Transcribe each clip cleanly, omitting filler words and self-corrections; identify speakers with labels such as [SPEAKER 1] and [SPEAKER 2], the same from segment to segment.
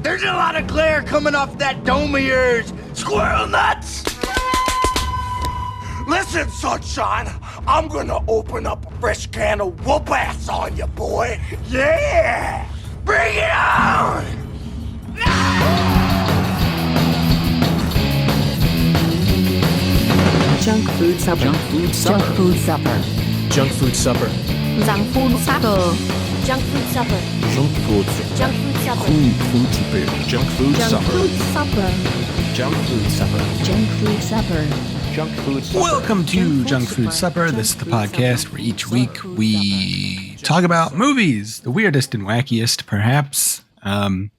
[SPEAKER 1] There's a lot of glare coming off that dome of yours, squirrel nuts! Listen, sunshine, I'm gonna open up a fresh can of whoop ass on you, boy. Yeah! Bring it on!
[SPEAKER 2] Junk food supper.
[SPEAKER 3] Junk food supper.
[SPEAKER 2] Junk food supper.
[SPEAKER 3] Junk food supper.
[SPEAKER 2] Junk food supper.
[SPEAKER 4] Junk food supper.
[SPEAKER 3] Junk food supper.
[SPEAKER 4] Junk food supper.
[SPEAKER 3] Junk food
[SPEAKER 2] Junk
[SPEAKER 3] supper.
[SPEAKER 2] food supper.
[SPEAKER 3] Junk food supper.
[SPEAKER 2] Junk food supper.
[SPEAKER 3] Junk food supper.
[SPEAKER 5] Welcome to Junk Food Supper. This is the podcast where each week we talk about movies, the weirdest and wackiest, perhaps. And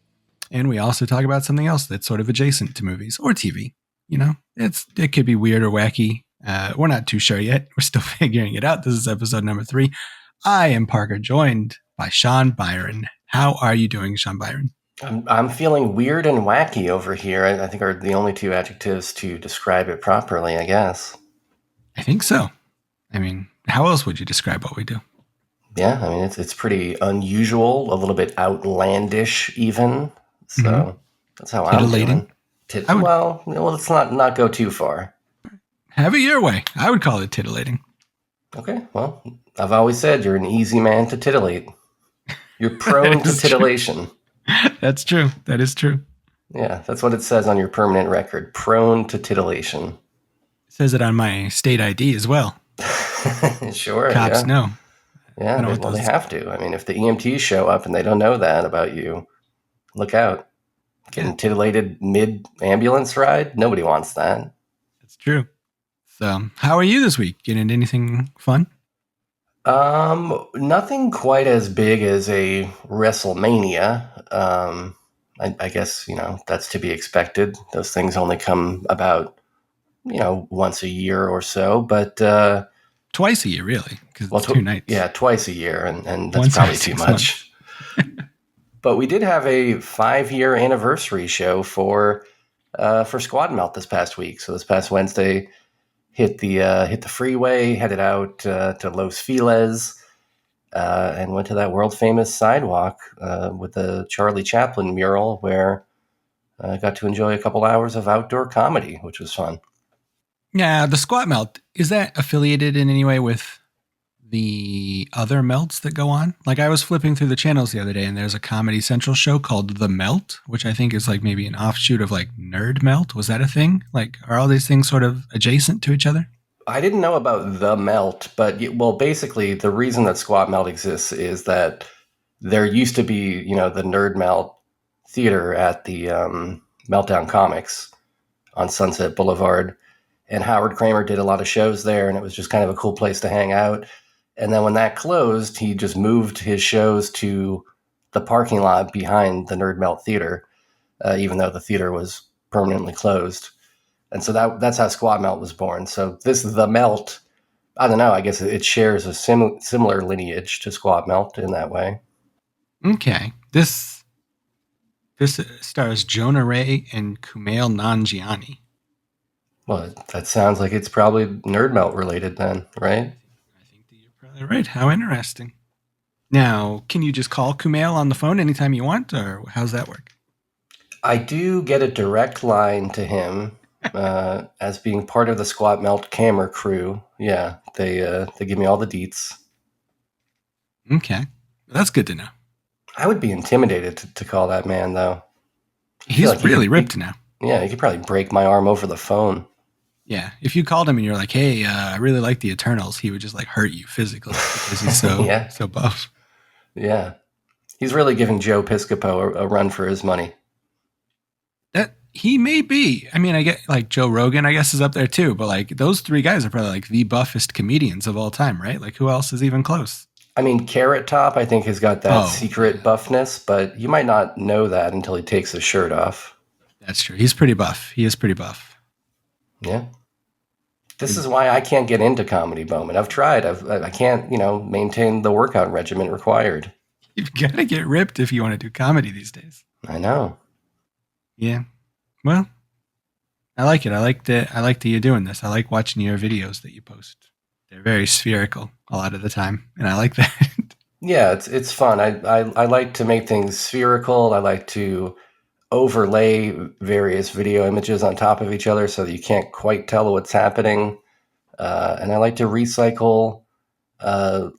[SPEAKER 5] we also talk about something else that's sort of adjacent to movies or TV. You know, it could be weird or wacky. We're not too sure yet. We're still figuring it out. This is episode number 3. I am Parker, joined by Sean Byron. How are you doing, Sean Byron?
[SPEAKER 6] I'm feeling weird and wacky over here. I think are the only two adjectives to describe it properly, I guess.
[SPEAKER 5] I think so. I mean, how else would you describe what we do?
[SPEAKER 6] Yeah, I mean, it's pretty unusual, a little bit outlandish even. So that's how I'm
[SPEAKER 5] Titillating?
[SPEAKER 6] feeling. Well, let's not go too far.
[SPEAKER 5] Have it your way. I would call it titillating.
[SPEAKER 6] Okay, well, I've always said you're an easy man to titillate. You're prone to titillation.
[SPEAKER 5] That's true. That is true.
[SPEAKER 6] Yeah, that's what it says on your permanent record. Prone to titillation.
[SPEAKER 5] It says it on my state ID as well.
[SPEAKER 6] Sure.
[SPEAKER 5] Cops
[SPEAKER 6] yeah.
[SPEAKER 5] know.
[SPEAKER 6] Yeah, they have to. I mean, if the EMTs show up and they don't know that about you, look out. Getting titillated mid-ambulance ride? Nobody wants that.
[SPEAKER 5] That's true. So, how are you this week? Getting into anything fun?
[SPEAKER 6] Nothing quite as big as a WrestleMania. I guess, that's to be expected. Those things only come about, once a year or so, but...
[SPEAKER 5] Twice a year, really, because it's 2 nights.
[SPEAKER 6] Yeah, twice a year, and that's
[SPEAKER 5] Once
[SPEAKER 6] probably
[SPEAKER 5] every
[SPEAKER 6] too
[SPEAKER 5] 6
[SPEAKER 6] much. But we did have a 5-year anniversary show for Squad Melt this past week. So this past Wednesday, hit the freeway, headed out to Los Feliz, and went to that world famous sidewalk with the Charlie Chaplin mural, where I got to enjoy a couple hours of outdoor comedy, which was fun.
[SPEAKER 5] Yeah, the Squat Melt, is that affiliated in any way with the other melts that go on? Like, I was flipping through the channels the other day, and there's a Comedy Central show called The Melt, which I think is like maybe an offshoot of like Nerd Melt. Was that a thing? Like, are all these things sort of adjacent to each other?
[SPEAKER 6] I didn't know about The Melt, but basically the reason that Squat Melt exists is that there used to be, the Nerd Melt theater at the Meltdown Comics on Sunset Boulevard. And Howard Kramer did a lot of shows there, and it was just kind of a cool place to hang out. And then when that closed, he just moved his shows to the parking lot behind the Nerd Melt Theater, even though the theater was permanently closed. And so that's how Squad Melt was born. So this is The Melt. I don't know. I guess it shares a similar lineage to Squad Melt in that way.
[SPEAKER 5] Okay. This stars Jonah Ray and Kumail Nanjiani.
[SPEAKER 6] Well, that sounds like it's probably Nerd Melt related then, right?
[SPEAKER 5] I think that you're probably right. How interesting. Now, can you just call Kumail on the phone anytime you want, or how's that work?
[SPEAKER 6] I do get a direct line to him as being part of the Squat Melt camera crew. Yeah, they give me all the deets.
[SPEAKER 5] Okay. That's good to know.
[SPEAKER 6] I would be intimidated to call that man, though.
[SPEAKER 5] He's really ripped now.
[SPEAKER 6] Yeah, he could probably break my arm over the phone.
[SPEAKER 5] Yeah, if you called him and you're like, "Hey, I really like the Eternals," he would just like hurt you physically because he's so so buff.
[SPEAKER 6] Yeah, he's really giving Joe Piscopo a run for his money.
[SPEAKER 5] That he may be. I mean, I get like Joe Rogan, I guess, is up there too. But like those 3 guys are probably like the buffest comedians of all time, right? Like who else is even close?
[SPEAKER 6] I mean, Carrot Top, I think, has got that secret buffness, but you might not know that until he takes his shirt off.
[SPEAKER 5] That's true. He's pretty buff. He is pretty buff.
[SPEAKER 6] Yeah. This is why I can't get into comedy, Bowman. I've tried. I can't, maintain the workout regimen required.
[SPEAKER 5] You've got to get ripped if you want to do comedy these days.
[SPEAKER 6] I know.
[SPEAKER 5] Yeah. Well, I like it. I like that you're doing this. I like watching your videos that you post. They're very spherical a lot of the time, and I like that.
[SPEAKER 6] Yeah, it's fun. I like to make things spherical. I like to overlay various video images on top of each other so that you can't quite tell what's happening. And I like to recycle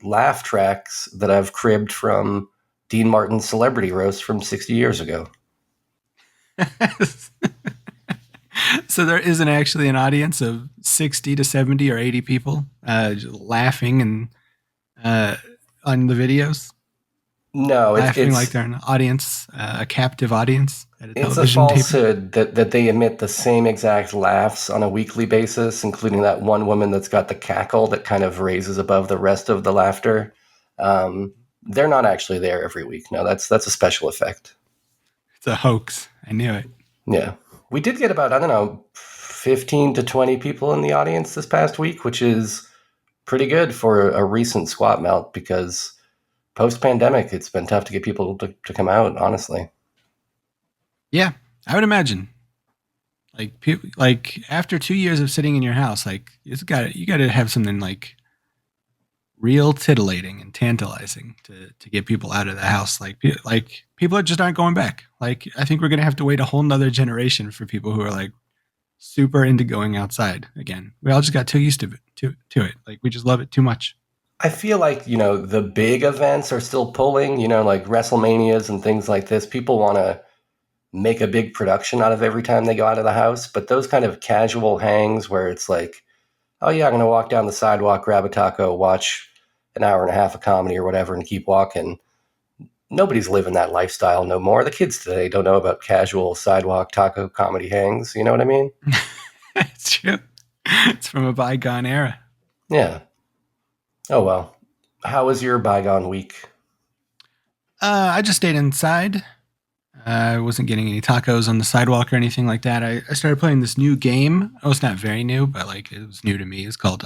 [SPEAKER 6] laugh tracks that I've cribbed from Dean Martin's Celebrity Roast from 60 years ago.
[SPEAKER 5] So there isn't actually an audience of 60 to 70 or 80 people laughing and on the videos?
[SPEAKER 6] No,
[SPEAKER 5] Laughing
[SPEAKER 6] it's
[SPEAKER 5] like they're an audience, a captive audience at a
[SPEAKER 6] it's a
[SPEAKER 5] television tape.
[SPEAKER 6] falsehood that they emit the same exact laughs on a weekly basis, including that one woman that's got the cackle that kind of raises above the rest of the laughter. They're not actually there every week. No, that's a special effect.
[SPEAKER 5] It's a hoax. I knew it.
[SPEAKER 6] Yeah. We did get about, 15 to 20 people in the audience this past week, which is pretty good for a recent squat melt because post-pandemic, it's been tough to get people to come out, honestly.
[SPEAKER 5] Yeah, I would imagine. Like after 2 years of sitting in your house, like you got to have something like real titillating and tantalizing to get people out of the house. Like people just aren't going back. Like I think we're gonna have to wait a whole nother generation for people who are like super into going outside again. We all just got too used to it. Like we just love it too much.
[SPEAKER 6] I feel like, the big events are still pulling, like WrestleManias and things like this. People want to make a big production out of every time they go out of the house. But those kind of casual hangs where it's like, oh, yeah, I'm going to walk down the sidewalk, grab a taco, watch an hour and a half of comedy or whatever, and keep walking. Nobody's living that lifestyle no more. The kids today don't know about casual sidewalk taco comedy hangs. You know what I mean?
[SPEAKER 5] It's true. It's from a bygone era.
[SPEAKER 6] Yeah. Oh, well. How was your bygone week?
[SPEAKER 5] I just stayed inside. I wasn't getting any tacos on the sidewalk or anything like that. I started playing this new game. Oh, it's not very new, but like it was new to me. It's called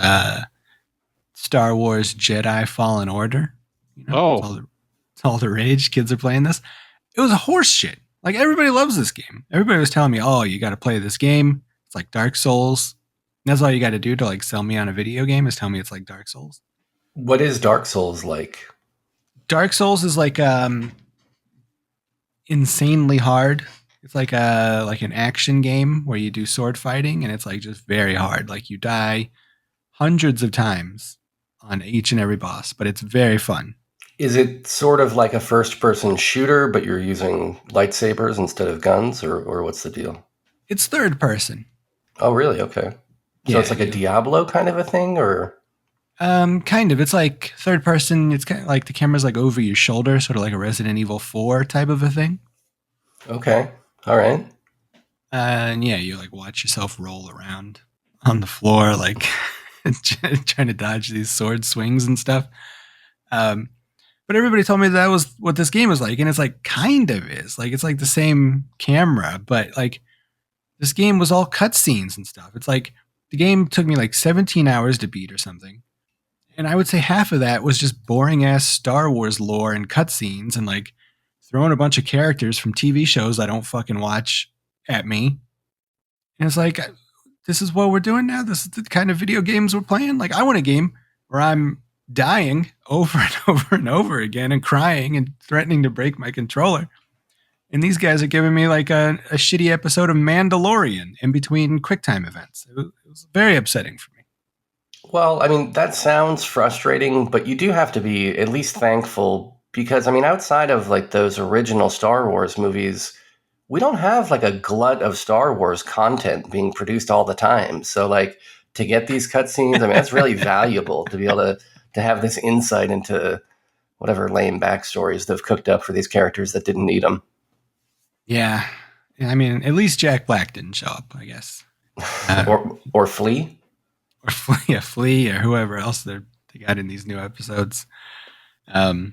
[SPEAKER 5] Star Wars Jedi Fallen Order. It's all the rage. Kids are playing this. It was a horse shit. Like everybody loves this game. Everybody was telling me, oh, you got to play this game. It's like Dark Souls. And that's all you got to do to like sell me on a video game is tell me it's like Dark Souls.
[SPEAKER 6] What is Dark Souls like?
[SPEAKER 5] Dark Souls is like insanely hard. It's like an action game where you do sword fighting, and it's like just very hard. Like you die hundreds of times on each and every boss, but it's very fun.
[SPEAKER 6] Is it sort of like a first-person shooter, but you're using lightsabers instead of guns, or what's the deal?
[SPEAKER 5] It's third person.
[SPEAKER 6] Oh, really? Okay. So
[SPEAKER 5] Yeah,
[SPEAKER 6] it's like a Diablo kind of a thing, or?
[SPEAKER 5] Kind of. It's like third person. It's kind of like the camera's like over your shoulder, sort of like a Resident Evil 4 type of a thing.
[SPEAKER 6] Okay. All right.
[SPEAKER 5] And yeah, you like watch yourself roll around on the floor, like trying to dodge these sword swings and stuff. But everybody told me that was what this game was like. And it's like, kind of is. Like, it's like the same camera, but like this game was all cutscenes and stuff. It's like the game took me like 17 hours to beat or something. And I would say half of that was just boring ass Star Wars lore and cutscenes and like throwing a bunch of characters from TV shows I don't fucking watch at me. And it's like, this is what we're doing now? This is the kind of video games we're playing? Like, I want a game where I'm dying over and over and over again and crying and threatening to break my controller. And these guys are giving me like a shitty episode of Mandalorian in between QuickTime events. It was very upsetting for me.
[SPEAKER 6] Well, I mean, that sounds frustrating, but you do have to be at least thankful because, I mean, outside of like those original Star Wars movies, we don't have like a glut of Star Wars content being produced all the time. So like to get these cutscenes, I mean, that's really valuable to be able to have this insight into whatever lame backstories they've cooked up for these characters that didn't need them.
[SPEAKER 5] Yeah. I mean, at least Jack Black didn't show up, I guess.
[SPEAKER 6] Or Flea.
[SPEAKER 5] Or Flea or whoever else they got in these new episodes. Gina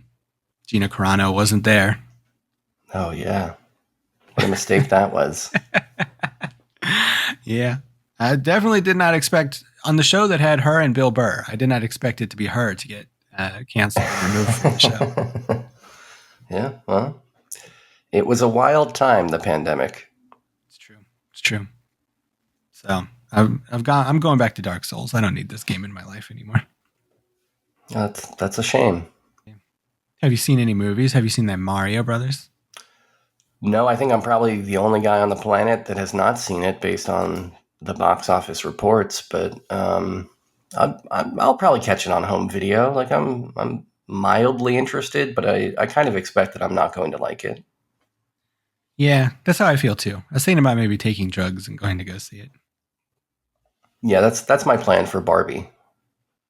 [SPEAKER 5] Carano wasn't there.
[SPEAKER 6] Oh, yeah. What a mistake that was.
[SPEAKER 5] Yeah. I definitely did not expect, on the show that had her and Bill Burr, I did not expect it to be her to get canceled and removed from the show.
[SPEAKER 6] Yeah, well, it was a wild time, the pandemic.
[SPEAKER 5] It's true. So I'm going back to Dark Souls. I don't need this game in my life anymore.
[SPEAKER 6] That's a shame.
[SPEAKER 5] Have you seen any movies? Have you seen that Mario Brothers?
[SPEAKER 6] No, I think I'm probably the only guy on the planet that has not seen it based on the box office reports. But I'll probably catch it on home video. Like I'm mildly interested, but I kind of expect that I'm not going to like it.
[SPEAKER 5] Yeah, that's how I feel too. I was thinking about maybe taking drugs and going to go see it.
[SPEAKER 6] Yeah, that's my plan for Barbie.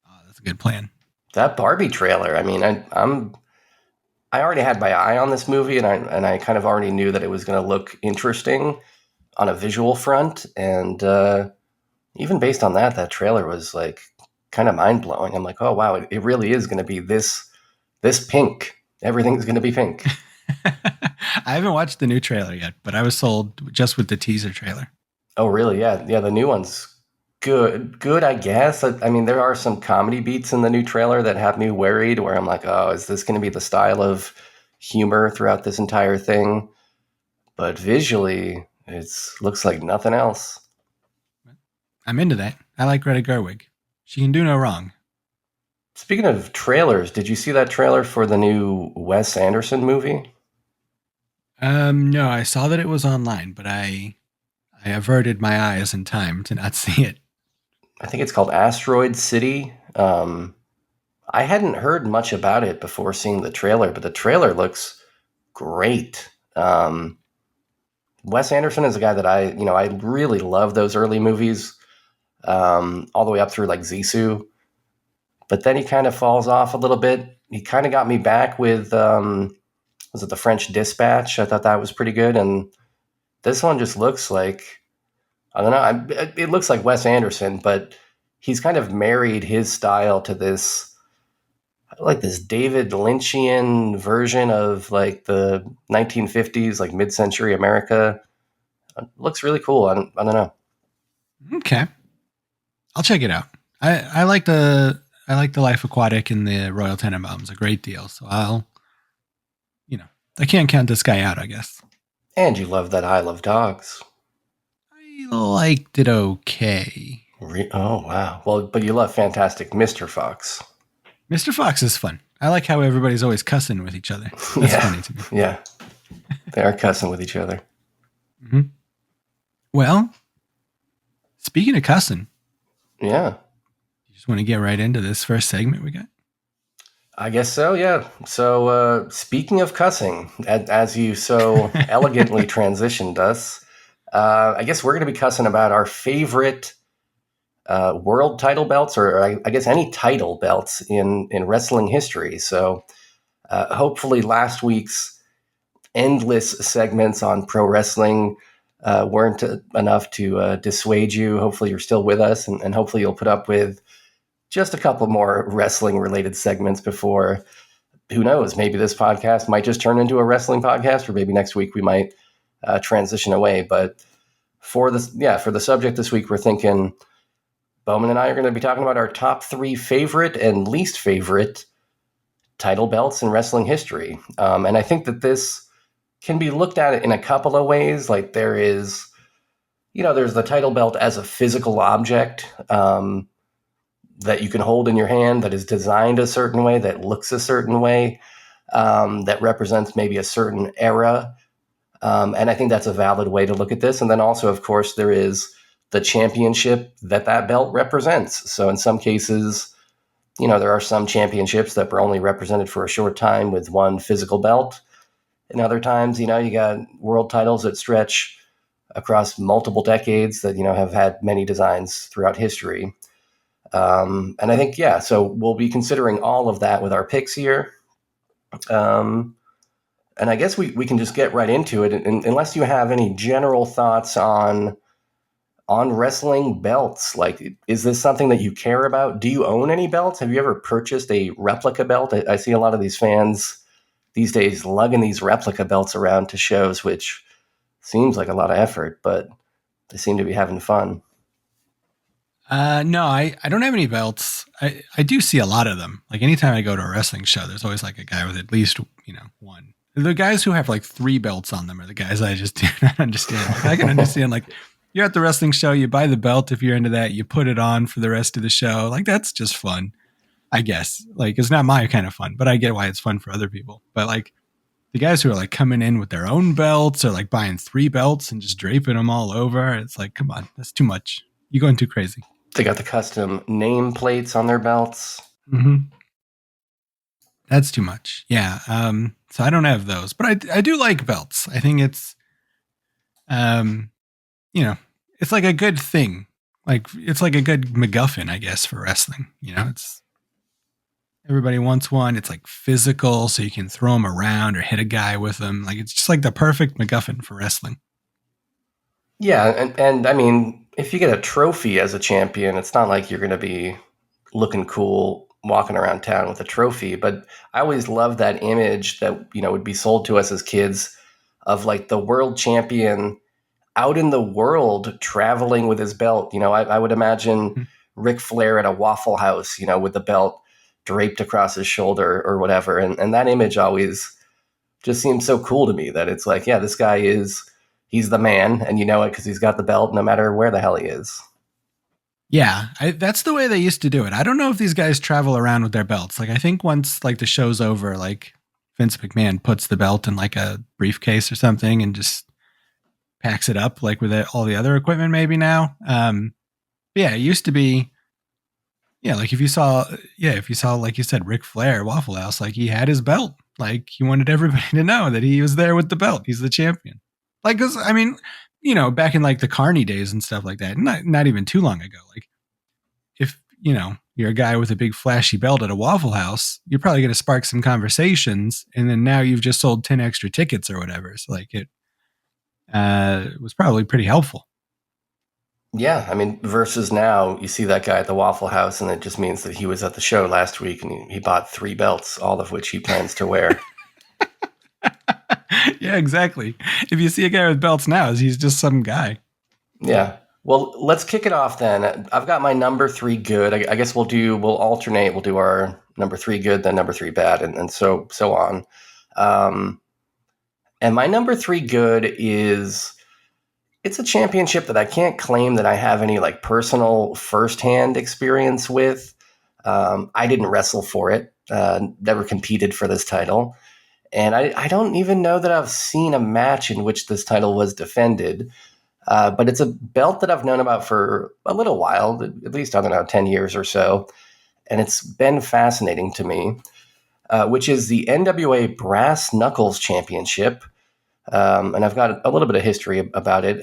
[SPEAKER 5] Oh, that's a good plan.
[SPEAKER 6] That Barbie trailer. I mean, I already had my eye on this movie, and I kind of already knew that it was going to look interesting on a visual front, and even based on that, that trailer was like kind of mind blowing. I'm like, oh wow, it really is going to be this pink. Everything's going to be pink.
[SPEAKER 5] I haven't watched the new trailer yet, but I was sold just with the teaser trailer.
[SPEAKER 6] Oh really? Yeah. The new one's good. I guess. I mean, there are some comedy beats in the new trailer that have me worried. Where I'm like, oh, is this going to be the style of humor throughout this entire thing? But visually, it looks like nothing else.
[SPEAKER 5] I'm into that. I like Greta Gerwig. She can do no wrong.
[SPEAKER 6] Speaking of trailers, did you see that trailer for the new Wes Anderson movie?
[SPEAKER 5] No, I saw that it was online, but I averted my eyes in time to not see it.
[SPEAKER 6] I think it's called Asteroid City. I hadn't heard much about it before seeing the trailer, but the trailer looks great. Wes Anderson is a guy that I really love those early movies, all the way up through like Zissou. But then he kind of falls off a little bit. He kind of got me back with, was it The French Dispatch? I thought that was pretty good. And this one just looks like, I don't know, it looks like Wes Anderson, but he's kind of married his style to this, like this David Lynchian version of like the 1950s, like mid-century America. It looks really cool. I don't know.
[SPEAKER 5] Okay, I'll check it out. I like the Life Aquatic and the Royal Tenenbaums a great deal. So I can't count this guy out, I guess.
[SPEAKER 6] And you love that I Love Dogs.
[SPEAKER 5] I liked it okay.
[SPEAKER 6] Oh, wow. Well, but you love Fantastic Mr. Fox.
[SPEAKER 5] Mr. Fox is fun. I like how everybody's always cussing with each other. That's funny to me.
[SPEAKER 6] Yeah. They are cussing with each other.
[SPEAKER 5] Mm-hmm. Well, speaking of cussing.
[SPEAKER 6] Yeah.
[SPEAKER 5] You just want to get right into this first segment we got?
[SPEAKER 6] I guess so, yeah. So, speaking of cussing, as you so elegantly transitioned us, I guess we're going to be cussing about our favorite world title belts, or I guess any title belts in wrestling history. So, hopefully last week's endless segments on pro wrestling weren't enough to dissuade you. Hopefully you're still with us, and hopefully you'll put up with just a couple more wrestling-related segments before, who knows, maybe this podcast might just turn into a wrestling podcast, or maybe next week we might transition away. But for the subject this week, we're thinking Bowman and I are going to be talking about our top 3 favorite and least favorite title belts in wrestling history. And I think that this can be looked at in a couple of ways. Like there's the title belt as a physical object, that you can hold in your hand, that is designed a certain way, that looks a certain way, that represents maybe a certain era. And I think that's a valid way to look at this. And then also, of course, there is the championship that belt represents. So in some cases, there are some championships that were only represented for a short time with one physical belt. And other times, you got world titles that stretch across multiple decades that, have had many designs throughout history. And I think, so we'll be considering all of that with our picks here. And I guess we can just get right into it. And unless you have any general thoughts on wrestling belts, like, is this something that you care about? Do you own any belts? Have you ever purchased a replica belt? I see a lot of these fans these days lugging these replica belts around to shows, which seems like a lot of effort, but they seem to be having fun.
[SPEAKER 5] No, I don't have any belts. I do see a lot of them. Like anytime I go to a wrestling show, there's always like a guy with at least, one. The guys who have like 3 belts on them are the guys I just do not understand. Like, I can understand, like, you're at the wrestling show, you buy the belt if you're into that, you put it on for the rest of the show. Like, that's just fun, I guess. Like, it's not my kind of fun, but I get why it's fun for other people. But like the guys who are like coming in with their own belts or like buying 3 belts and just draping them all over. It's like, come on, that's too much. You're going too crazy.
[SPEAKER 6] They got the custom name plates on their belts.
[SPEAKER 5] Mm-hmm. That's too much. Yeah. So I don't have those, but I do like belts. I think it's, it's like a good thing. Like it's like a good MacGuffin, I guess, for wrestling. It's everybody wants one. It's like physical, so you can throw them around or hit a guy with them. Like it's just like the perfect MacGuffin for wrestling.
[SPEAKER 6] Yeah, and I mean, if you get a trophy as a champion, it's not like you're going to be looking cool walking around town with a trophy. But I always loved that image that would be sold to us as kids of like the world champion out in the world traveling with his belt. I would imagine Ric Flair at a Waffle House, with the belt draped across his shoulder or whatever. And that image always just seems so cool to me that it's like, yeah, this guy he's the man, and you know it because he's got the belt no matter where the hell he is.
[SPEAKER 5] Yeah, that's the way they used to do it. I don't know if these guys travel around with their belts. Like I think once like the show's over, like Vince McMahon puts the belt in like a briefcase or something and just packs it up like with all the other equipment maybe now. Yeah, it used to be, like if you saw, like you said, Ric Flair, Waffle House, like he had his belt. Like he wanted everybody to know that he was there with the belt. He's the champion. Like, cause I mean, back in like the Carney days and stuff like that, not even too long ago. Like if, you're a guy with a big flashy belt at a Waffle House, you're probably going to spark some conversations. And then now you've just sold 10 extra tickets or whatever. So like it was probably pretty helpful.
[SPEAKER 6] Yeah, I mean, versus now, you see that guy at the Waffle House, and it just means that he was at the show last week, and he bought 3 belts, all of which he plans to wear.
[SPEAKER 5] Yeah, exactly. If you see a guy with belts now, he's just some guy.
[SPEAKER 6] Yeah. Well, let's kick it off then. I've got my number 3 good. I guess we'll alternate. We'll do our number 3 good, then number 3 bad, and so on. And my number 3 good is... it's a championship that I can't claim that I have any like personal firsthand experience with. I didn't wrestle for it, never competed for this title. And I don't even know that I've seen a match in which this title was defended. But it's a belt that I've known about for a little while, at least, I don't know, 10 years or so. And it's been fascinating to me, which is the NWA Brass Knuckles Championship. And I've got a little bit of history about it.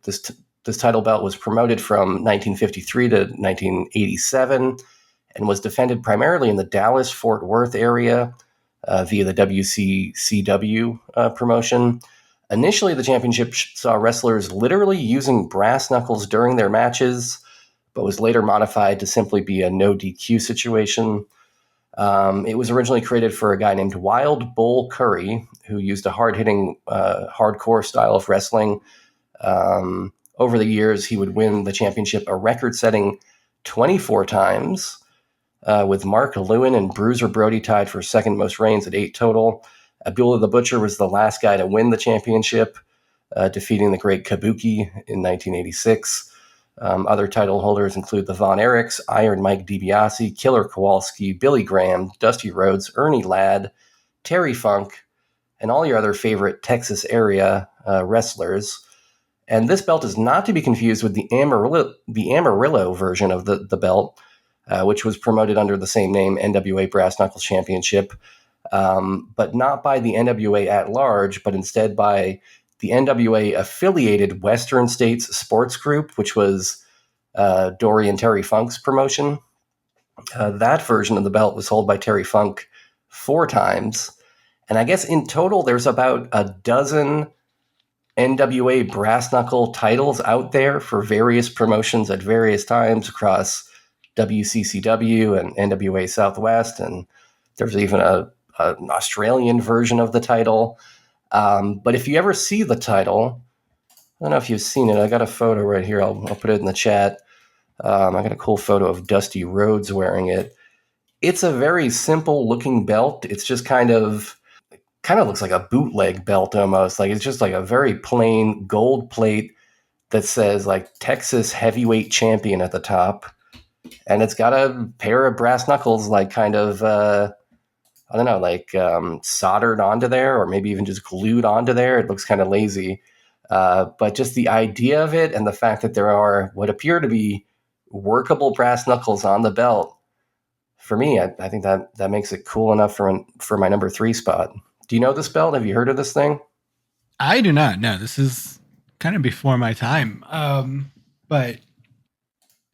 [SPEAKER 6] This title belt was promoted from 1953 to 1987 and was defended primarily in the Dallas-Fort Worth area via the WCCW promotion. Initially, the championship saw wrestlers literally using brass knuckles during their matches, but was later modified to simply be a no DQ situation. It was originally created for a guy named Wild Bull Curry, who used a hard-hitting, hardcore style of wrestling. Over the years, he would win the championship a record-setting 24 times, with Mark Lewin and Bruiser Brody tied for second most reigns at 8 total. Abdullah the Butcher was the last guy to win the championship, defeating the Great Kabuki in 1986. Other title holders include the Von Erichs, Iron Mike DiBiase, Killer Kowalski, Billy Graham, Dusty Rhodes, Ernie Ladd, Terry Funk, and all your other favorite Texas area wrestlers. And this belt is not to be confused with the Amarillo version of the belt, which was promoted under the same name, NWA Brass Knuckles Championship, but not by the NWA at large, but instead by the NWA affiliated Western States Sports Group, which was Dory and Terry Funk's promotion. That version of the belt was held by Terry Funk 4 times. And I guess in total, there's about a dozen NWA brass knuckle titles out there for various promotions at various times across WCCW and NWA Southwest. And there's even an Australian version of the title. But if you ever see the title, I don't know if you've seen it. I got a photo right here. I'll put it in the chat. I got a cool photo of Dusty Rhodes wearing it. It's a very simple looking belt. It's just kind of looks like a bootleg belt almost. Like it's just like a very plain gold plate that says like Texas Heavyweight Champion at the top. And it's got a pair of brass knuckles, like kind of I don't know, like soldered onto there, or maybe even just glued onto there. It looks kind of lazy. But just the idea of it and the fact that there are what appear to be workable brass knuckles on the belt, for me, I think that makes it cool enough for my number 3 spot. Do you know this belt? Have you heard of this thing?
[SPEAKER 5] I do not. No, this is kind of before my time. But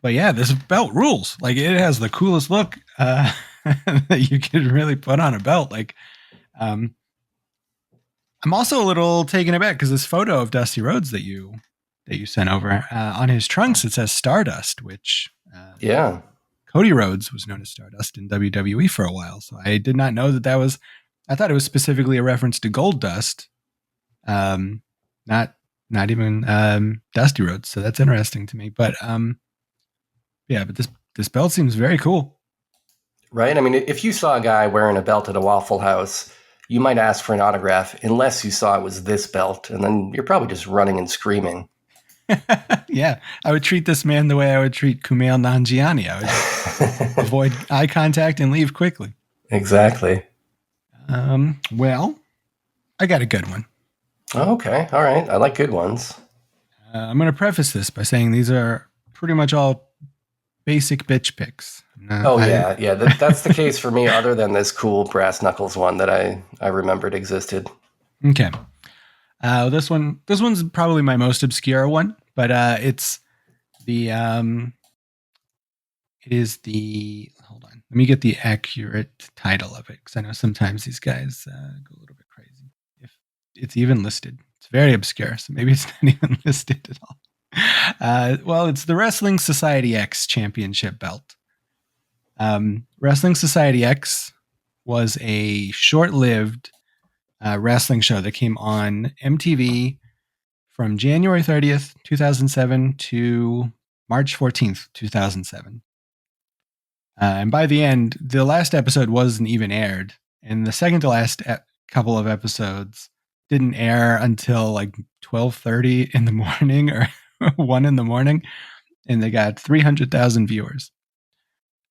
[SPEAKER 5] yeah, this belt rules. Like, it has the coolest look that you could really put on a belt. Like, I'm also a little taken aback because this photo of Dusty Rhodes that you sent over, on his trunks, it says Stardust, which
[SPEAKER 6] Yeah.
[SPEAKER 5] Cody Rhodes was known as Stardust in WWE for a while. So I did not know that was. I thought it was specifically a reference to Gold Dust. Not even Dusty Rhodes. So that's interesting to me. But yeah, but this belt seems very cool.
[SPEAKER 6] Right? I mean, if you saw a guy wearing a belt at a Waffle House, you might ask for an autograph unless you saw it was this belt, and then you're probably just running and screaming.
[SPEAKER 5] Yeah, I would treat this man the way I would treat Kumail Nanjiani. I would avoid eye contact and leave quickly.
[SPEAKER 6] Exactly.
[SPEAKER 5] Well, I got a good one.
[SPEAKER 6] Okay, all right. I like good ones.
[SPEAKER 5] I'm going to preface this by saying these are pretty much all basic bitch picks.
[SPEAKER 6] Yeah. That's the case for me, other than this cool brass knuckles one that I remembered existed.
[SPEAKER 5] Okay. This one's probably my most obscure one, but it is the, hold on, let me get the accurate title of it, because I know sometimes these guys go a little bit crazy. If it's even listed, it's very obscure, so maybe it's not even listed at all. Well, it's the Wrestling Society X Championship belt. Wrestling Society X was a short-lived wrestling show that came on MTV from January 30th, 2007 to March 14th, 2007. And by the end, the last episode wasn't even aired. And the second to last couple of episodes didn't air until like 12:30 in the morning or 1 in the morning. And they got 300,000 viewers.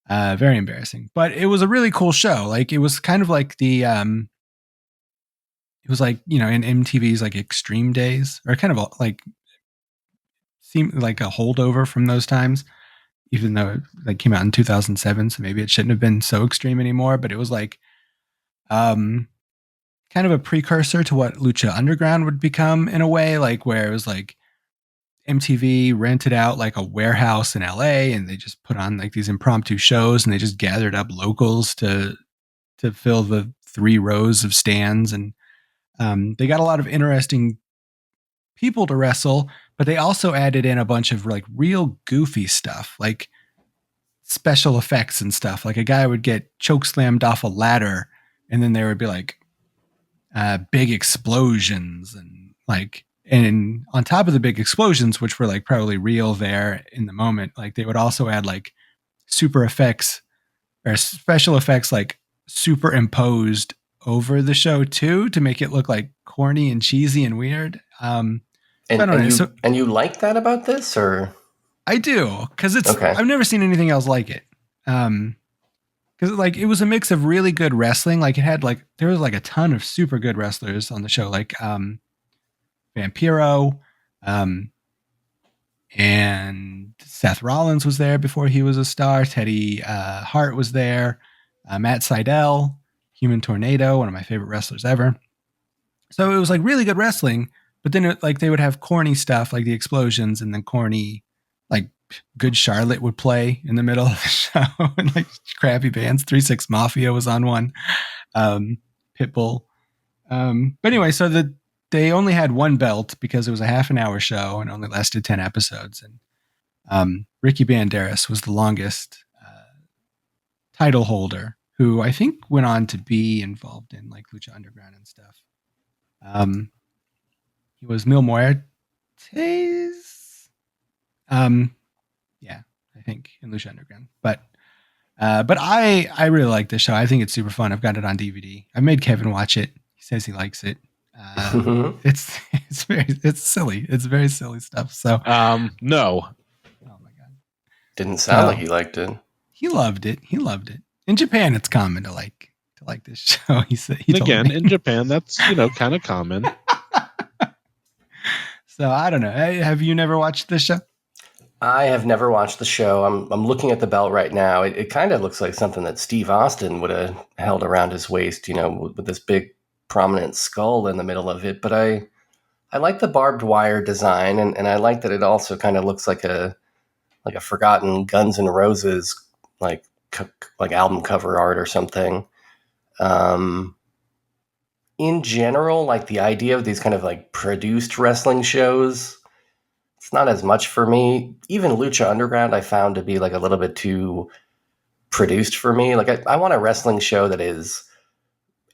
[SPEAKER 5] Very embarrassing. But it was a really cool show. Like, it was kind of like the... it was like, in MTV's like Extreme Days, or kind of like seemed like a holdover from those times, even though it like came out in 2007. So maybe it shouldn't have been so extreme anymore, but it was like, kind of a precursor to what Lucha Underground would become in a way, like where it was like MTV rented out like a warehouse in LA and they just put on like these impromptu shows and they just gathered up locals to fill the 3 rows of stands. And they got a lot of interesting people to wrestle, but they also added in a bunch of like real goofy stuff, like special effects and stuff. Like a guy would get chokeslammed off a ladder, and then there would be like big explosions, and on top of the big explosions, which were like probably real there in the moment, like they would also add like super effects or special effects, like superimposed over the show too, to make it look like corny and cheesy and weird.
[SPEAKER 6] And you like that about this, or?
[SPEAKER 5] I do, because it's
[SPEAKER 6] okay.
[SPEAKER 5] I've never seen anything else like it. Because like it was a mix of really good wrestling. Like it had like there was like a ton of super good wrestlers on the show, like Vampiro, and Seth Rollins was there before he was a star. Teddy Hart was there. Matt Sydal, Human Tornado, one of my favorite wrestlers ever. So it was like really good wrestling, but then they would have corny stuff like the explosions, and then corny, like Good Charlotte would play in the middle of the show, and like crappy bands. 3-6 Mafia was on one, Pitbull. But anyway, so they only had one belt because it was a half an hour show and only lasted 10 episodes. And Ricky Banderas was the longest title holder, who I think went on to be involved in like Lucha Underground and stuff. He was Mil Muertes. Yeah, I think in Lucha Underground. But I really like this show. I think it's super fun. I've got it on DVD. I made Kevin watch it. He says he likes it. It's silly. It's very silly stuff. So
[SPEAKER 3] no.
[SPEAKER 5] Oh my god.
[SPEAKER 6] Didn't sound like he liked it.
[SPEAKER 5] He loved it. In Japan, it's common to to like this show. He said he told
[SPEAKER 4] Again,
[SPEAKER 5] me.
[SPEAKER 4] in Japan, that's, kind of common.
[SPEAKER 5] So I don't know. Hey, have you never watched this show?
[SPEAKER 6] I have never watched the show. I'm looking at the belt right now. It kind of looks like something that Steve Austin would have held around his waist, with this big prominent skull in the middle of it. But I like the barbed wire design, and I like that it also kind of looks like a forgotten Guns N' Roses like album cover art or something. In general, like the idea of these kind of like produced wrestling shows, it's not as much for me. Even Lucha Underground I found to be like a little bit too produced for me. Like I want a wrestling show that is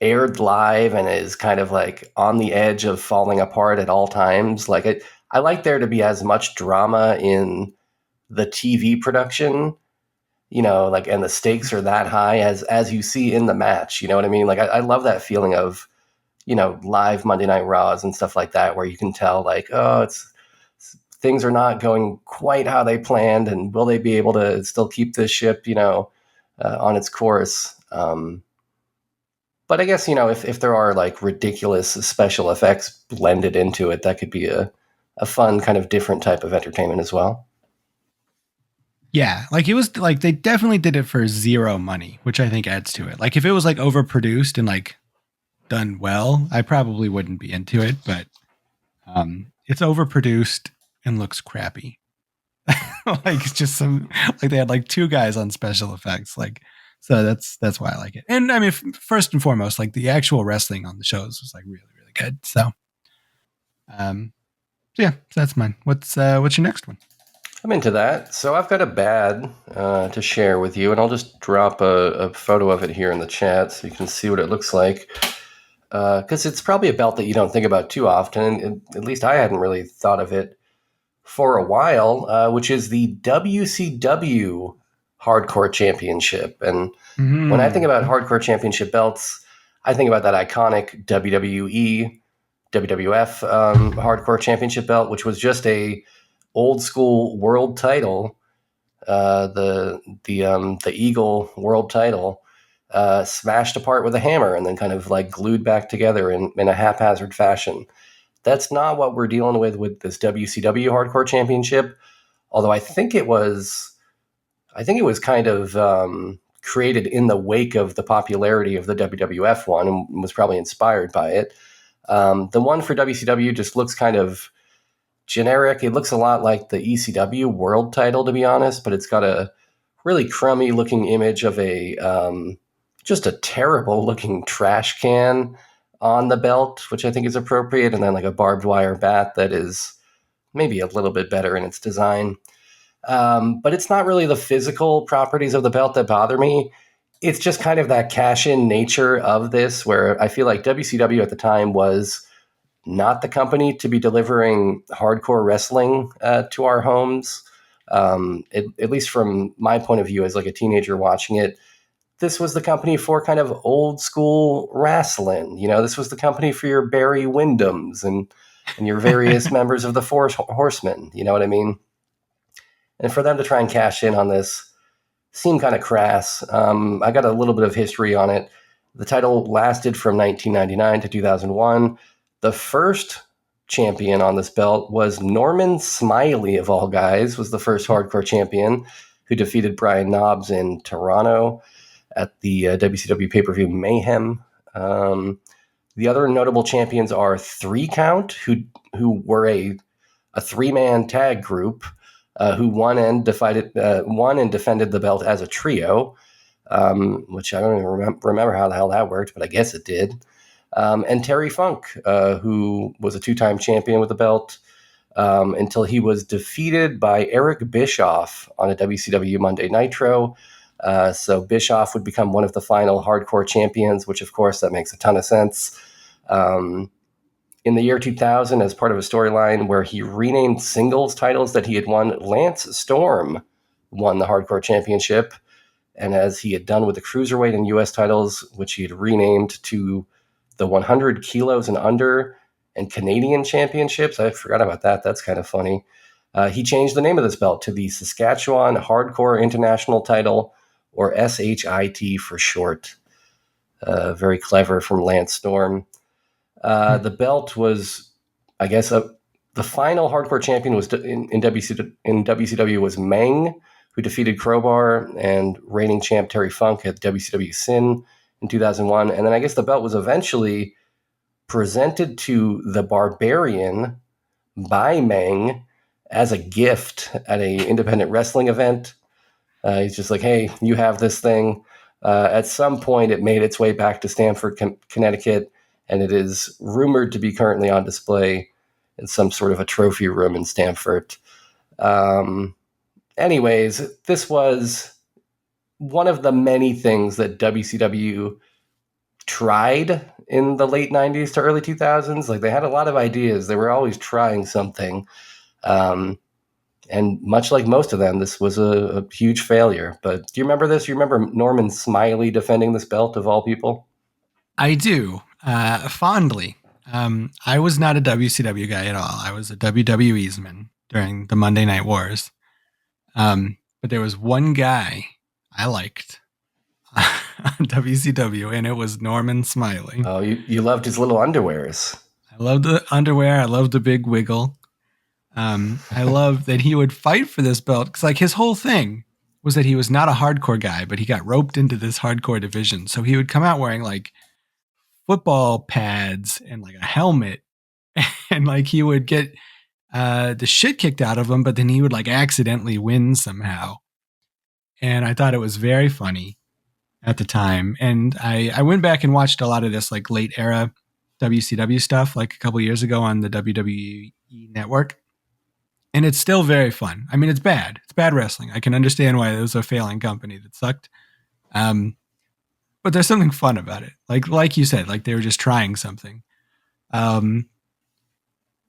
[SPEAKER 6] aired live and is kind of like on the edge of falling apart at all times. Like I like there to be as much drama in the TV production, and the stakes are that high as you see in the match. You know what I mean? Like I love that feeling of, live Monday Night Raws and stuff like that, where you can tell like, oh, things are not going quite how they planned, and will they be able to still keep this ship, on its course? But I guess, if there are like ridiculous special effects blended into it, that could be a fun kind of different type of entertainment as well.
[SPEAKER 5] Yeah, like it was like they definitely did it for zero money, which I think adds to it. Like if it was like overproduced and like done well, I probably wouldn't be into it, but it's overproduced and looks crappy. Like it's just like they had like two guys on special effects, like, so that's why I like it. And I mean, first and foremost, like the actual wrestling on the shows was like really, really good. So yeah, so that's mine. What's your next one?
[SPEAKER 6] I'm into that. So I've got a bad to share with you, and I'll just drop a photo of it here in the chat so you can see what it looks like. Because it's probably a belt that you don't think about too often, and at least I hadn't really thought of it for a while, which is the WCW Hardcore Championship. And when I think about Hardcore Championship belts, I think about that iconic WWE, WWF Hardcore Championship belt, which was just a old school world title, the Eagle world title, smashed apart with a hammer and then kind of like glued back together in a haphazard fashion. That's not what we're dealing with this WCW Hardcore Championship. Although I think it was kind of created in the wake of the popularity of the WWF one and was probably inspired by it. The one for WCW just looks kind of generic. It looks a lot like the ECW world title, to be honest, but it's got a really crummy looking image of just a terrible looking trash can on the belt, which I think is appropriate, and then like a barbed wire bat that is maybe a little bit better in its design. But it's not really the physical properties of the belt that bother me. It's just kind of that cash-in nature of this, where I feel like WCW at the time was not the company to be delivering hardcore wrestling to our homes. At least from my point of view as like a teenager watching it, this was the company for kind of old school wrestling. This was the company for your Barry Windhams and your various members of the Four Horsemen. You know what I mean? And for them to try and cash in on this seemed kind of crass. I got a little bit of history on it. The title lasted from 1999 to 2001. The first champion on this belt was Norman Smiley, of all guys, was the first hardcore champion who defeated Brian Knobbs in Toronto at the WCW pay-per-view Mayhem. The other notable champions are Three Count, who were a three-man tag group who won and defended the belt as a trio, which I don't even remember how the hell that worked, but I guess it did. And Terry Funk, who was a two-time champion with the belt until he was defeated by Eric Bischoff on a WCW Monday Nitro. So Bischoff would become one of the final hardcore champions, which of course that makes a ton of sense. In the year 2000, as part of a storyline where he renamed singles titles that he had won, Lance Storm won the hardcore championship. And as he had done with the cruiserweight and US titles, which he had renamed to the 100 kilos and under and Canadian championships. I forgot about that. That's kind of funny. He changed the name of this belt to the Saskatchewan Hardcore International title, or SHIT for short. Very clever from Lance Storm. The belt was, I guess, the final hardcore champion was in WCW was Meng, who defeated Crowbar and reigning champ Terry Funk at WCW Sin in 2001. And then I guess the belt was eventually presented to the Barbarian by Meng as a gift at a independent wrestling event. He's just like, hey, you have this thing. At some point, it made its way back to Stamford, Connecticut, and it is rumored to be currently on display in some sort of a trophy room in Stamford. Anyways, this was one of the many things that WCW tried in the late 90s to early 2000s. Like, they had a lot of ideas. They were always trying something. And much like most of them, this was a huge failure. But do you remember this? You remember Norman Smiley defending this belt of all people?
[SPEAKER 5] I do, fondly. I was not a WCW guy at all. I was a WWE's man during the Monday Night Wars. But there was one guy I liked on WCW, and it was Norman Smiley.
[SPEAKER 6] Oh, you loved his little underwears.
[SPEAKER 5] I loved the underwear. I loved the big wiggle. I love that he would fight for this belt because, like, his whole thing was that he was not a hardcore guy, but he got roped into this hardcore division. So he would come out wearing like football pads and like a helmet, and like he would get the shit kicked out of him, but then he would like accidentally win somehow. And I thought it was very funny at the time. And I went back and watched a lot of this like late era WCW stuff like a couple years ago on the WWE network. And it's still very fun. I mean, it's bad. It's bad wrestling. I can understand why it was a failing company that sucked. But there's something fun about it. Like you said, like they were just trying something. And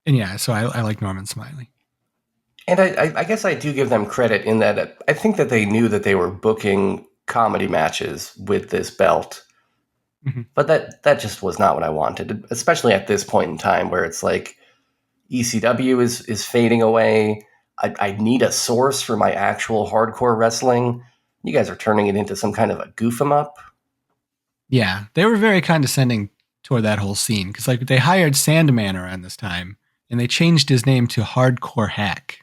[SPEAKER 5] yeah, so I like Norman Smiley.
[SPEAKER 6] And I guess I do give them credit in that I think that they knew that they were booking comedy matches with this belt. Mm-hmm. But that just was not what I wanted, especially at this point in time where it's like, ECW is fading away. I need a source for my actual hardcore wrestling. You guys are turning it into some kind of a goof 'em up.
[SPEAKER 5] Yeah, they were very condescending toward that whole scene because like they hired Sandman around this time and they changed his name to Hardcore Hack.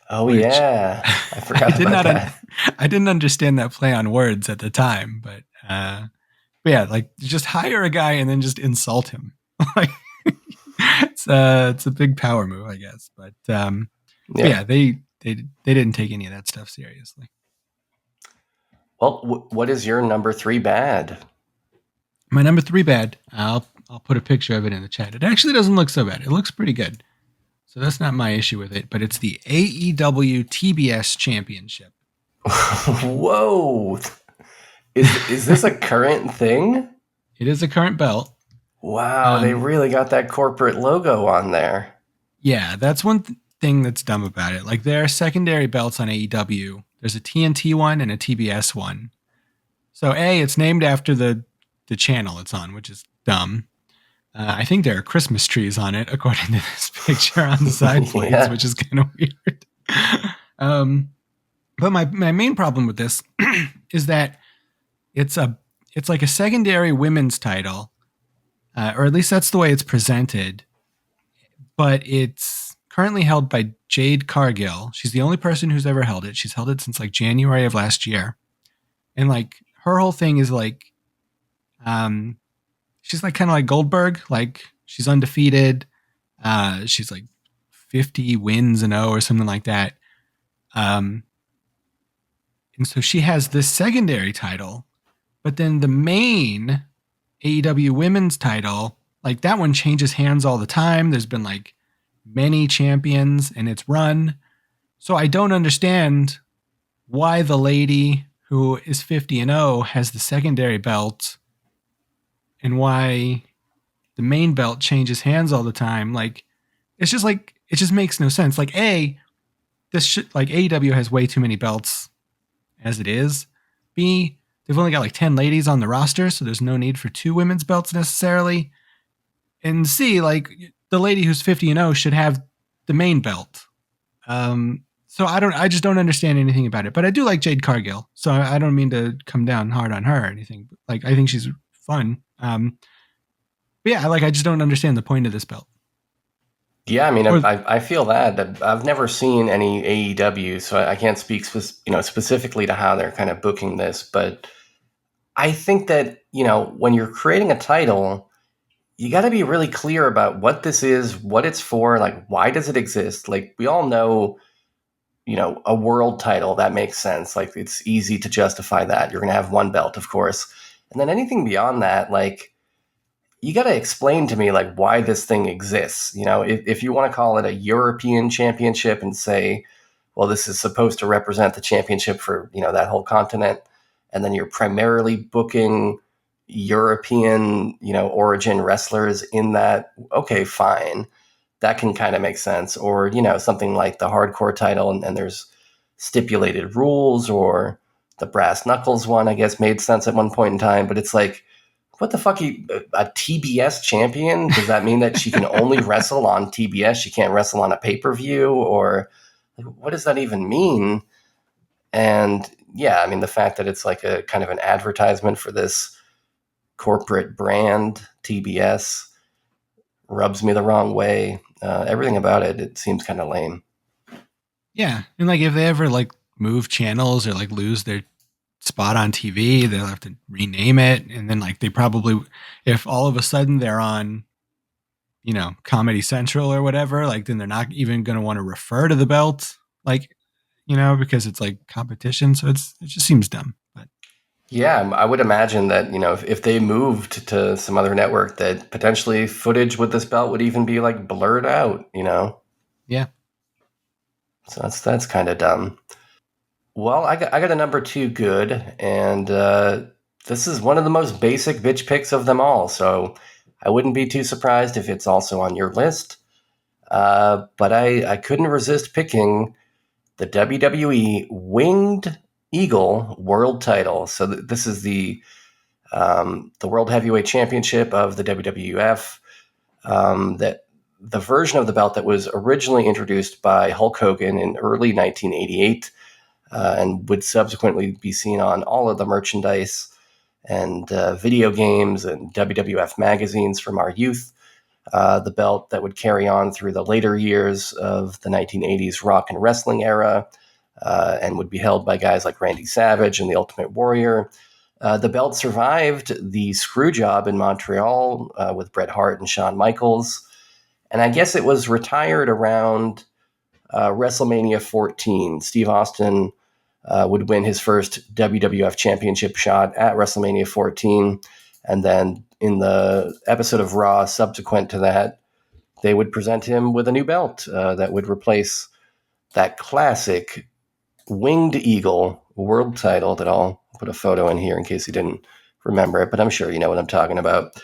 [SPEAKER 6] Oh yeah, I forgot about that.
[SPEAKER 5] I didn't understand that play on words at the time, but yeah, like just hire a guy and then just insult him. Like. It's a big power move, I guess, but yeah, they didn't take any of that stuff seriously.
[SPEAKER 6] Well, what is your number 3 bad?
[SPEAKER 5] My number 3 bad. I'll put a picture of it in the chat. It actually doesn't look so bad. It looks pretty good, so that's not my issue with it. But it's the AEW TBS Championship.
[SPEAKER 6] Whoa! Is this a current thing?
[SPEAKER 5] It is a current belt.
[SPEAKER 6] Wow, they really got that corporate logo on there. Yeah,
[SPEAKER 5] that's one thing that's dumb about it. Like there are secondary belts on AEW. There's a TNT one and a TBS one. So it's named after the channel it's on, which is dumb. I think there are Christmas trees on it, according to this picture on the side plates, which is kind of weird. But my main problem with this is that it's like a secondary women's title. Or at least that's the way it's presented. But it's currently held by Jade Cargill. She's the only person who's ever held it. She's held it since like January of last year. And like her whole thing is like, she's like kind of like Goldberg. Like she's undefeated. She's like 50 wins and 0 or something like that. And so she has this secondary title. But then the main AEW women's title, like that one changes hands all the time. There's been like many champions in its run. So I don't understand why the lady who is 50-0 has the secondary belt and why the main belt changes hands all the time. Like, it's just like, it just makes no sense. Like like AEW has way too many belts as it is. B, they've only got like 10 ladies on the roster, so there's no need for 2 women's belts necessarily. And C, like the lady who's 50-0 should have the main belt. So I just don't understand anything about it. But I do like Jade Cargill, so I don't mean to come down hard on her or anything. Like I think she's fun. But yeah, I just don't understand the point of this belt.
[SPEAKER 6] Yeah, I mean, I feel that. I've never seen any AEW, so I can't speak specifically to how they're kind of booking this. But I think that, when you're creating a title, you got to be really clear about what this is, what it's for, like, why does it exist? Like, we all know, a world title, that makes sense. Like, it's easy to justify that. You're going to have one belt, of course. And then anything beyond that, like, you got to explain to me, like, why this thing exists. If you want to call it a European championship and say, well, this is supposed to represent the championship for, that whole continent, and then you're primarily booking European, origin wrestlers in that, okay, fine. That can kind of make sense. Or, something like the hardcore title and there's stipulated rules, or the brass knuckles one, I guess, made sense at one point in time. But it's like, what the fuck? A TBS champion? Does that mean that she can only wrestle on TBS? She can't wrestle on a pay-per-view? Or what does that even mean? And yeah, I mean, the fact that it's like a kind of an advertisement for this corporate brand, TBS, rubs me the wrong way. Everything about it seems kind of lame. Yeah.
[SPEAKER 5] And like, if they ever like move channels or like lose their spot on TV, they'll have to rename it. And then like, they probably, if all of a sudden they're on, Comedy Central or whatever, like, then they're not even going to want to refer to the belt, like, because it's like competition. So it just seems dumb. But
[SPEAKER 6] yeah, I would imagine that, if they moved to some other network, that potentially footage with this belt would even be like blurred out,
[SPEAKER 5] Yeah.
[SPEAKER 6] So that's kind of dumb. Well, I got a number 2 good, and this is one of the most basic bitch picks of them all, so I wouldn't be too surprised if it's also on your list. But I couldn't resist picking the WWE Winged Eagle World Title. So this is the World Heavyweight Championship of the WWF. That the version of the belt that was originally introduced by Hulk Hogan in early 1988, and would subsequently be seen on all of the merchandise and video games and WWF magazines from our youth. The belt that would carry on through the later years of the 1980s rock and wrestling era, and would be held by guys like Randy Savage and the Ultimate Warrior. The belt survived the screw job in Montreal with Bret Hart and Shawn Michaels. And I guess it was retired around WrestleMania 14. Steve Austin would win his first WWF championship shot at WrestleMania 14. And then in the episode of Raw subsequent to that, they would present him with a new belt that would replace that classic Winged Eagle world title that I'll put a photo in here in case you didn't remember it, but I'm sure you know what I'm talking about.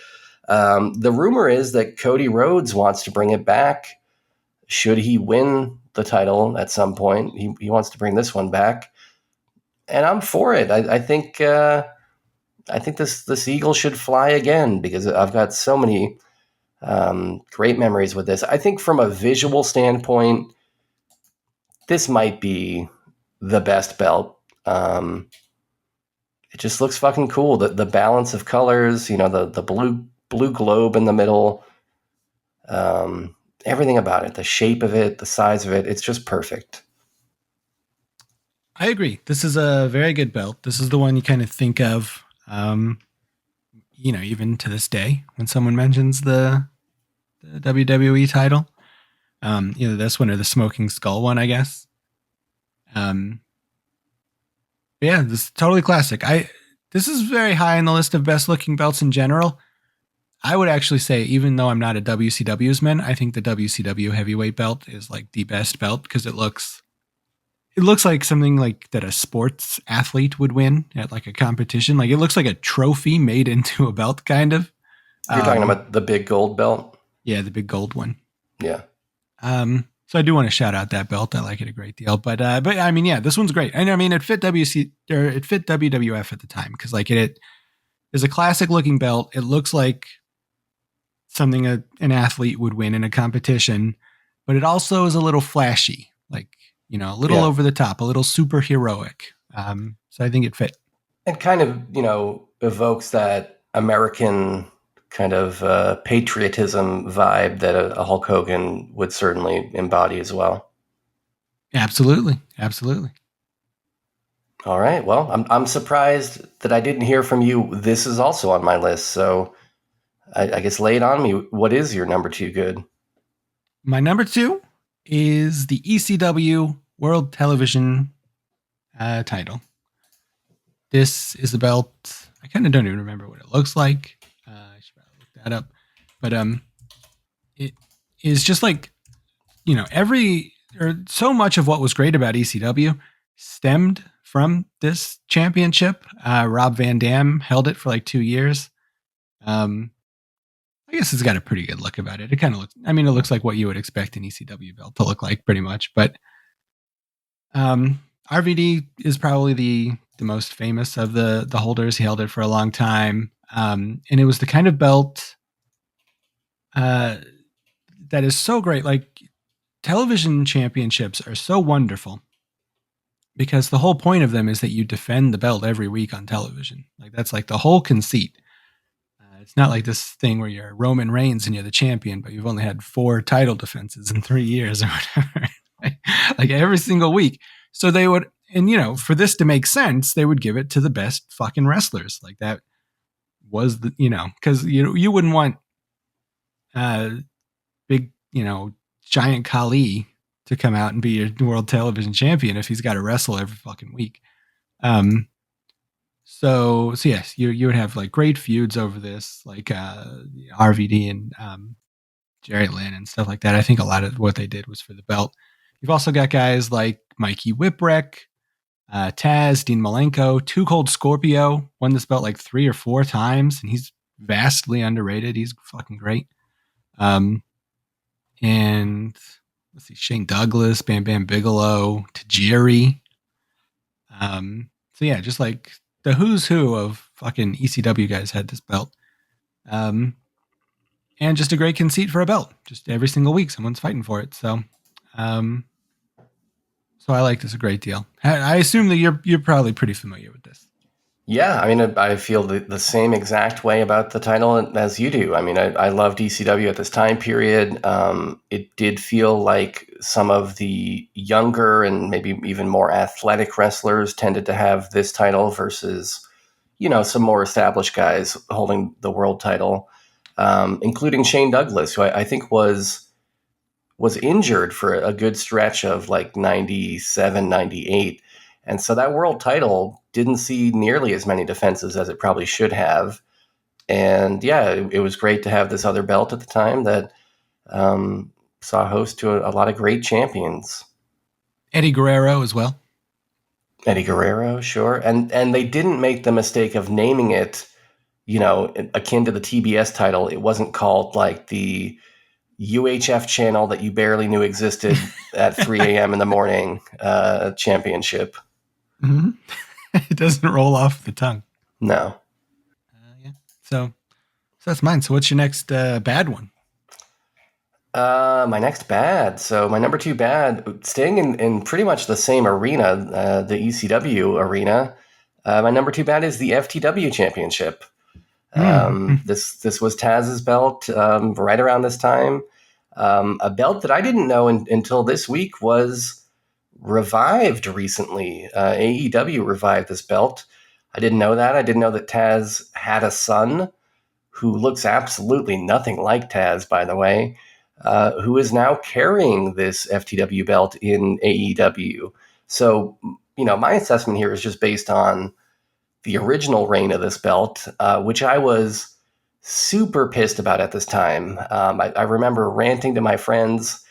[SPEAKER 6] The rumor is that Cody Rhodes wants to bring it back. Should he win the title at some point, he wants to bring this one back. And I'm for it. I think this eagle should fly again, because I've got so many great memories with this. I think from a visual standpoint, this might be the best belt. It just looks fucking cool. The balance of colors, the blue globe in the middle, everything about it, the shape of it, the size of it, it's just perfect.
[SPEAKER 5] I agree. This is a very good belt. This is the one you kind of think of, even to this day when someone mentions the WWE title. This one or the Smoking Skull one, I guess. Yeah, this is totally classic. This is very high on the list of best looking belts in general. I would actually say, even though I'm not a WCW's man, I think the WCW heavyweight belt is like the best belt, because it looks like something like that a sports athlete would win at like a competition. Like, it looks like a trophy made into a belt, kind of.
[SPEAKER 6] You're talking about the big gold belt?
[SPEAKER 5] Yeah, the big gold one.
[SPEAKER 6] Yeah.
[SPEAKER 5] So I do want to shout out that belt. I like it a great deal. But I mean, yeah, this one's great. And I mean, it fit WWF at the time, because like it is a classic looking belt. It looks like something an athlete would win in a competition, but it also is a little flashy, like, a little over the top, a little superheroic. So I think it fit.
[SPEAKER 6] It kind of, evokes that American kind of patriotism vibe that a Hulk Hogan would certainly embody as well.
[SPEAKER 5] Absolutely. Absolutely.
[SPEAKER 6] All right. Well, I'm surprised that I didn't hear from you. This is also on my list, so I guess lay it on me. What is your number 2 good?
[SPEAKER 5] My number 2 is the ECW World Television title. This is the belt. I kind of don't even remember what it looks like. I should probably look that up. But it is just like, so much of what was great about ECW stemmed from this championship. Rob Van Dam held it for like 2 years. I guess it's got a pretty good look about it. It kind of looks, it looks like what you would expect an ECW belt to look like pretty much. But RVD is probably the most famous of the holders. He held it for a long time. And it was the kind of belt that is so great. Like, television championships are so wonderful because the whole point of them is that you defend the belt every week on television. Like, that's like the whole conceit. It's not like this thing where you're Roman Reigns and you're the champion, but you've only had 4 title defenses in 3 years or whatever. Like every single week. So they would, and for this to make sense, they would give it to the best fucking wrestlers. Like, that was the, because you wouldn't want big, giant Khali to come out and be your world television champion if he's got to wrestle every fucking week. So yes, you would have like great feuds over this, like RVD and Jerry Lynn and stuff like that. I think a lot of what they did was for the belt. You've also got guys like Mikey Whipwreck, Taz, Dean Malenko, Too Cold Scorpio won this belt like 3 or 4 times, and he's vastly underrated. He's fucking great. And let's see, Shane Douglas, Bam Bam Bigelow, Tajiri. So yeah, just like the who's who of fucking ECW guys had this belt. And just a great conceit for a belt. Just every single week, someone's fighting for it. So I like this a great deal. I assume that you're probably pretty familiar with this.
[SPEAKER 6] Yeah, I feel the same exact way about the title as you do. I loved ECW at this time period. It did feel like some of the younger and maybe even more athletic wrestlers tended to have this title versus, some more established guys holding the world title, including Shane Douglas, who I think was injured for a good stretch of like 97, 98. And so that world title didn't see nearly as many defenses as it probably should have. And yeah, it was great to have this other belt at the time that saw host to a lot of great champions.
[SPEAKER 5] Eddie Guerrero as well.
[SPEAKER 6] Eddie Guerrero, sure. And they didn't make the mistake of naming it, akin to the TBS title. It wasn't called like the UHF channel that you barely knew existed at 3 a.m. in the morning championship.
[SPEAKER 5] Mm-hmm. It doesn't roll off the tongue.
[SPEAKER 6] No.
[SPEAKER 5] Yeah. So that's mine. So what's your next bad one?
[SPEAKER 6] My next bad. So my number 2 bad, staying in pretty much the same arena, the ECW arena. My number 2 bad is the FTW championship. This was Taz's belt right around this time. A belt that I didn't know until this week was revived recently. AEW revived this belt. I didn't know that. I didn't know that Taz had a son who looks absolutely nothing like Taz, by the way, who is now carrying this FTW belt in AEW. So, my assessment here is just based on the original reign of this belt, which I was super pissed about at this time. I remember ranting to my friends,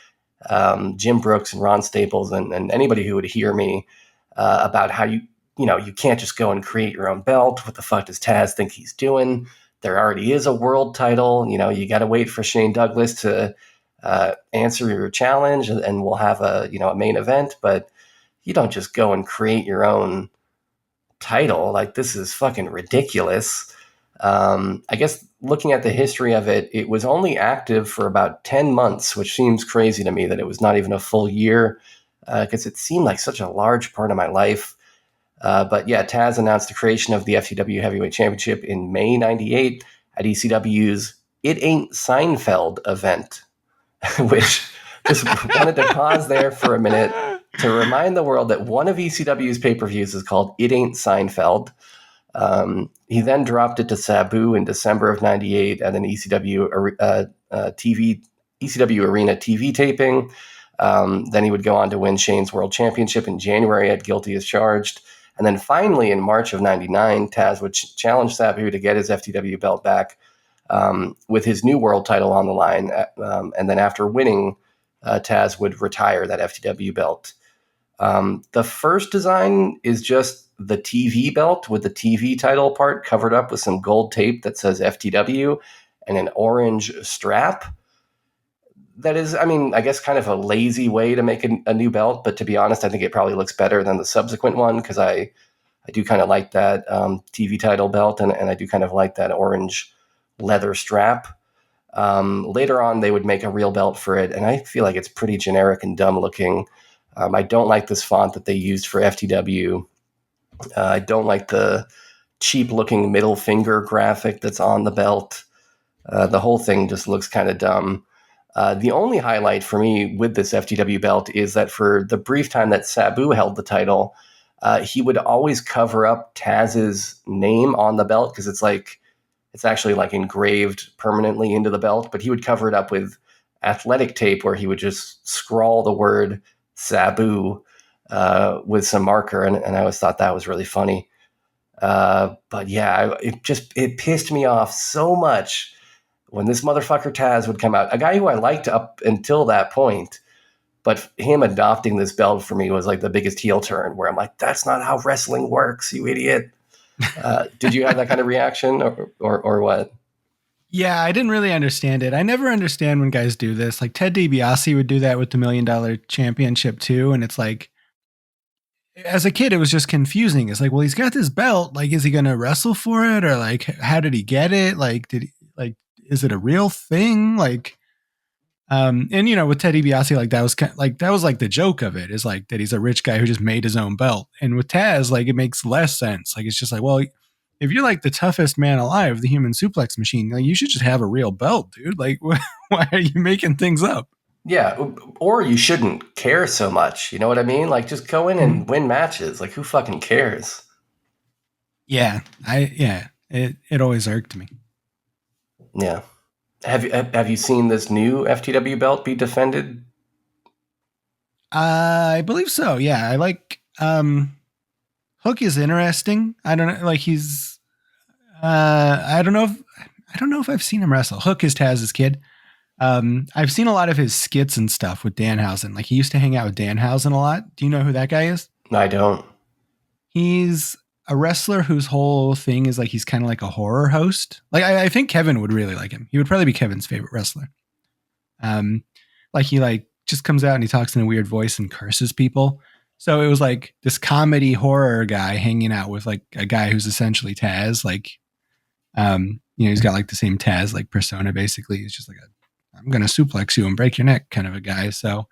[SPEAKER 6] Jim Brooks and Ron Staples and anybody who would hear me about how you can't just go and create your own belt. What the fuck does Taz think he's doing? There already is a world title. You got to wait for Shane Douglas to answer your challenge and we'll have a main event, but you don't just go and create your own title. Like, this is fucking ridiculous. I guess looking at the history of it, it was only active for about 10 months, which seems crazy to me that it was not even a full year, because it seemed like such a large part of my life. But yeah, Taz announced the creation of the FTW Heavyweight Championship in May '98 at ECW's It Ain't Seinfeld event, which just wanted to pause there for a minute to remind the world that one of ECW's pay-per-views is called It Ain't Seinfeld. He then dropped it to Sabu in December of '98 at an ECW Arena TV taping. Then he would go on to win Shane's World Championship in January at Guilty as Charged. And then finally, in March of '99, Taz would challenge Sabu to get his FTW belt back with his new world title on the line. And then after winning, Taz would retire that FTW belt. The first design is just the TV belt with the TV title part covered up with some gold tape that says FTW and an orange strap. That is, I mean, I guess kind of a lazy way to make a new belt, but to be honest, I think it probably looks better than the subsequent one because I do kind of like that TV title belt and I do kind of like that orange leather strap. Later on, they would make a real belt for it, and I feel like it's pretty generic and dumb looking. I don't like this font that they used for FTW. I don't like the cheap-looking middle finger graphic that's on the belt. The whole thing just looks kind of dumb. The only highlight for me with this FTW belt is that for the brief time that Sabu held the title, he would always cover up Taz's name on the belt because it's actually like engraved permanently into the belt, but he would cover it up with athletic tape where he would just scrawl the word Sabu with some marker, and I always thought that was really funny. But yeah, it pissed me off so much when this motherfucker Taz would come out, a guy who I liked up until that point, but him adopting this belt for me was like the biggest heel turn where I'm like, that's not how wrestling works, you idiot. Did you have that kind of reaction or what?
[SPEAKER 5] Yeah, I didn't really understand it. I never understand when guys do this. Like Ted DiBiase would do that with the $1 Million Championship too. And it's like, as a kid, it was just confusing. It's like, well, he's got this belt. Like, is he going to wrestle for it? Or like, how did he get it? Like, is it a real thing? Like, and you know, with Ted DiBiase, like that was like the joke of it is like that he's a rich guy who just made his own belt. And with Taz, like it makes less sense. Like, it's just like, well, if you're like the toughest man alive, the human suplex machine, like you should just have a real belt, dude. Like, why are you making things up?
[SPEAKER 6] Yeah, or you shouldn't care so much. You know what I mean? Like, just go in and win matches. Like, who fucking cares?
[SPEAKER 5] Yeah, it always irked me.
[SPEAKER 6] Yeah. Have you seen this new FTW belt be defended?
[SPEAKER 5] I believe so. Yeah, I like Hook is interesting. I don't know, like he's I don't know if I've seen him wrestle. Hook is Taz's kid. I've seen a lot of his skits and stuff with Danhausen. Like he used to hang out with Danhausen a lot. Do you know who that guy is?
[SPEAKER 6] I don't.
[SPEAKER 5] He's a wrestler whose whole thing is like he's kind of like a horror host. Like I think Kevin would really like him. He would probably be Kevin's favorite wrestler. Like he like just comes out and he talks in a weird voice and curses people. So it was like this comedy horror guy hanging out with like a guy who's essentially Taz. Like, he's got like the same Taz like persona. Basically, he's just like I'm gonna suplex you and break your neck kind of a guy. So,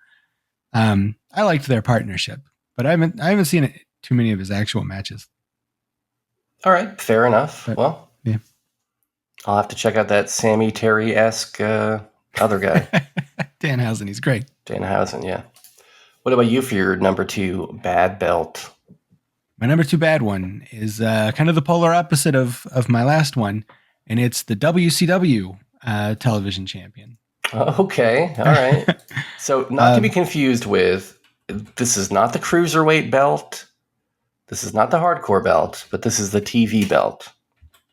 [SPEAKER 5] I liked their partnership, but I haven't seen too many of his actual matches.
[SPEAKER 6] All right, fair enough.
[SPEAKER 5] But,
[SPEAKER 6] well,
[SPEAKER 5] yeah,
[SPEAKER 6] I'll have to check out that Sammy Terry-esque other guy.
[SPEAKER 5] Danhausen, he's great.
[SPEAKER 6] Danhausen, yeah. What about you for your number 2 bad belt?
[SPEAKER 5] My number 2 bad one is kind of the polar opposite of my last one, and it's the WCW television champion.
[SPEAKER 6] Okay, all right. So not to be confused with, this is not the cruiserweight belt. This is not the hardcore belt, but this is the TV belt.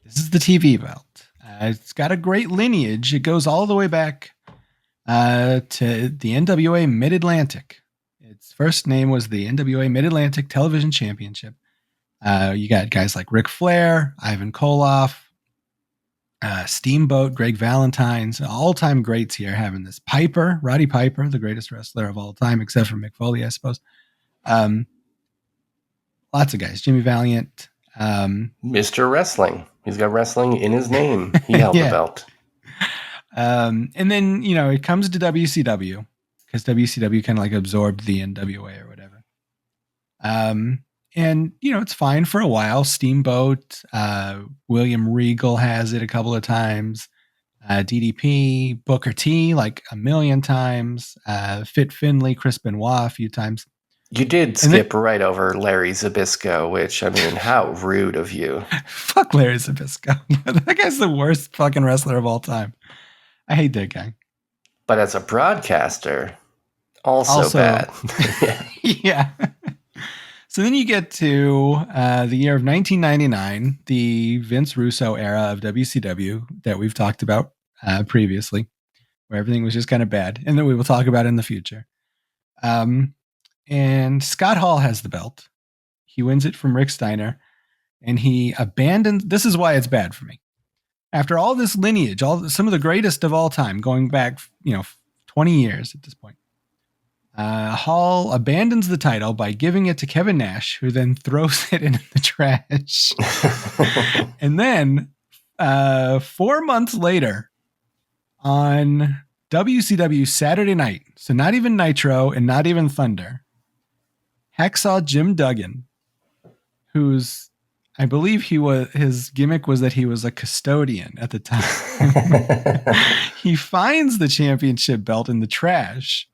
[SPEAKER 5] This is the TV belt. It's got a great lineage. It goes all the way back to the NWA Mid-Atlantic. Its first name was the NWA Mid-Atlantic Television Championship. You got guys like Ric Flair, Ivan Koloff, Steamboat, Greg Valentine's, all-time greats here having this. Piper, Roddy Piper, the greatest wrestler of all time, except for Mick Foley, I suppose. Lots of guys. Jimmy Valiant.
[SPEAKER 6] Mr. Wrestling. He's got wrestling in his name. He held the belt.
[SPEAKER 5] And then, it comes to WCW because WCW kind of like absorbed the NWA or whatever. And, it's fine for a while. Steamboat, William Regal has it a couple of times. DDP, Booker T, like a million times. Fit Finlay, Chris Benoit a few times.
[SPEAKER 6] You did skip right over Larry Zbyszko, which, I mean, how rude of you.
[SPEAKER 5] Fuck Larry Zbyszko. That guy's the worst fucking wrestler of all time. I hate that guy.
[SPEAKER 6] But as a broadcaster, also bad.
[SPEAKER 5] Yeah. So then you get to the year of 1999, the Vince Russo era of WCW that we've talked about previously, where everything was just kind of bad, and that we will talk about in the future. And Scott Hall has the belt. He wins it from Rick Steiner, and he abandons. This is why it's bad for me. After all this lineage, some of the greatest of all time, going back, 20 years at this point. Hall abandons the title by giving it to Kevin Nash, who then throws it in the trash. And then 4 months later on WCW Saturday Night, so not even Nitro and not even Thunder, Hacksaw Jim Duggan, who's, I believe his gimmick was that he was a custodian at the time. He finds the championship belt in the trash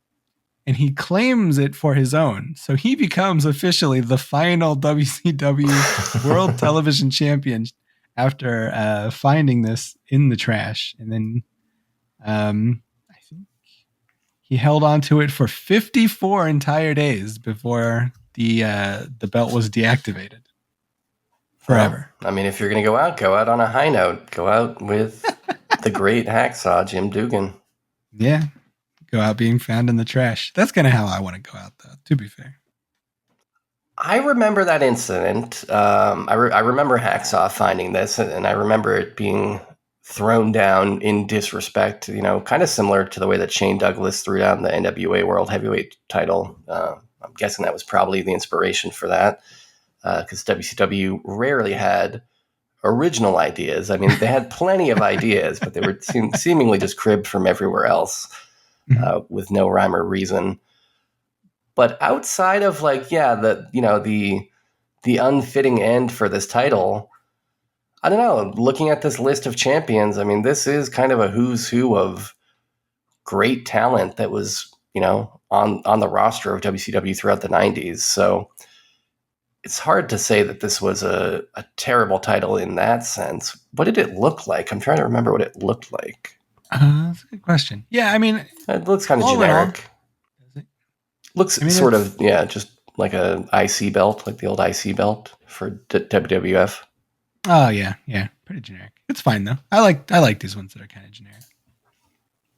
[SPEAKER 5] and he claims it for his own. So he becomes officially the final WCW World Television Champion after finding this in the trash. And then I think he held on to it for 54 entire days before the belt was deactivated. Forever.
[SPEAKER 6] Well, I mean, if you're going to go out on a high note. Go out with the great hacksaw, Jim Duggan.
[SPEAKER 5] Yeah. Go out being found in the trash. That's kind of how I want to go out, though, to be fair.
[SPEAKER 6] I remember that incident. I remember Hacksaw finding this, and I remember it being thrown down in disrespect, kind of similar to the way that Shane Douglas threw down the NWA World Heavyweight title. I'm guessing that was probably the inspiration for that. Because WCW rarely had original ideas. I mean, they had plenty of ideas, but they were seemingly just cribbed from everywhere else with no rhyme or reason. But outside of the unfitting end for this title, I don't know. Looking at this list of champions, I mean, this is kind of a who's who of great talent that was, on the roster of WCW throughout the 90s. So it's hard to say that this was a terrible title in that sense. What did it look like? I'm trying to remember what it looked like.
[SPEAKER 5] That's a good question. Yeah, I mean,
[SPEAKER 6] it looks kind of generic. Looks just like a IC belt, like the old IC belt for WWF.
[SPEAKER 5] Oh yeah, pretty generic. It's fine though. I like these ones that are kind of generic.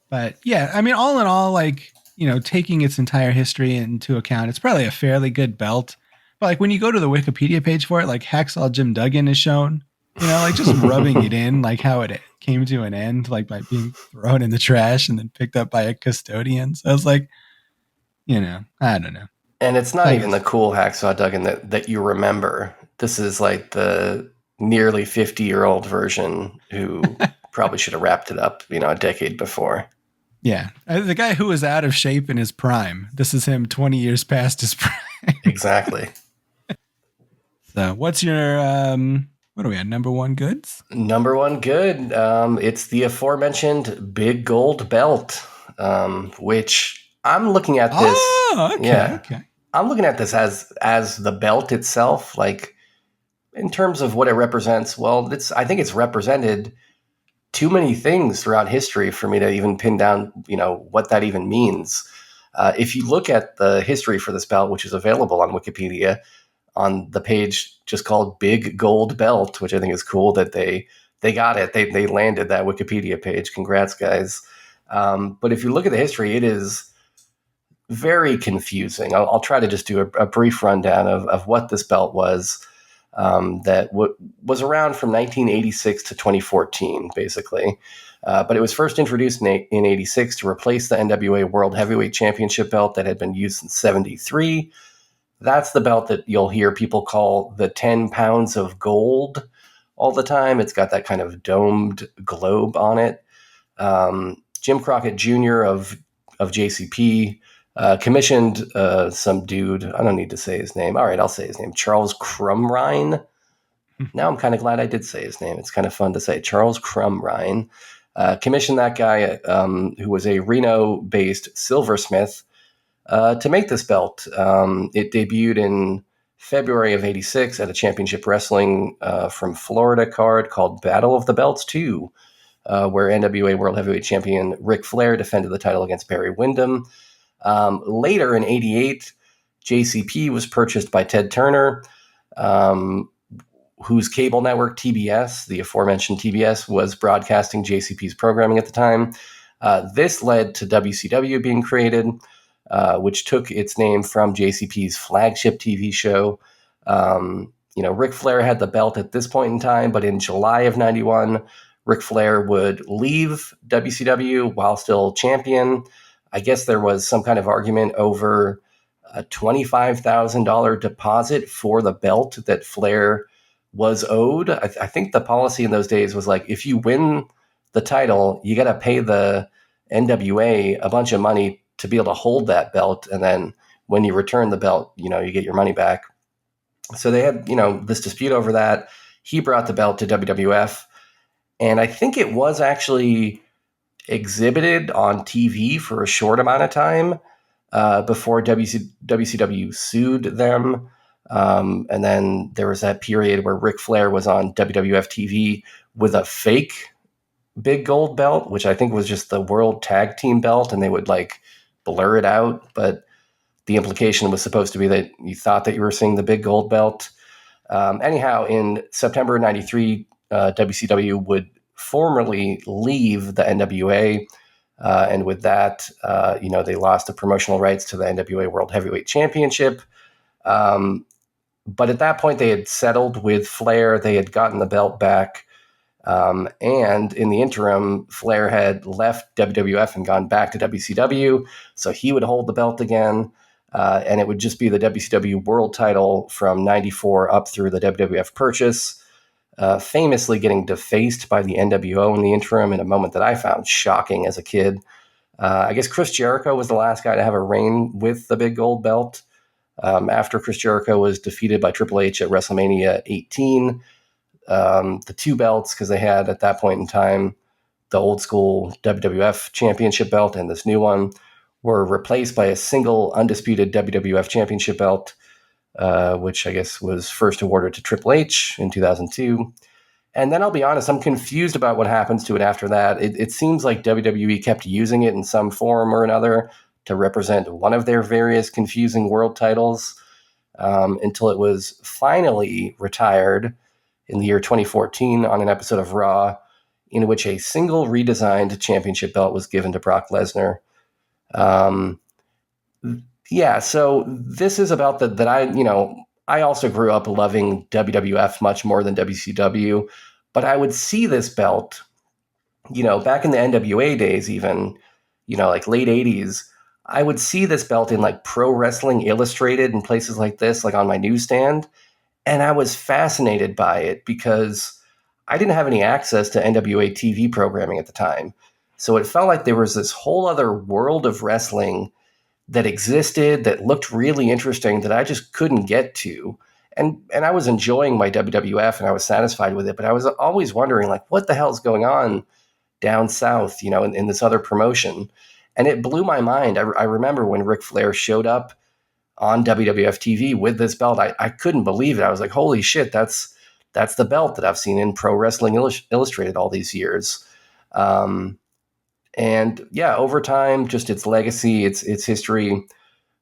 [SPEAKER 5] But yeah, I mean, all in all, taking its entire history into account, it's probably a fairly good belt. But when you go to the Wikipedia page for it, Hacksaw Jim Duggan is shown, just rubbing it in, how it came to an end, by being thrown in the trash and then picked up by a custodian. So I was I don't know.
[SPEAKER 6] And it's not even the cool Hacksaw Duggan that you remember. This is the nearly 50-year-old version who probably should have wrapped it up, a decade before.
[SPEAKER 5] Yeah. The guy who was out of shape in his prime. This is him 20 years past his prime.
[SPEAKER 6] Exactly.
[SPEAKER 5] So what's your, what are we at? Number one goods?
[SPEAKER 6] Number one good. It's the aforementioned big gold belt, which I'm looking at this.
[SPEAKER 5] Oh, okay.
[SPEAKER 6] Yeah.
[SPEAKER 5] Okay.
[SPEAKER 6] I'm looking at this as the belt itself, in terms of what it represents. Well, I think it's represented too many things throughout history for me to even pin down, what that even means. If you look at the history for this belt, which is available on Wikipedia, on the page just called Big Gold Belt, which I think is cool that they got it. They landed that Wikipedia page. Congrats, guys. But if you look at the history, it is very confusing. I'll try to just do a brief rundown of what this belt was. That was around from 1986 to 2014, basically. But it was first introduced in 86 to replace the NWA World Heavyweight Championship belt that had been used since 73. That's the belt that you'll hear people call the 10 pounds of gold all the time. It's got that kind of domed globe on it. Jim Crockett Jr. of JCP Commissioned some dude. I don't need to say his name. All right, I'll say his name. Charles Crumrine. Now I'm kind of glad I did say his name. It's kind of fun to say. Charles Crumrine. Commissioned that guy who was a Reno-based silversmith to make this belt. It debuted in February of '86 at a Championship Wrestling from Florida card called Battle of the Belts 2, where NWA World Heavyweight Champion Ric Flair defended the title against Barry Windham. Later in '88, JCP was purchased by Ted Turner, whose cable network TBS, the aforementioned TBS, was broadcasting JCP's programming at the time. This led to WCW being created, which took its name from JCP's flagship TV show. Ric Flair had the belt at this point in time, but in July of '91, Ric Flair would leave WCW while still champion. I guess there was some kind of argument over a $25,000 deposit for the belt that Flair was owed. I think the policy in those days was like, if you win the title, you got to pay the NWA a bunch of money to be able to hold that belt. And then when you return the belt, you get your money back. So they had, this dispute over that. He brought the belt to WWF. And I think it was actually exhibited on TV for a short amount of time before WCW sued them. And then there was that period where Ric Flair was on WWF TV with a fake big gold belt, which I think was just the World Tag Team belt, and they would blur it out. But the implication was supposed to be that you thought that you were seeing the big gold belt. Anyhow, in September '93, WCW would formally leave the NWA. And with that, they lost the promotional rights to the NWA World Heavyweight Championship. But at that point, they had settled with Flair. They had gotten the belt back. And in the interim, Flair had left WWF and gone back to WCW. So he would hold the belt again. And it would just be the WCW world title from '94 up through the WWF purchase. Famously getting defaced by the NWO in the interim in a moment that I found shocking as a kid. I guess Chris Jericho was the last guy to have a reign with the big gold belt. After Chris Jericho was defeated by Triple H at WrestleMania 18, the two belts, because they had at that point in time the old school WWF championship belt and this new one, were replaced by a single undisputed WWF championship belt, which I guess was first awarded to Triple H in 2002. And then I'll be honest, I'm confused about what happens to it after that. It seems like WWE kept using it in some form or another to represent one of their various confusing world titles until it was finally retired in the year 2014 on an episode of Raw, in which a single redesigned championship belt was given to Brock Lesnar. So this is about that I also grew up loving WWF much more than WCW, but I would see this belt, back in the NWA days, even, late 80s, I would see this belt in Pro Wrestling Illustrated and places like this, on my newsstand. And I was fascinated by it because I didn't have any access to NWA TV programming at the time. So it felt like there was this whole other world of wrestling that existed that looked really interesting that I just couldn't get to. And I was enjoying my WWF and I was satisfied with it, but I was always wondering, what the hell is going on down south, in this other promotion? And it blew my mind. I remember when Ric Flair showed up on WWF TV with this belt, I couldn't believe it. I was like, holy shit, that's the belt that I've seen in Pro Wrestling Illustrated all these years. And yeah, over time, just its legacy, its history,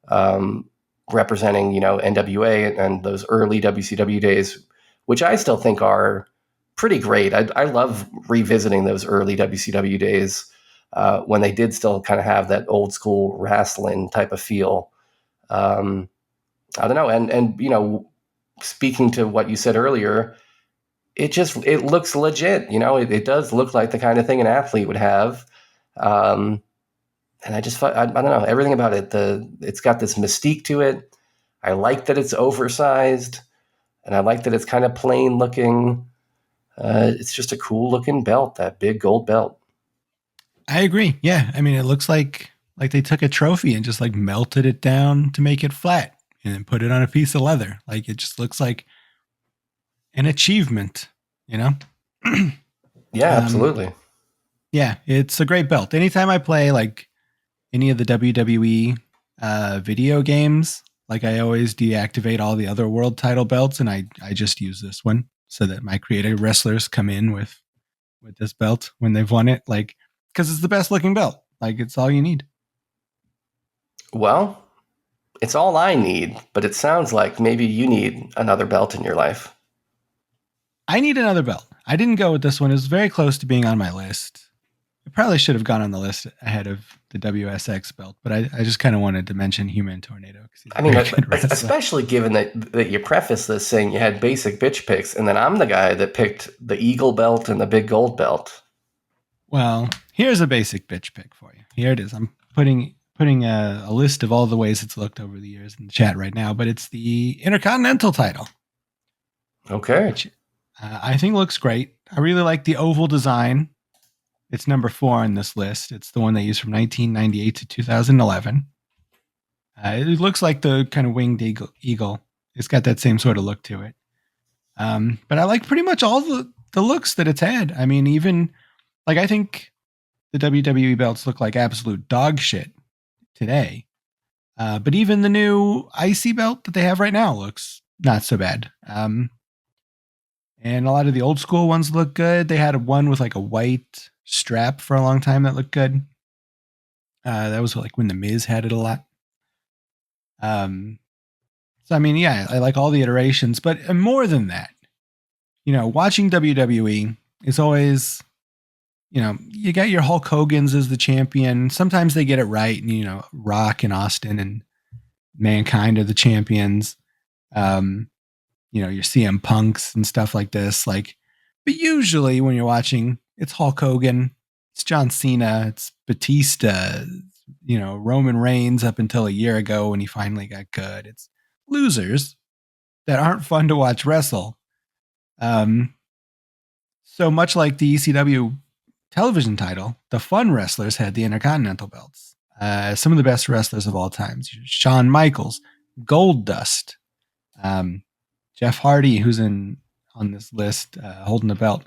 [SPEAKER 6] representing, NWA and those early WCW days, which I still think are pretty great. I love revisiting those early WCW days when they did still kind of have that old school wrestling type of feel. I don't know. And speaking to what you said earlier, it looks legit. It does look like the kind of thing an athlete would have. And I don't know, everything about it. It's got this mystique to it. I like that it's oversized, and I like that it's kind of plain looking. It's just a cool looking belt, that big gold belt.
[SPEAKER 5] I agree. Yeah. I mean, it looks like like they took a trophy and just like melted it down to make it flat and then put it on a piece of leather. Like it just looks like an achievement, you know?
[SPEAKER 6] Yeah, absolutely.
[SPEAKER 5] Yeah, it's a great belt. Anytime I play like any of the WWE video games, like I always deactivate all the other world title belts and I just use this one so that my creative wrestlers come in with this belt when they've won it, like, because it's the best looking belt. Like it's all you need.
[SPEAKER 6] Well, it's all I need, but it sounds like maybe you need another belt in your life.
[SPEAKER 5] I need another belt. I didn't go with this one. It was very close to being on my list. It probably should have gone on the list ahead of the WSX belt, but I just kind of wanted to mention Human Tornado.
[SPEAKER 6] I mean, especially given that you preface this saying you had basic bitch picks, and then I'm the guy that picked the Eagle belt and the big gold belt.
[SPEAKER 5] Well, here's a basic bitch pick for you. Here it is. I'm putting a list of all the ways it's looked over the years in the chat right now, but it's the Intercontinental title.
[SPEAKER 6] Okay.
[SPEAKER 5] Which I think looks great. I really like the oval design. It's number 4 on this list. It's the one they used from 1998 to 2011. It looks like the kind of winged eagle. It's got that same sort of look to it. But I like pretty much all the looks that it's had. I mean, even like I think the WWE belts look like absolute dog shit today. But even the new IC belt that they have right now looks not so bad. And a lot of the old school ones look good. They had one with like a white strap for a long time that looked good. That was like when the Miz had it a lot. So I mean, yeah, I like all the iterations, but more than that, you know, watching WWE is always, you know, you got your Hulk Hogan's as the champion. Sometimes they get it right, and you know, Rock and Austin and Mankind are the champions. You know, your CM Punks and stuff like this. Like, but usually when you're watching, it's Hulk Hogan, it's John Cena, it's Batista, you know, Roman Reigns up until a year ago when he finally got good. It's losers that aren't fun to watch wrestle. So much like the ECW television title, the fun wrestlers had the Intercontinental belts. Some of the best wrestlers of all time. Shawn Michaels, Goldust, Jeff Hardy, who's on this list, holding the belt.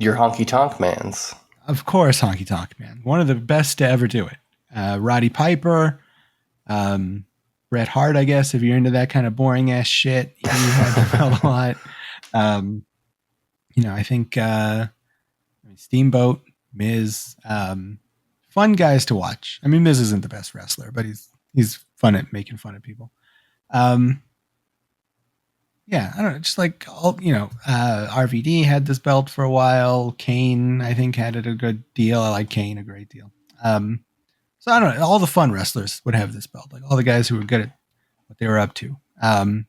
[SPEAKER 6] Your Honky Tonk Mans.
[SPEAKER 5] Of course, Honky Tonk Man. One of the best to ever do it. Roddy Piper, Bret Hart, I guess, if you're into that kind of boring ass shit. He had the belt a lot. You know, I think Steamboat, Miz, fun guys to watch. I mean, Miz isn't the best wrestler, but he's fun at making fun of people. Yeah, I don't know, just like all, you know, RVD had this belt for a while. Kane, I think, had it a good deal. I like Kane a great deal. So I don't know, all the fun wrestlers would have this belt, like all the guys who were good at what they were up to. And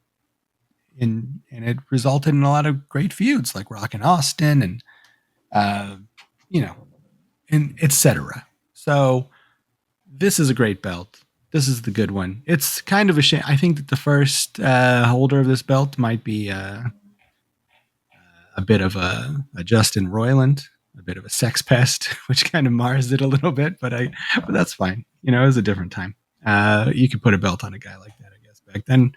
[SPEAKER 5] it resulted in a lot of great feuds, like Rock and Austin, and you know, and etc. So this is a great belt. This is the good one. It's kind of a shame. I think that the first holder of this belt might be a bit of a Justin Roiland, a bit of a sex pest, which kind of mars it a little bit, but that's fine. You know, it was a different time. You could put a belt on a guy like that, I guess, back then.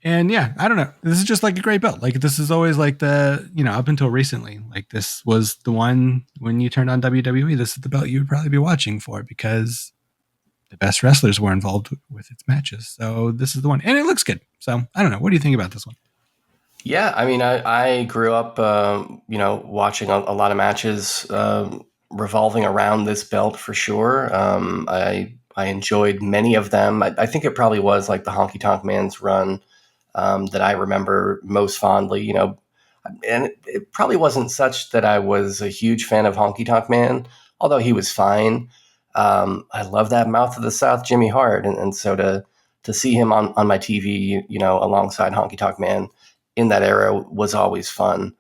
[SPEAKER 5] And yeah, I don't know. This is just like a great belt. Like this is always like the, you know, up until recently, like this was the one when you turned on WWE, this is the belt you would probably be watching for because the best wrestlers were involved with its matches. So this is the one, and it looks good. So I don't know. What do you think about this one?
[SPEAKER 6] Yeah, I mean, I grew up, you know, watching a lot of matches revolving around this belt for sure. I enjoyed many of them. I think it probably was like the Honky Tonk Man's run that I remember most fondly, you know, and it probably wasn't such that I was a huge fan of Honky Tonk Man, although he was fine. I love that Mouth of the South Jimmy Hart, and so to see him on my TV, you know, alongside Honky Tonk Man in that era was always fun.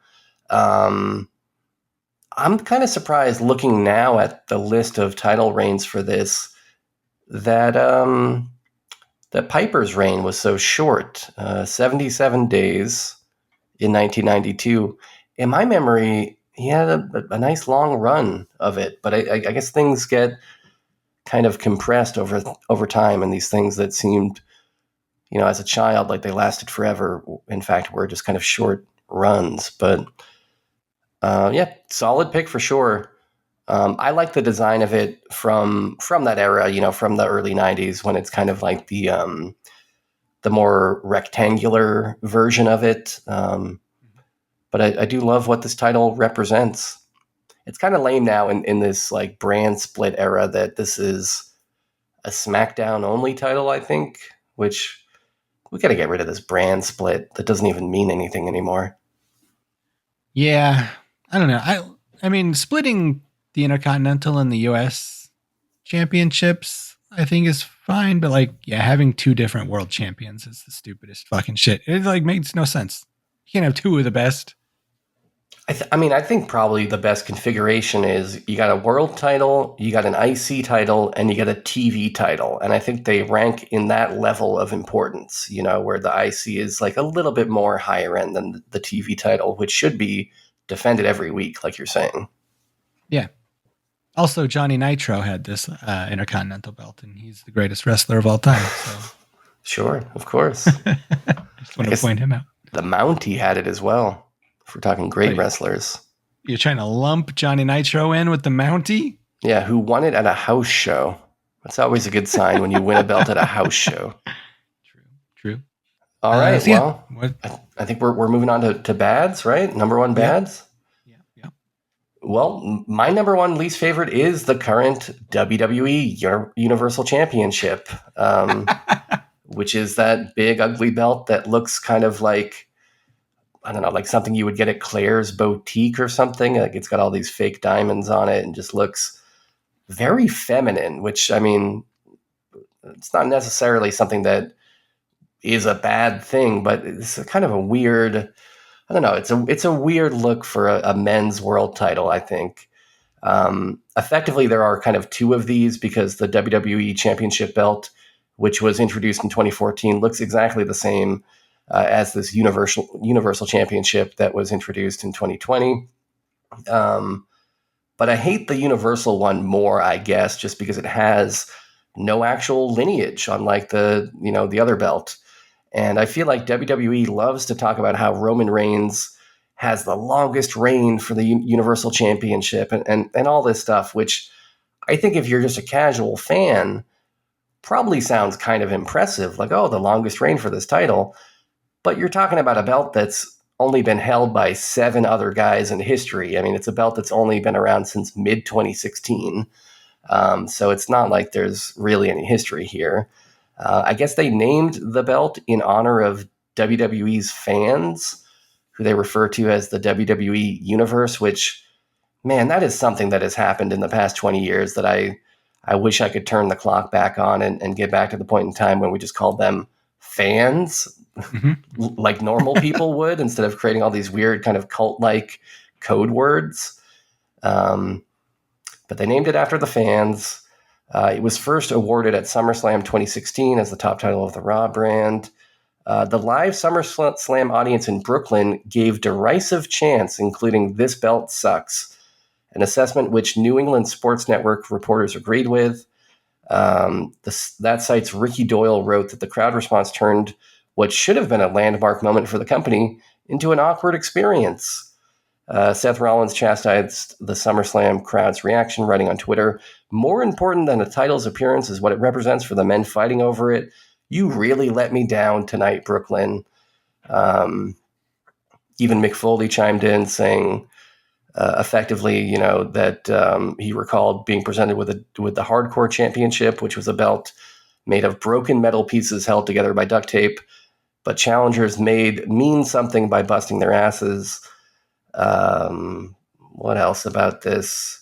[SPEAKER 6] I'm kind of surprised looking now at the list of title reigns for this that Piper's reign was so short, 77 days in 1992. In my memory, he had a nice long run of it, but I guess things get kind of compressed over time, and these things that seemed, as a child, like they lasted forever, in fact, were just kind of short runs. But yeah, solid pick for sure. I like the design of it from that era, from the early 90s, when it's kind of like the more rectangular version of it. But I do love what this title represents. It's kind of lame now in this like brand split era that this is a SmackDown only title, I think, which we got to get rid of this brand split that doesn't even mean anything anymore.
[SPEAKER 5] Yeah, I don't know. I mean, splitting the Intercontinental and the US championships, I think, is fine, but like, yeah, having two different world champions is the stupidest fucking shit. It like makes no sense. You can't have two of the best.
[SPEAKER 6] I think probably the best configuration is you got a world title, you got an IC title, and you got a TV title. And I think they rank in that level of importance, where the IC is like a little bit more higher end than the TV title, which should be defended every week, like you're saying.
[SPEAKER 5] Yeah. Also, Johnny Nitro had this Intercontinental belt, and he's the greatest wrestler of all time. So.
[SPEAKER 6] Sure, of course.
[SPEAKER 5] Just want to point him out.
[SPEAKER 6] The Mountie had it as well. If we're talking great wrestlers.
[SPEAKER 5] You're trying to lump Johnny Nitro in with the Mountie?
[SPEAKER 6] Yeah, who won it at a house show. That's always a good sign when you win a belt at a house show.
[SPEAKER 5] True.
[SPEAKER 6] All right,
[SPEAKER 5] so
[SPEAKER 6] I think we're moving on to bads, right? Number one bads?
[SPEAKER 5] Yeah.
[SPEAKER 6] Well, my number one least favorite is the current WWE Universal Championship, which is that big, ugly belt that looks kind of like, I don't know, like something you would get at Claire's Boutique or something. Like it's got all these fake diamonds on it and just looks very feminine, which, I mean, it's not necessarily something that is a bad thing, but it's a kind of a weird, I don't know, it's a weird look for a men's world title, I think. Effectively, there are kind of two of these because the WWE Championship belt, which was introduced in 2014, looks exactly the same as this Universal Championship that was introduced in 2020. But I hate the Universal one more, I guess, just because it has no actual lineage, unlike the other belt. And I feel like WWE loves to talk about how Roman Reigns has the longest reign for the Universal Championship and all this stuff, which I think if you're just a casual fan, probably sounds kind of impressive. Like, oh, the longest reign for this title. But you're talking about a belt that's only been held by 7 other guys in history. I mean, it's a belt that's only been around since mid-2016. So it's not like there's really any history here. I guess they named the belt in honor of WWE's fans, who they refer to as the WWE Universe, which, man, that is something that has happened in the past 20 years that I wish I could turn the clock back on and get back to the point in time when we just called them fans, like normal people would, instead of creating all these weird kind of cult-like code words. But they named it after the fans. It was first awarded at SummerSlam 2016 as the top title of the Raw brand. The live SummerSlam audience in Brooklyn gave derisive chants, including "This belt sucks," an assessment which New England Sports Network reporters agreed with. That site's Ricky Doyle wrote that the crowd response turned what should have been a landmark moment for the company into an awkward experience. Seth Rollins chastised the SummerSlam crowd's reaction, writing on Twitter, "More important than a title's appearance is what it represents for the men fighting over it. You really let me down tonight, Brooklyn." Even Mick Foley chimed in, saying effectively, that he recalled being presented with the Hardcore Championship, which was a belt made of broken metal pieces held together by duct tape, but challengers mean something by busting their asses. What else about this?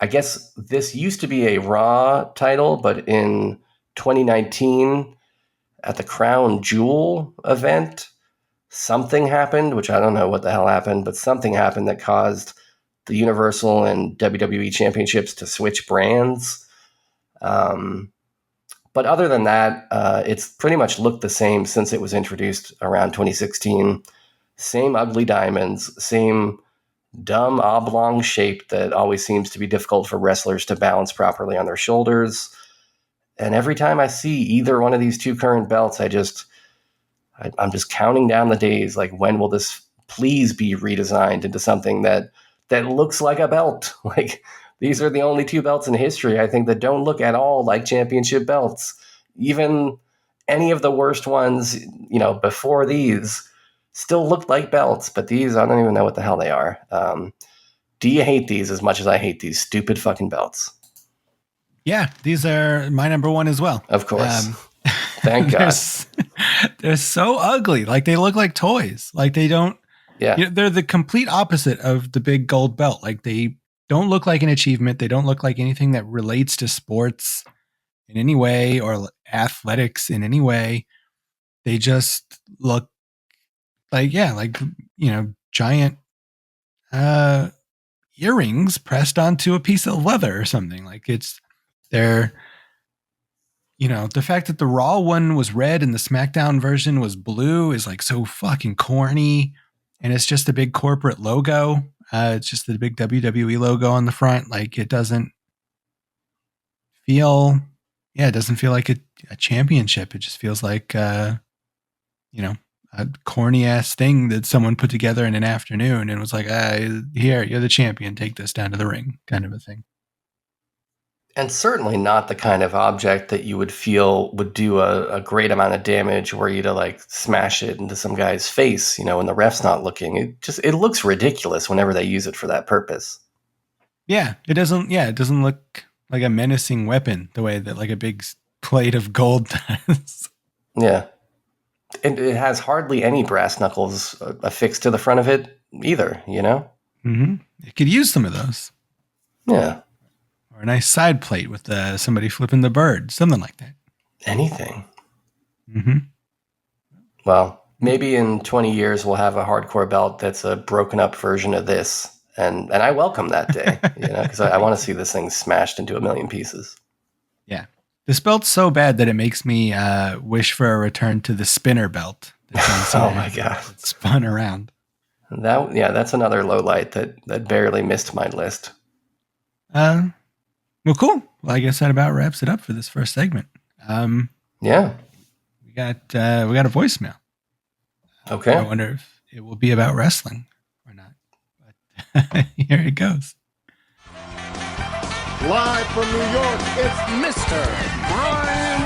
[SPEAKER 6] I guess this used to be a Raw title, but in 2019 at the Crown Jewel event, something happened, which I don't know what the hell happened, but something happened that caused the Universal and WWE Championships to switch brands. But other than that, it's pretty much looked the same since it was introduced around 2016. Same ugly diamonds, same dumb oblong shape that always seems to be difficult for wrestlers to balance properly on their shoulders. And every time I see either one of these two current belts, I'm just counting down the days. Like, when will this please be redesigned into something that looks like a belt? Like, these are the only two belts in history, I think, that don't look at all like championship belts. Even any of the worst ones, before these still looked like belts, but these, I don't even know what the hell they are. Do you hate these as much as I hate these stupid fucking belts?
[SPEAKER 5] Yeah, these are my number one as well.
[SPEAKER 6] Of course. Thank God.
[SPEAKER 5] They're so ugly. Like, they look like toys. Like, they don't. Yeah. They're the complete opposite of the big gold belt. Like, they don't look like an achievement. They don't look like anything that relates to sports in any way or athletics in any way. They just look like, giant earrings pressed onto a piece of leather or something. Like, they're, the fact that the Raw one was red and the SmackDown version was blue is like so fucking corny. And it's just a big corporate logo. It's just the big WWE logo on the front. Like, it doesn't feel like a championship. It just feels like, a corny ass thing that someone put together in an afternoon and was like, here, you're the champion. Take this down to the ring, kind of a thing.
[SPEAKER 6] And certainly not the kind of object that you would feel would do a great amount of damage were you to like smash it into some guy's face, when the ref's not looking. It looks ridiculous whenever they use it for that purpose.
[SPEAKER 5] Yeah, it doesn't look like a menacing weapon the way that like a big plate of gold does.
[SPEAKER 6] Yeah. And it has hardly any brass knuckles affixed to the front of it either,
[SPEAKER 5] Mm-hmm. It could use some of those.
[SPEAKER 6] Yeah.
[SPEAKER 5] Or a nice side plate with somebody flipping the bird, something like that.
[SPEAKER 6] Anything.
[SPEAKER 5] Mm-hmm.
[SPEAKER 6] Well, maybe in 20 years we'll have a hardcore belt that's a broken up version of this, and I welcome that day, because I want to see this thing smashed into a million pieces.
[SPEAKER 5] Yeah, this belt's so bad that it makes me wish for a return to the spinner belt.
[SPEAKER 6] Oh my God,
[SPEAKER 5] that spun around.
[SPEAKER 6] That's another low light that barely missed my list.
[SPEAKER 5] Well, cool. Well, I guess that about wraps it up for this first segment.
[SPEAKER 6] Yeah.
[SPEAKER 5] We got a voicemail.
[SPEAKER 6] Okay.
[SPEAKER 5] I wonder if it will be about wrestling or not. But here it goes.
[SPEAKER 1] Live from New York, it's Mr. Brian.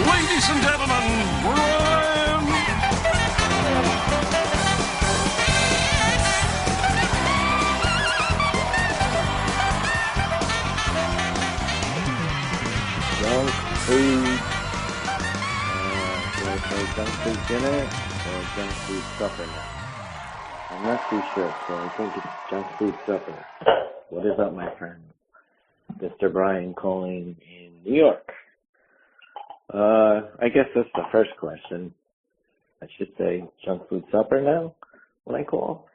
[SPEAKER 7] Ladies and gentlemen, Brian.
[SPEAKER 8] Junk food. Should I say junk food dinner or junk food supper now? I'm not too sure, so I think it's junk food supper. What is up, my friend? Mr. Brian calling in New York. I guess that's the first question. I should say junk food supper now when I call.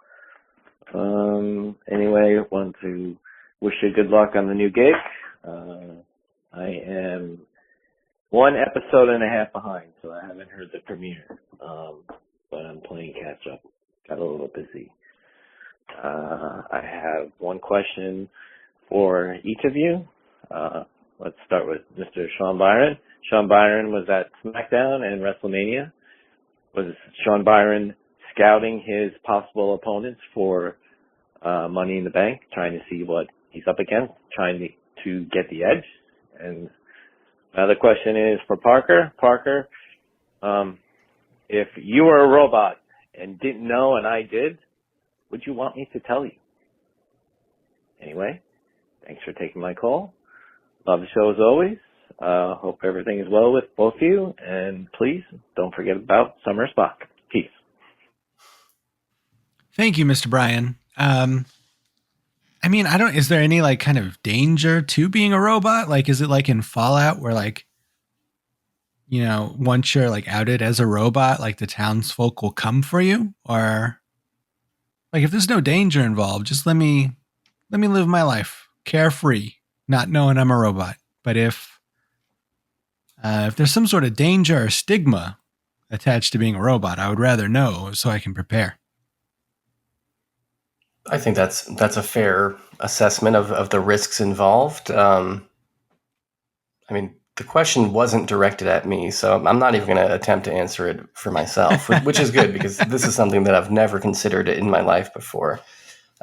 [SPEAKER 8] Anyway, want to wish you good luck on the new gig. I am 1 episode and a half behind, so I haven't heard the premiere. But I'm playing catch up. Got a little busy. I have one question for each of you. Let's start with Mr. Sean Byron. Sean Byron was at SmackDown and WrestleMania. Was Sean Byron scouting his possible opponents for Money in the Bank, trying to see what he's up against, trying to get the edge? And another question is for Parker. Parker, if you were a robot and didn't know and I did, would you want me to tell you? Anyway, thanks for taking my call. Love the show as always. Hope everything is well with both of you. And please don't forget about Summer Spock. Peace.
[SPEAKER 5] Thank you, Mr. Brian. I mean, is there any like kind of danger to being a robot? Like, is it like in Fallout where like, once you're like outed as a robot, like the townsfolk will come for you? Or like, if there's no danger involved, just let me live my life carefree, not knowing I'm a robot. But if there's some sort of danger or stigma attached to being a robot. I would rather know so I can prepare.
[SPEAKER 6] I think that's a fair assessment of the risks involved. I mean, the question wasn't directed at me, so I'm not even going to attempt to answer it for myself, which is good because this is something that I've never considered in my life before.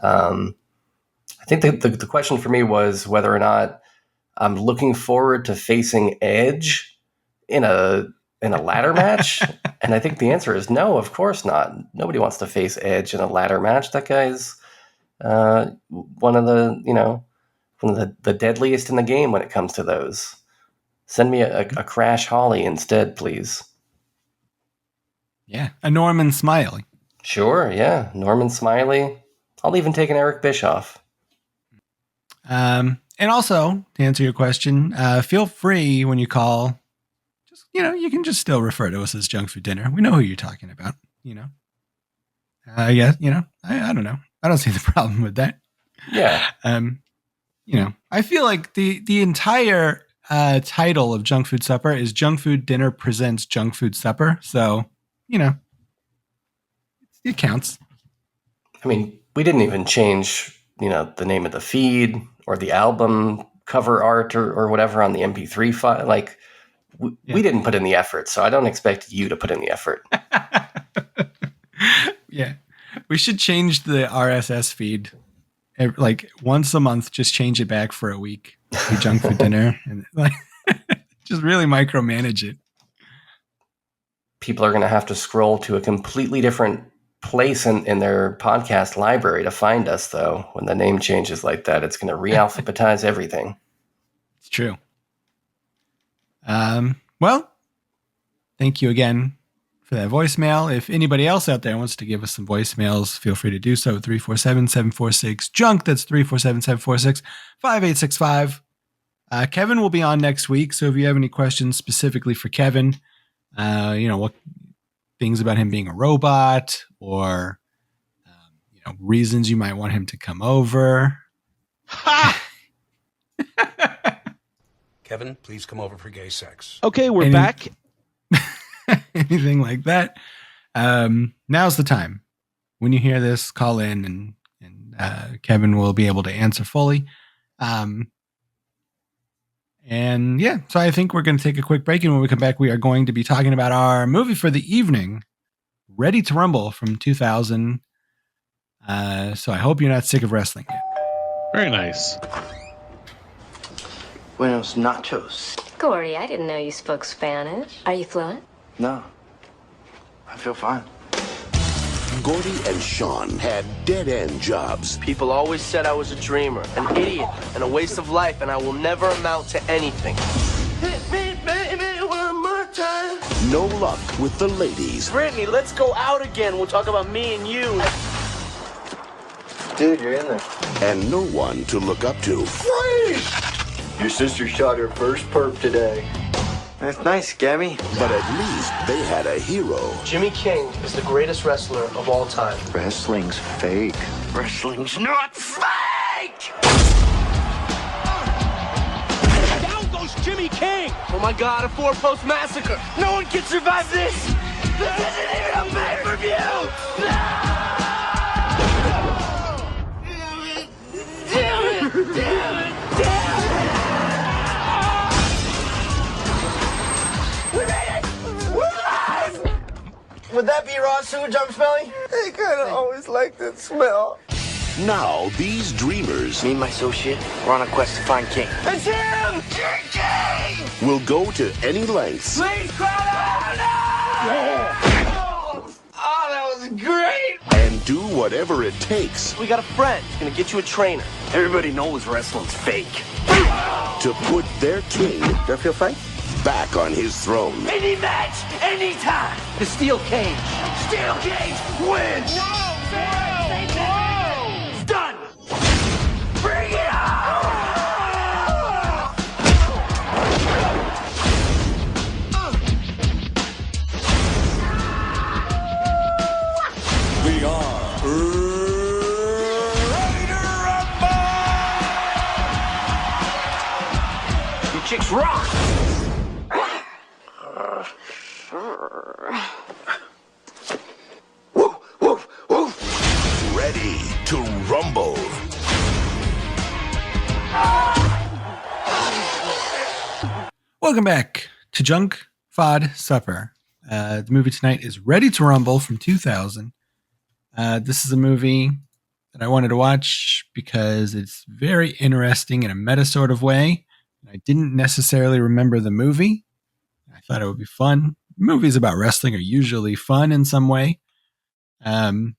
[SPEAKER 6] I think the question for me was whether or not I'm looking forward to facing Edge in a ladder match, and I think the answer is no. Of course not. Nobody wants to face Edge in a ladder match. That guy's one of the deadliest in the game when it comes to those. Send me a Crash Holly instead, please.
[SPEAKER 5] Yeah, a Norman Smiley.
[SPEAKER 6] Sure, yeah, Norman Smiley. I'll even take an Eric Bischoff.
[SPEAKER 5] And also, to answer your question, feel free when you call. Just you can just still refer to us as Junk Food Dinner. We know who you're talking about. Yeah, I don't know. I don't see the problem with that.
[SPEAKER 6] Yeah.
[SPEAKER 5] I feel like the entire title of Junk Food Supper is Junk Food Dinner presents Junk Food Supper. So, it counts.
[SPEAKER 6] I mean, we didn't even change, the name of the feed or the album cover art or whatever on the MP3 file. Like, we didn't put in the effort, so I don't expect you to put in the effort.
[SPEAKER 5] Yeah. We should change the RSS feed. Like once a month, just change it back for a week to Junk Food Dinner and just really micromanage it.
[SPEAKER 6] People are going to have to scroll to a completely different place in their podcast library to find us, though. When the name changes like that, it's going to re-alphabetize everything.
[SPEAKER 5] It's true. Well, thank you again for that voicemail. If anybody else out there wants to give us some voicemails, feel free to do so. 347-746-JUNK. That's 347-746-5865. Kevin will be on next week. So if you have any questions specifically for Kevin, what things about him being a robot or, reasons you might want him to come over. Ha!
[SPEAKER 9] Kevin, please come over for gay sex.
[SPEAKER 3] Okay, we're back.
[SPEAKER 5] Anything like that. Now's the time. When you hear this, call in and Kevin will be able to answer fully. So I think we're going to take a quick break. And when we come back, we are going to be talking about our movie for the evening, Ready to Rumble from 2000. So I hope you're not sick of wrestling yet.
[SPEAKER 4] Very nice.
[SPEAKER 10] Buenos nachos.
[SPEAKER 11] Gory, I didn't know you spoke Spanish. Are you fluent?
[SPEAKER 10] No. I feel fine.
[SPEAKER 12] Gordy and Sean had dead-end jobs.
[SPEAKER 13] People always said I was a dreamer, an idiot, and a waste of life, and I will never amount to anything.
[SPEAKER 12] Hit me, baby, one more time. No luck with the ladies.
[SPEAKER 13] Brittany, let's go out again. We'll talk about me and you.
[SPEAKER 10] Dude, you're in there.
[SPEAKER 12] And no one to look up to.
[SPEAKER 10] Freeze! Your sister shot her first perp today. That's nice, Gammy.
[SPEAKER 12] But at least they had a hero.
[SPEAKER 13] Jimmy King is the greatest wrestler of all time.
[SPEAKER 10] Wrestling's fake.
[SPEAKER 13] Wrestling's not fake!
[SPEAKER 7] Down goes Jimmy King!
[SPEAKER 13] Oh my God, a four-post massacre! No one can survive this! This isn't even a pay-per-view! Damn it! Damn it! Damn it! We made it! We're live! Would that be raw sewage I'm smelling?
[SPEAKER 10] I kind of always like that smell.
[SPEAKER 12] Now these dreamers
[SPEAKER 10] Me and my associate, we're on a quest to find King.
[SPEAKER 13] It's him! King!
[SPEAKER 12] will go to any lengths
[SPEAKER 13] Please crowd out! Oh, that was great!
[SPEAKER 12] and do whatever it takes
[SPEAKER 13] We got a friend. He's gonna get you a trainer.
[SPEAKER 10] Everybody knows wrestling's fake.
[SPEAKER 12] to put their king
[SPEAKER 10] Do I feel fine?
[SPEAKER 12] back on his throne.
[SPEAKER 13] Any match, anytime. The steel cage. Steel cage wins. Whoa! It's done. Bring it on!
[SPEAKER 7] We are ready to rumble!
[SPEAKER 13] You chicks rock.
[SPEAKER 5] Welcome back to Junk Fod Supper. The movie tonight is Ready to Rumble from 2000. This is a movie that I wanted to watch because it's very interesting in a meta sort of way. I didn't necessarily remember the movie. I thought it would be fun. Movies about wrestling are usually fun in some way. So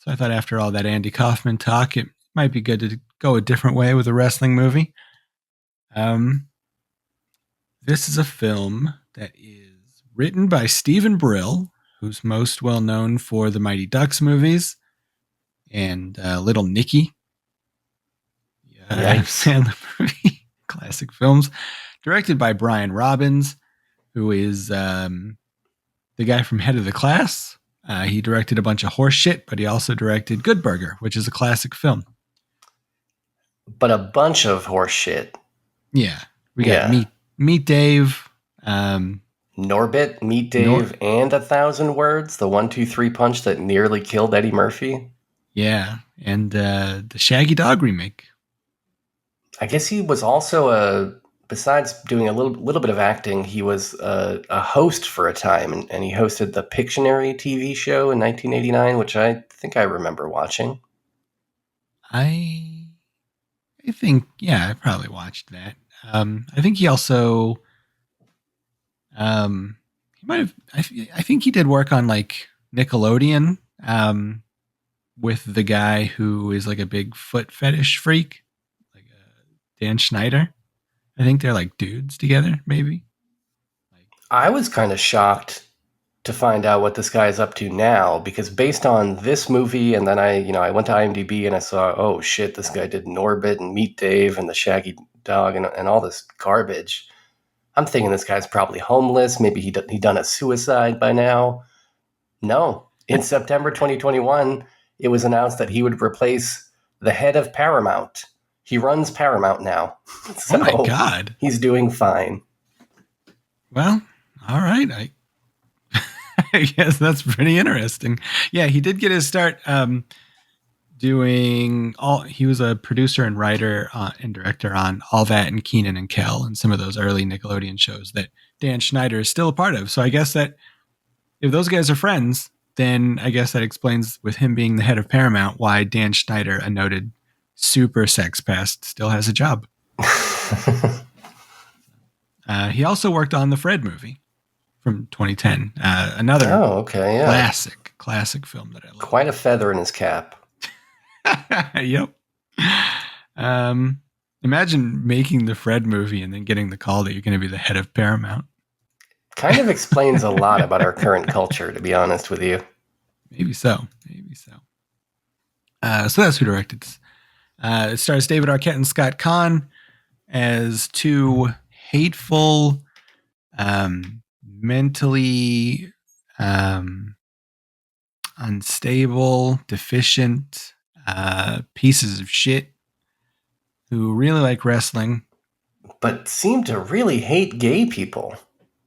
[SPEAKER 5] I thought after all that Andy Kaufman talk, it might be good to go a different way with a wrestling movie. This is a film that is written by Stephen Brill, who's most well known for the Mighty Ducks movies and Little Nicky. Adam Sandler movie, classic films. Directed by Brian Robbins, who is the guy from Head of the Class. He directed a bunch of horse shit, but he also directed Good Burger, which is a classic film.
[SPEAKER 6] But a bunch of horse shit.
[SPEAKER 5] Yeah. We got Meet Dave.
[SPEAKER 6] Norbit, Meet Dave, and 1,000 Words. The 1-2-3 punch that nearly killed Eddie Murphy.
[SPEAKER 5] Yeah. And the Shaggy Dog remake.
[SPEAKER 6] I guess he was also besides doing a little bit of acting, he was a host for a time, and he hosted the Pictionary TV show in 1989, which I think I remember watching.
[SPEAKER 5] I think, I probably watched that. I think he also, he might have, I think he did work on like Nickelodeon, with the guy who is like a big foot fetish freak, like Dan Schneider. I think they're like dudes together, maybe.
[SPEAKER 6] I was kind of shocked to find out what this guy is up to now, because based on this movie, and then I went to IMDb and I saw, oh shit, this guy did Norbit and Meet Dave and the Shaggy Dog and all this garbage. I'm thinking this guy's probably homeless. Maybe he done a suicide by now. No, in September 2021, it was announced that he would replace the head of Paramount. He runs Paramount now. So
[SPEAKER 5] oh my God.
[SPEAKER 6] He's doing fine.
[SPEAKER 5] Well, all right. I guess that's pretty interesting. Yeah, he did get his start he was a producer and writer and director on All That and Kenan and Kel and some of those early Nickelodeon shows that Dan Schneider is still a part of. So I guess that if those guys are friends, then I guess that explains, with him being the head of Paramount, why Dan Schneider, a noted super sex pest, still has a job. He also worked on the Fred movie from 2010. Another classic film that I love.
[SPEAKER 6] Quite a feather in his cap.
[SPEAKER 5] Yep. Imagine making the Fred movie and then getting the call that you're going to be the head of Paramount. Kind
[SPEAKER 6] of explains a lot about our current culture, to be honest with you.
[SPEAKER 5] Maybe so. So that's who directed this. It stars David Arquette and Scott Conn as two hateful, mentally unstable, deficient pieces of shit who really like wrestling,
[SPEAKER 6] but seem to really hate gay people.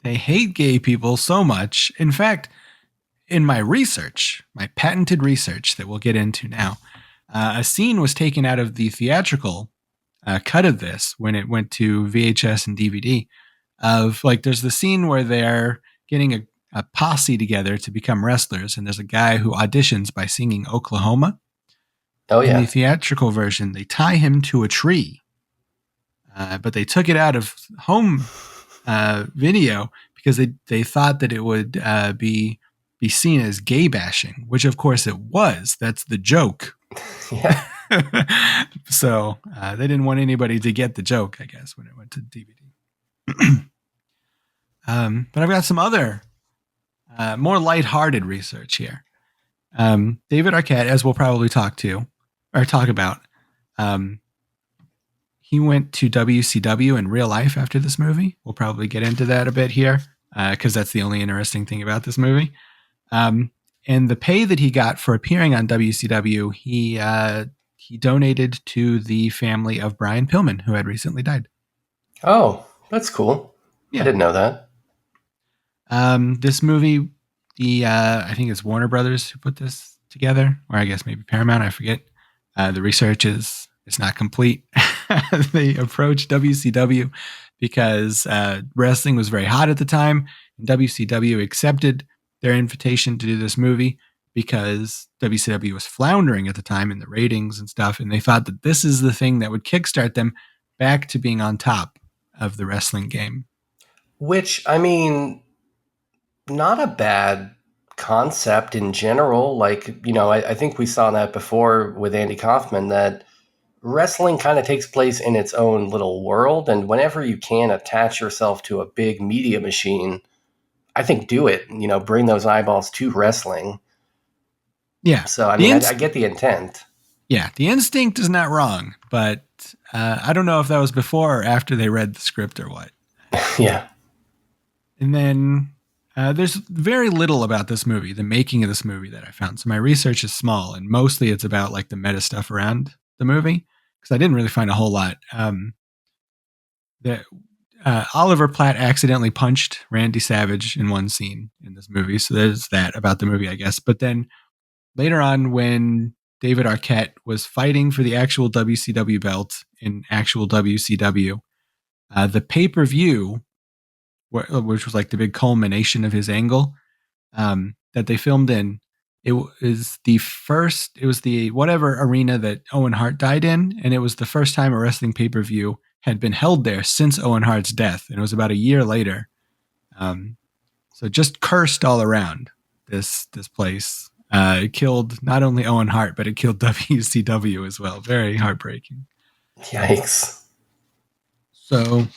[SPEAKER 5] They hate gay people so much. In fact, in my research, my patented research that we'll get into now, a scene was taken out of the theatrical cut of this when it went to VHS and DVD of like, there's the scene where they're getting a posse together to become wrestlers. And there's a guy who auditions by singing Oklahoma.
[SPEAKER 6] Oh yeah.
[SPEAKER 5] In the theatrical version, they tie him to a tree, but they took it out of home video because they thought that it would be seen as gay bashing, which of course it was. That's the joke.
[SPEAKER 6] Yeah.
[SPEAKER 5] So they didn't want anybody to get the joke, I guess, when it went to DVD. But I've got some other more lighthearted research here. David Arquette, as we'll probably talk about, he went to WCW in real life after this movie. We'll probably get into that a bit here because that's the only interesting thing about this movie. And the pay that he got for appearing on WCW, he donated to the family of Brian Pillman, who had recently died.
[SPEAKER 6] Oh, that's cool. Yeah. I didn't know that.
[SPEAKER 5] This movie, I think it's Warner Brothers who put this together, or I guess maybe Paramount, I forget. The research is not complete. They approached WCW because wrestling was very hot at the time, and WCW accepted their invitation to do this movie because WCW was floundering at the time in the ratings and stuff, and they thought that this is the thing that would kickstart them back to being on top of the wrestling game.
[SPEAKER 6] Which, I mean, not a bad concept in general. Like, I think we saw that before with Andy Kaufman, that wrestling kind of takes place in its own little world. And whenever you can attach yourself to a big media machine, I think do it, bring those eyeballs to wrestling.
[SPEAKER 5] Yeah.
[SPEAKER 6] So, I mean, I get the intent.
[SPEAKER 5] Yeah. The instinct is not wrong, but I don't know if that was before or after they read the script or what.
[SPEAKER 6] Yeah.
[SPEAKER 5] And then there's very little about this movie, the making of this movie, that I found. So my research is small, and mostly it's about like the meta stuff around the movie, because I didn't really find a whole lot. Oliver Platt accidentally punched Randy Savage in one scene in this movie. So there's that about the movie, I guess. But then later on, when David Arquette was fighting for the actual WCW belt in actual WCW, the pay-per-view, which was like the big culmination of his angle, that they filmed in, it was the whatever arena that Owen Hart died in, and it was the first time a wrestling pay-per-view had been held there since Owen Hart's death, and it was about a year later. So just cursed all around, this place. It killed not only Owen Hart, but it killed WCW as well. Very heartbreaking.
[SPEAKER 6] Yikes.
[SPEAKER 5] So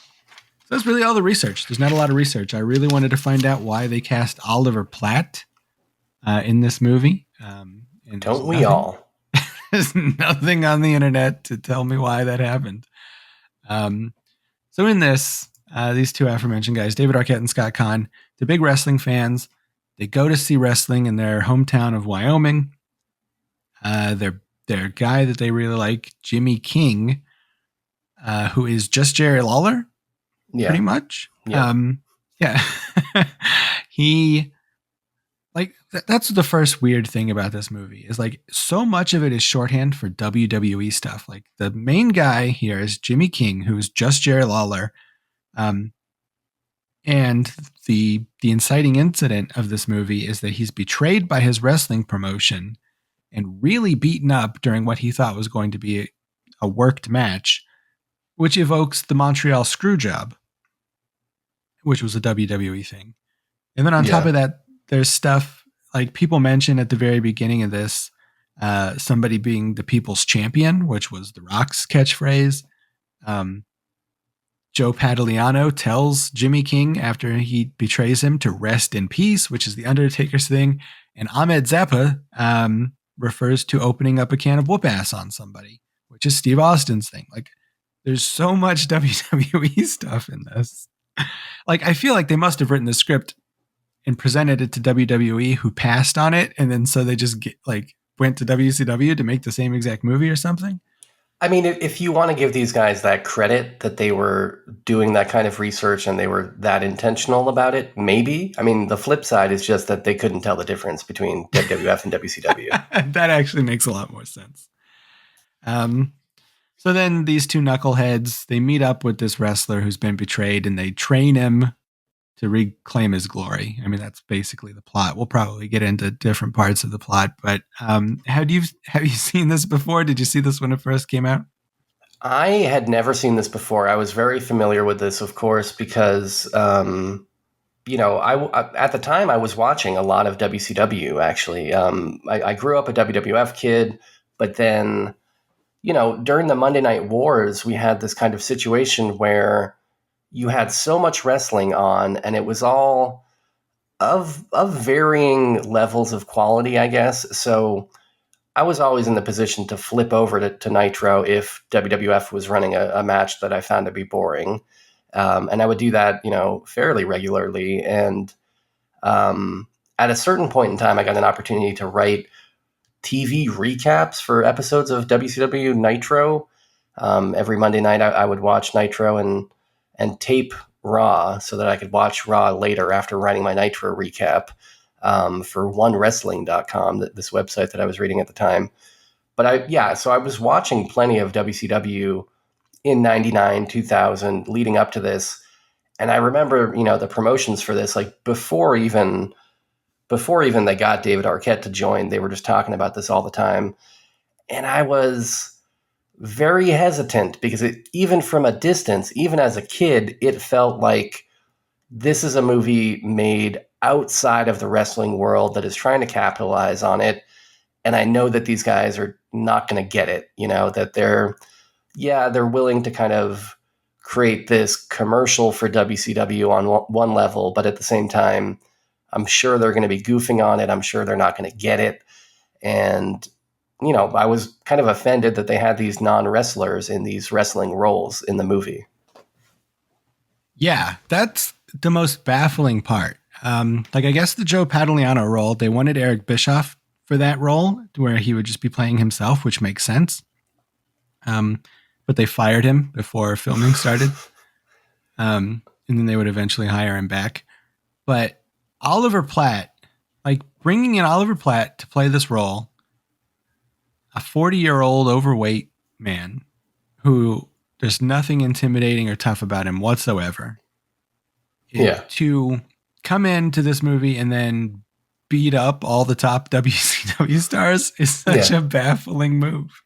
[SPEAKER 5] that's really all the research. There's not a lot of research. I really wanted to find out why they cast Oliver Platt in this movie. And
[SPEAKER 6] don't we all?
[SPEAKER 5] There's nothing on the internet to tell me why that happened. So in this, these two aforementioned guys, David Arquette and Scott Conn, they're big wrestling fans. They go to see wrestling in their hometown of Wyoming. Their guy that they really like, Jimmy King, who is just Jerry Lawler.
[SPEAKER 6] Yeah.
[SPEAKER 5] Pretty much.
[SPEAKER 6] Yeah.
[SPEAKER 5] He, like, that's the first weird thing about this movie is, like, so much of it is shorthand for WWE stuff. Like, the main guy here is Jimmy King, who's just Jerry Lawler. And the inciting incident of this movie is that he's betrayed by his wrestling promotion and really beaten up during what he thought was going to be a worked match, which evokes the Montreal Screwjob, which was a WWE thing. And then on top of that, there's stuff like people mention at the very beginning of this, somebody being the people's champion, which was The Rock's catchphrase. Joe Pantoliano tells Jimmy King after he betrays him to rest in peace, which is the Undertaker's thing. And Ahmed Zappa refers to opening up a can of whoop ass on somebody, which is Steve Austin's thing. Like, there's so much WWE stuff in this. Like, I feel like they must have written the script and presented it to WWE, who passed on it. And then so they just went to WCW to make the same exact movie or something.
[SPEAKER 6] I mean, if you want to give these guys that credit that they were doing that kind of research and they were that intentional about it, maybe. I mean, the flip side is just that they couldn't tell the difference between WWF and WCW.
[SPEAKER 5] That actually makes a lot more sense. So then these two knuckleheads, they meet up with this wrestler who's been betrayed, and they train him to reclaim his glory. I mean, that's basically the plot. We'll probably get into different parts of the plot, but have you seen this before? Did you see this when it first came out?
[SPEAKER 6] I had never seen this before. I was very familiar with this, of course, because I at the time I was watching a lot of WCW. Actually, I grew up a WWF kid, but then during the Monday Night Wars, we had this kind of situation where you had so much wrestling on, and it was all of varying levels of quality, I guess. So I was always in the position to flip over to Nitro if WWF was running a match that I found to be boring. And I would do that, fairly regularly. And at a certain point in time, I got an opportunity to write TV recaps for episodes of WCW Nitro. Every Monday night I would watch Nitro and tape Raw so that I could watch Raw later after writing my Nitro recap for onewrestling.com, this website that I was reading at the time. But so I was watching plenty of WCW in 99, 2000, leading up to this. And I remember, the promotions for this, like before even they got David Arquette to join, they were just talking about this all the time. And I was very hesitant because even from a distance, even as a kid, it felt like this is a movie made outside of the wrestling world that is trying to capitalize on it. And I know that these guys are not going to get it, that they're willing to kind of create this commercial for WCW on one level, but at the same time, I'm sure they're going to be goofing on it. I'm sure they're not going to get it. And, I was kind of offended that they had these non-wrestlers in these wrestling roles in the movie.
[SPEAKER 5] Yeah, that's the most baffling part. I guess the Joe Pantoliano role, they wanted Eric Bischoff for that role where he would just be playing himself, which makes sense. But they fired him before filming started. And then they would eventually hire him back. But Oliver Platt, bringing in Oliver Platt to play this role, a 40-year-old overweight man who there's nothing intimidating or tough about him whatsoever.
[SPEAKER 6] Yeah.
[SPEAKER 5] To come into this movie and then beat up all the top WCW stars is such a baffling move.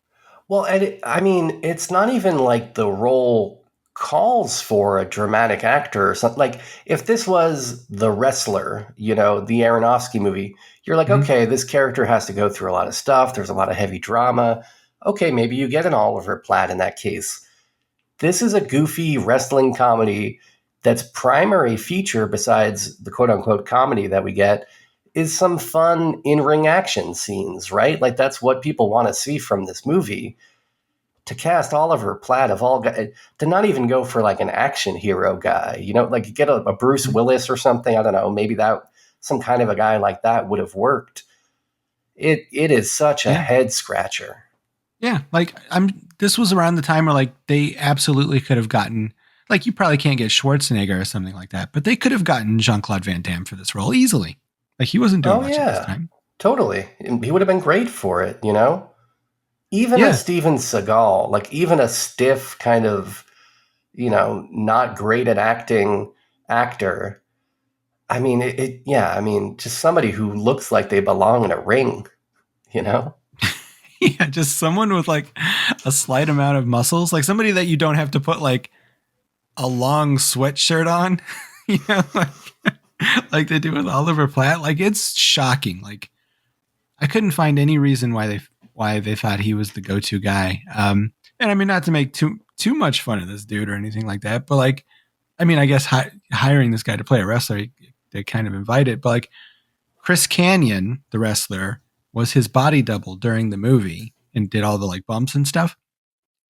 [SPEAKER 6] Well, and it's not even like the role calls for a dramatic actor or something. Like if this was The Wrestler, the Aronofsky movie, you're like, okay, this character has to go through a lot of stuff. There's a lot of heavy drama. Okay, maybe you get an Oliver Platt in that case. This is a goofy wrestling comedy that's primary feature, besides the quote unquote comedy that we get, is some fun in-ring action scenes, right? Like that's what people want to see from this movie. To cast Oliver Platt of all guys, to not even go for like an action hero guy, get a Bruce Willis or something. I don't know. Maybe that some kind of a guy like that would have worked. It is such a head scratcher.
[SPEAKER 5] Yeah. This was around the time where they absolutely could have gotten, you probably can't get Schwarzenegger or something like that, but they could have gotten Jean-Claude Van Damme for this role easily. He wasn't doing much at this time.
[SPEAKER 6] Totally. He would have been great for it, Even a Steven Seagal, even a stiff kind of, not great at acting actor. Just somebody who looks like they belong in a ring,
[SPEAKER 5] Yeah, just someone with a slight amount of muscles, somebody that you don't have to put a long sweatshirt on, like they do with Oliver Platt. It's shocking. I couldn't find any reason why they thought he was the go-to guy. And not to make too much fun of this dude or anything like that, but I guess hiring this guy to play a wrestler, they kind of invited, but Chris Kanyon, the wrestler, was his body double during the movie and did all the bumps and stuff.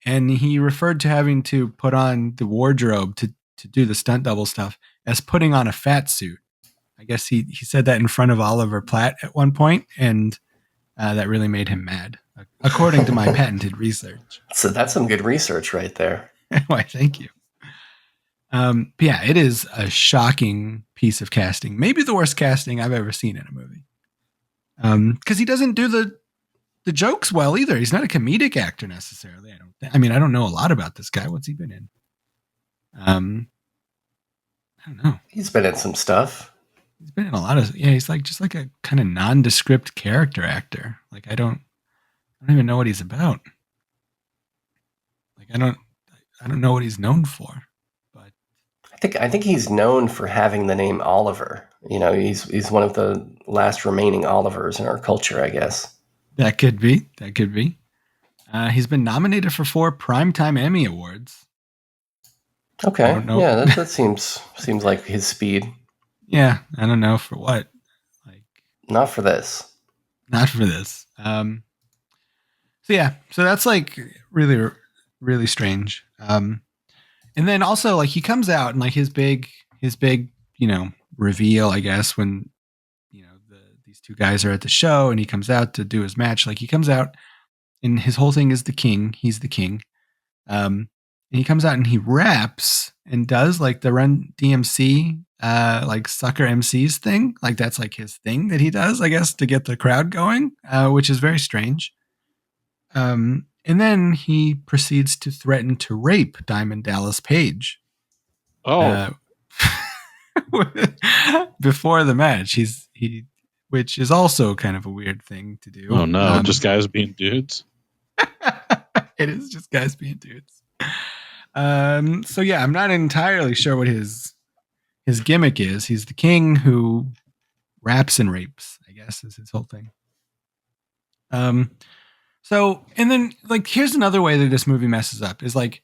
[SPEAKER 5] And he referred to having to put on the wardrobe to do the stunt double stuff as putting on a fat suit. I guess he said that in front of Oliver Platt at one point, and that really made him mad, according to my patented research.
[SPEAKER 6] So that's some good research right there.
[SPEAKER 5] Why, thank you. But yeah, it is a shocking piece of casting. Maybe the worst casting I've ever seen in a movie. Because he doesn't do the jokes well either. He's not a comedic actor necessarily. I don't know a lot about this guy. What's he been in? I don't know.
[SPEAKER 6] He's been in some stuff.
[SPEAKER 5] He's been in a lot of, he's just a kind of nondescript character actor. I don't even know what he's about. I don't know what he's known for, but
[SPEAKER 6] I think he's known for having the name Oliver. He's one of the last remaining Olivers in our culture, I guess.
[SPEAKER 5] That could be. He's been nominated for 4 Primetime Emmy Awards.
[SPEAKER 6] Okay. Yeah, that seems like his speed.
[SPEAKER 5] Yeah, I don't know for what.
[SPEAKER 6] Not for this.
[SPEAKER 5] Not for this. So that's really, really strange. And then also he comes out and his big, reveal, I guess, when these two guys are at the show and he comes out to do his match. He comes out and his whole thing is the king. He's the king. And he comes out and he raps and does the Run DMC, sucker MCs thing. That's his thing that he does, I guess, to get the crowd going, which is very strange. And And then he proceeds to threaten to rape Diamond Dallas Page.
[SPEAKER 4] Oh.
[SPEAKER 5] Before the match, which is also kind of a weird thing to do.
[SPEAKER 4] Oh no, just guys being dudes.
[SPEAKER 5] It is just guys being dudes. So yeah, I'm not entirely sure what his gimmick is. He's the king who raps and rapes, I guess, is his whole thing. So, and then like, here's another way that this movie messes up is like,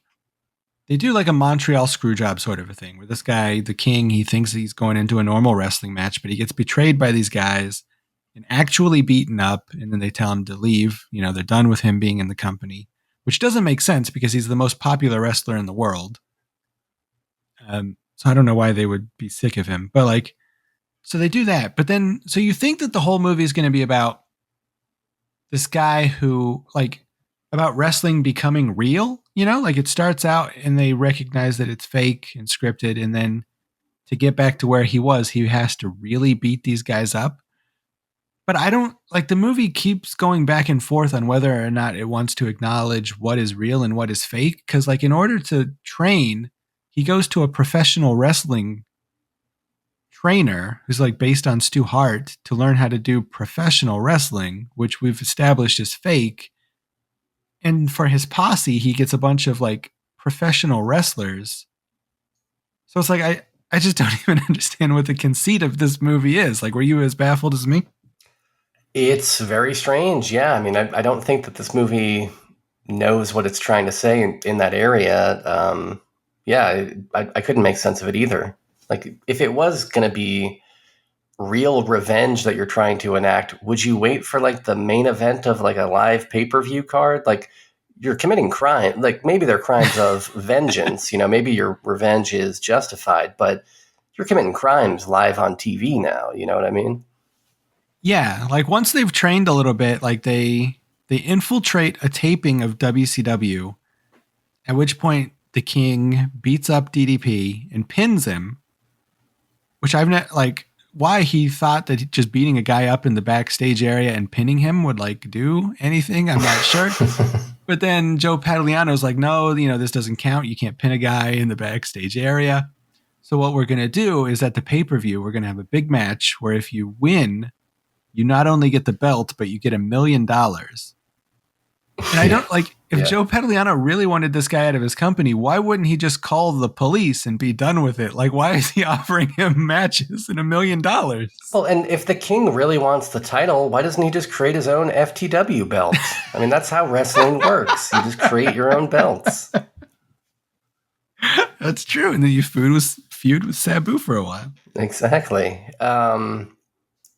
[SPEAKER 5] they do like a Montreal Screwjob sort of a thing where this guy, the king, he thinks he's going into a normal wrestling match, but he gets betrayed by these guys and actually beaten up. And then they tell him to leave. You know, they're done with him being in the company, which doesn't make sense because he's the most popular wrestler in the world. So I don't know why they would be sick of him, but like, so they do that. But then, so you think that the whole movie is going to be about this guy who like about wrestling becoming real, you know, like it starts out and they recognize that it's fake and scripted. And then to get back to where he was, he has to really beat these guys up. But I don't like the movie keeps going back and forth on whether or not it wants to acknowledge what is real and what is fake. Cause like in order to train, he goes to a professional wrestling trainer who's like based on Stu Hart to learn how to do professional wrestling, which we've established is fake. And for his posse, he gets a bunch of like professional wrestlers. So it's like, I just don't even understand what the conceit of this movie is. Like, were you as baffled as me?
[SPEAKER 6] It's very strange. Yeah. I mean, I don't think that this movie knows what it's trying to say in that area. I couldn't make sense of it either. Like, if it was going to be real revenge that you're trying to enact, would you wait for like the main event of like a live pay-per-view card? Like, you're committing crime. Like, maybe they're crimes of vengeance. You know, maybe your revenge is justified, but you're committing crimes live on TV now. You know what I mean?
[SPEAKER 5] Yeah. Like, once they've trained a little bit, like they infiltrate a taping of WCW, at which point the king beats up DDP and pins him, which I've not like why he thought that just beating a guy up in the backstage area and pinning him would like do anything. I'm not sure. But then Joe Pantoliano's like, no, you know, this doesn't count. You can't pin a guy in the backstage area. So what we're going to do is at the pay-per-view, we're going to have a big match where if you win, you not only get the belt, but you get $1 million. And I don't like if Joe Pantoliano really wanted this guy out of his company, why wouldn't he just call the police and be done with it? Like, why is he offering him matches and $1 million?
[SPEAKER 6] Well, and if the king really wants the title, why doesn't he just create his own FTW belt? I mean, that's how wrestling works. You just create your own belts.
[SPEAKER 5] That's true. And then you feud with Sabu for a while.
[SPEAKER 6] Exactly.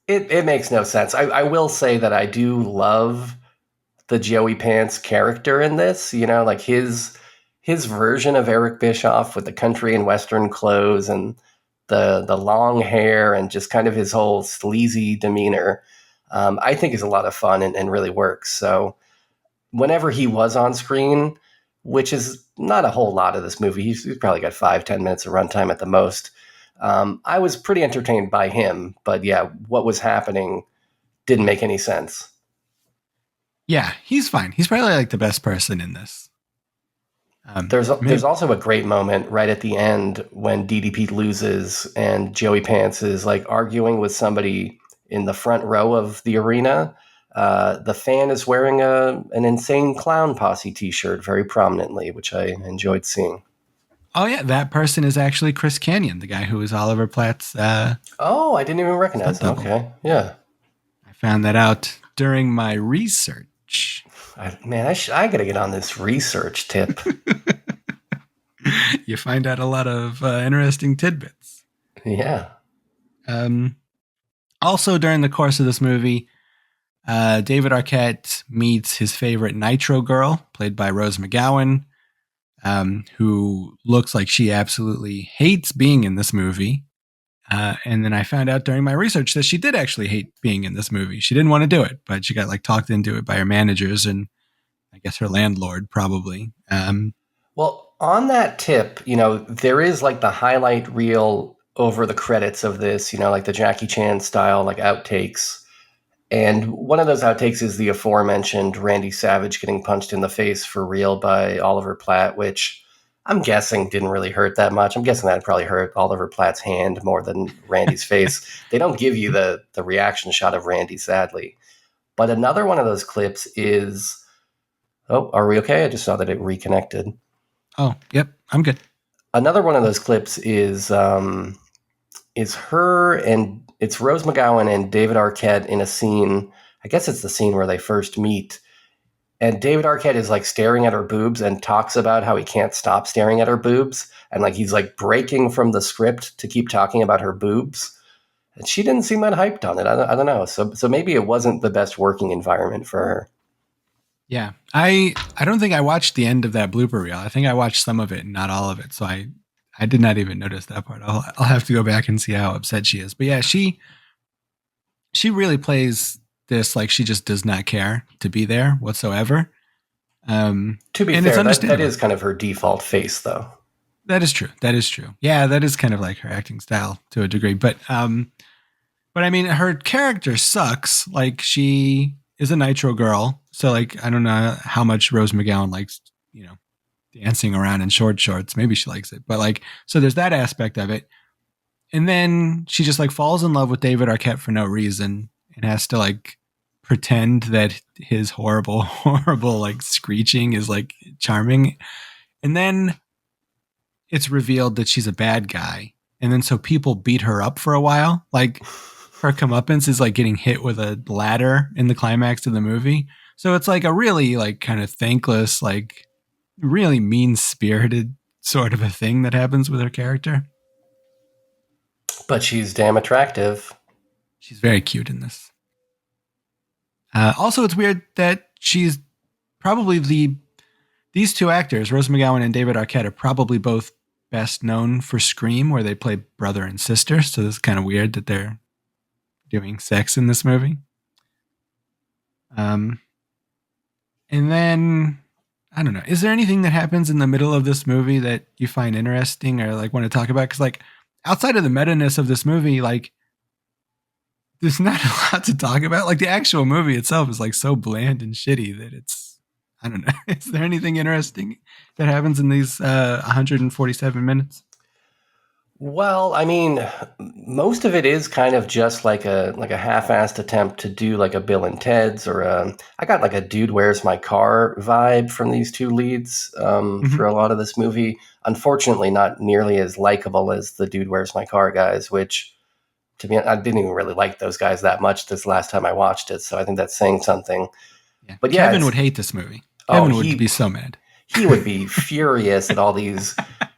[SPEAKER 6] It makes no sense. I will say that I do love the Joey Pants character in this, you know, like his version of Eric Bischoff with the country and Western clothes and the long hair and just kind of his whole sleazy demeanor, I think is a lot of fun and really works. So whenever he was on screen, which is not a whole lot of this movie, he's probably got 5-10 minutes of runtime at the most. I was pretty entertained by him, but yeah, what was happening didn't make any sense.
[SPEAKER 5] Yeah, he's fine. He's probably like the best person in this.
[SPEAKER 6] There's also a great moment right at the end when DDP loses and Joey Pants is like arguing with somebody in the front row of the arena. The fan is wearing an Insane Clown Posse t-shirt very prominently, which I enjoyed seeing.
[SPEAKER 5] Oh yeah, that person is actually Chris Kanyon, the guy who was Oliver Platt's.
[SPEAKER 6] I didn't even recognize him. Okay, yeah.
[SPEAKER 5] I found that out during my research.
[SPEAKER 6] I got to get on this research tip.
[SPEAKER 5] You find out a lot of interesting tidbits.
[SPEAKER 6] Yeah.
[SPEAKER 5] Also, during the course of this movie, David Arquette meets his favorite Nitro girl, played by Rose McGowan, who looks like she absolutely hates being in this movie. And then I found out during my research that she did actually hate being in this movie. She didn't want to do it, but she got like talked into it by her managers and I guess her landlord probably.
[SPEAKER 6] Well, on that tip, you know, there is like the highlight reel over the credits of this, you know, like the Jackie Chan style, like outtakes. And one of those outtakes is the aforementioned Randy Savage getting punched in the face for real by Oliver Platt, which I'm guessing didn't really hurt that much. I'm guessing that probably hurt Oliver Platt's hand more than Randy's face. They don't give you the reaction shot of Randy, sadly. But another one of those clips is... Oh, are we okay? I just saw that it reconnected.
[SPEAKER 5] Oh, yep, I'm good.
[SPEAKER 6] Another one of those clips is her, and it's Rose McGowan and David Arquette in a scene. I guess it's the scene where they first meet. And David Arquette is like staring at her boobs and talks about how he can't stop staring at her boobs. And like he's like breaking from the script to keep talking about her boobs. And she didn't seem that hyped on it. I don't know. So maybe it wasn't the best working environment for her.
[SPEAKER 5] Yeah, I don't think I watched the end of that blooper reel. I think I watched some of it and not all of it. So I did not even notice that part. I'll have to go back and see how upset she is. But yeah, she really plays this like she just does not care to be there whatsoever.
[SPEAKER 6] To be fair, that is kind of her default face, though.
[SPEAKER 5] That is true. Yeah, that is kind of like her acting style to a degree. But I mean, her character sucks. Like she is a Nitro girl. So like, I don't know how much Rose McGowan likes, dancing around in short shorts. Maybe she likes it, but like, so there's that aspect of it. And then she just like falls in love with David Arquette for no reason and has to like pretend that his horrible like screeching is like charming. And then it's revealed that she's a bad guy. And then so people beat her up for a while. Like her comeuppance is like getting hit with a ladder in the climax of the movie. So it's like a really like kind of thankless, like really mean-spirited sort of a thing that happens with her character.
[SPEAKER 6] But she's damn attractive.
[SPEAKER 5] She's very cute in this. Also, it's weird that she's probably these two actors, Rose McGowan and David Arquette, are probably both best known for Scream, where they play brother and sister. So it's kind of weird that they're doing sex in this movie. And then, I don't know, is there anything that happens in the middle of this movie that you find interesting or like want to talk about? Because like outside of the meta-ness of this movie, like there's not a lot to talk about. Like the actual movie itself is like so bland and shitty that it's, I don't know. Is there anything interesting that happens in these 147 minutes?
[SPEAKER 6] Well, I mean, most of it is kind of just like a half-assed attempt to do like a Bill and Ted's or I got like a Dude Where's My Car vibe from these two leads for a lot of this movie. Unfortunately, not nearly as likable as the Dude Where's My Car guys, which to me, I didn't even really like those guys that much this last time I watched it. So I think that's saying something.
[SPEAKER 5] Yeah.
[SPEAKER 6] But yeah,
[SPEAKER 5] Kevin would hate this movie. Kevin would be so mad.
[SPEAKER 6] He would be furious at all these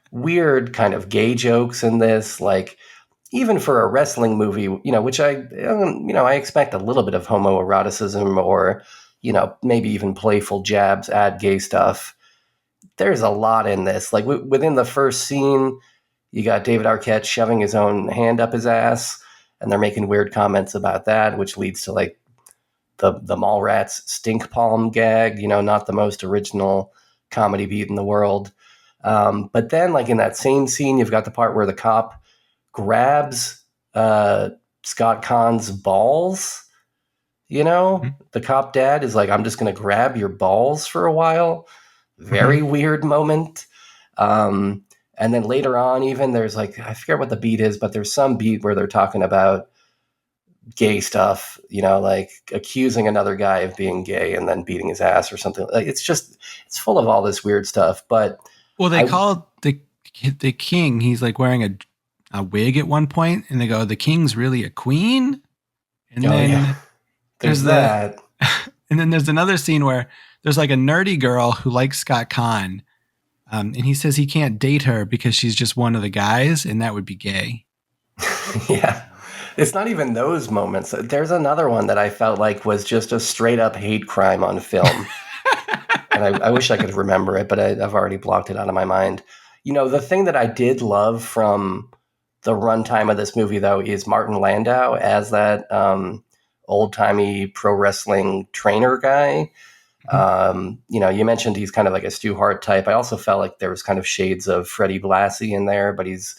[SPEAKER 6] weird kind of gay jokes in this, like even for a wrestling movie, which I expect a little bit of homoeroticism or, maybe even playful jabs at gay stuff. There's a lot in this. Like within the first scene, you got David Arquette shoving his own hand up his ass, and they're making weird comments about that, which leads to like the Mallrats stink palm gag, not the most original comedy beat in the world. But then, like in that same scene, you've got the part where the cop grabs Scott Caan's balls. The cop dad is like, "I'm just going to grab your balls for a while." Very weird moment. And then later on, even there's like, I forget what the beat is, but there's some beat where they're talking about gay stuff, like accusing another guy of being gay and then beating his ass or something. Like it's full of all this weird stuff. But
[SPEAKER 5] well, they call the king. He's like wearing a wig at one point, and they go, "The king's really a queen." And then
[SPEAKER 6] there's that.
[SPEAKER 5] And then there's another scene where there's like a nerdy girl who likes Scott Caan, and he says he can't date her because she's just one of the guys, and that would be gay.
[SPEAKER 6] Yeah. It's not even those moments. There's another one that I felt like was just a straight up hate crime on film. And I wish I could remember it, but I've already blocked it out of my mind. The thing that I did love from the runtime of this movie, though, is Martin Landau as that old-timey pro wrestling trainer guy. You mentioned he's kind of like a Stu Hart type. I also felt like there was kind of shades of Freddie Blassie in there, but he's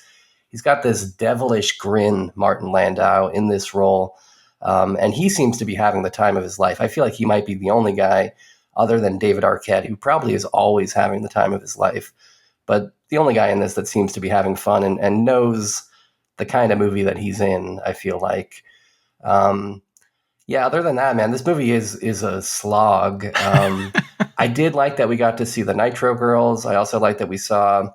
[SPEAKER 6] got this devilish grin, Martin Landau, in this role. And he seems to be having the time of his life. I feel like he might be the only guy other than David Arquette who probably is always having the time of his life. But the only guy in this that seems to be having fun and knows the kind of movie that he's in, I feel like. Yeah, other than that, man, this movie is a slog. I did like that we got to see the Nitro girls. I also like that we saw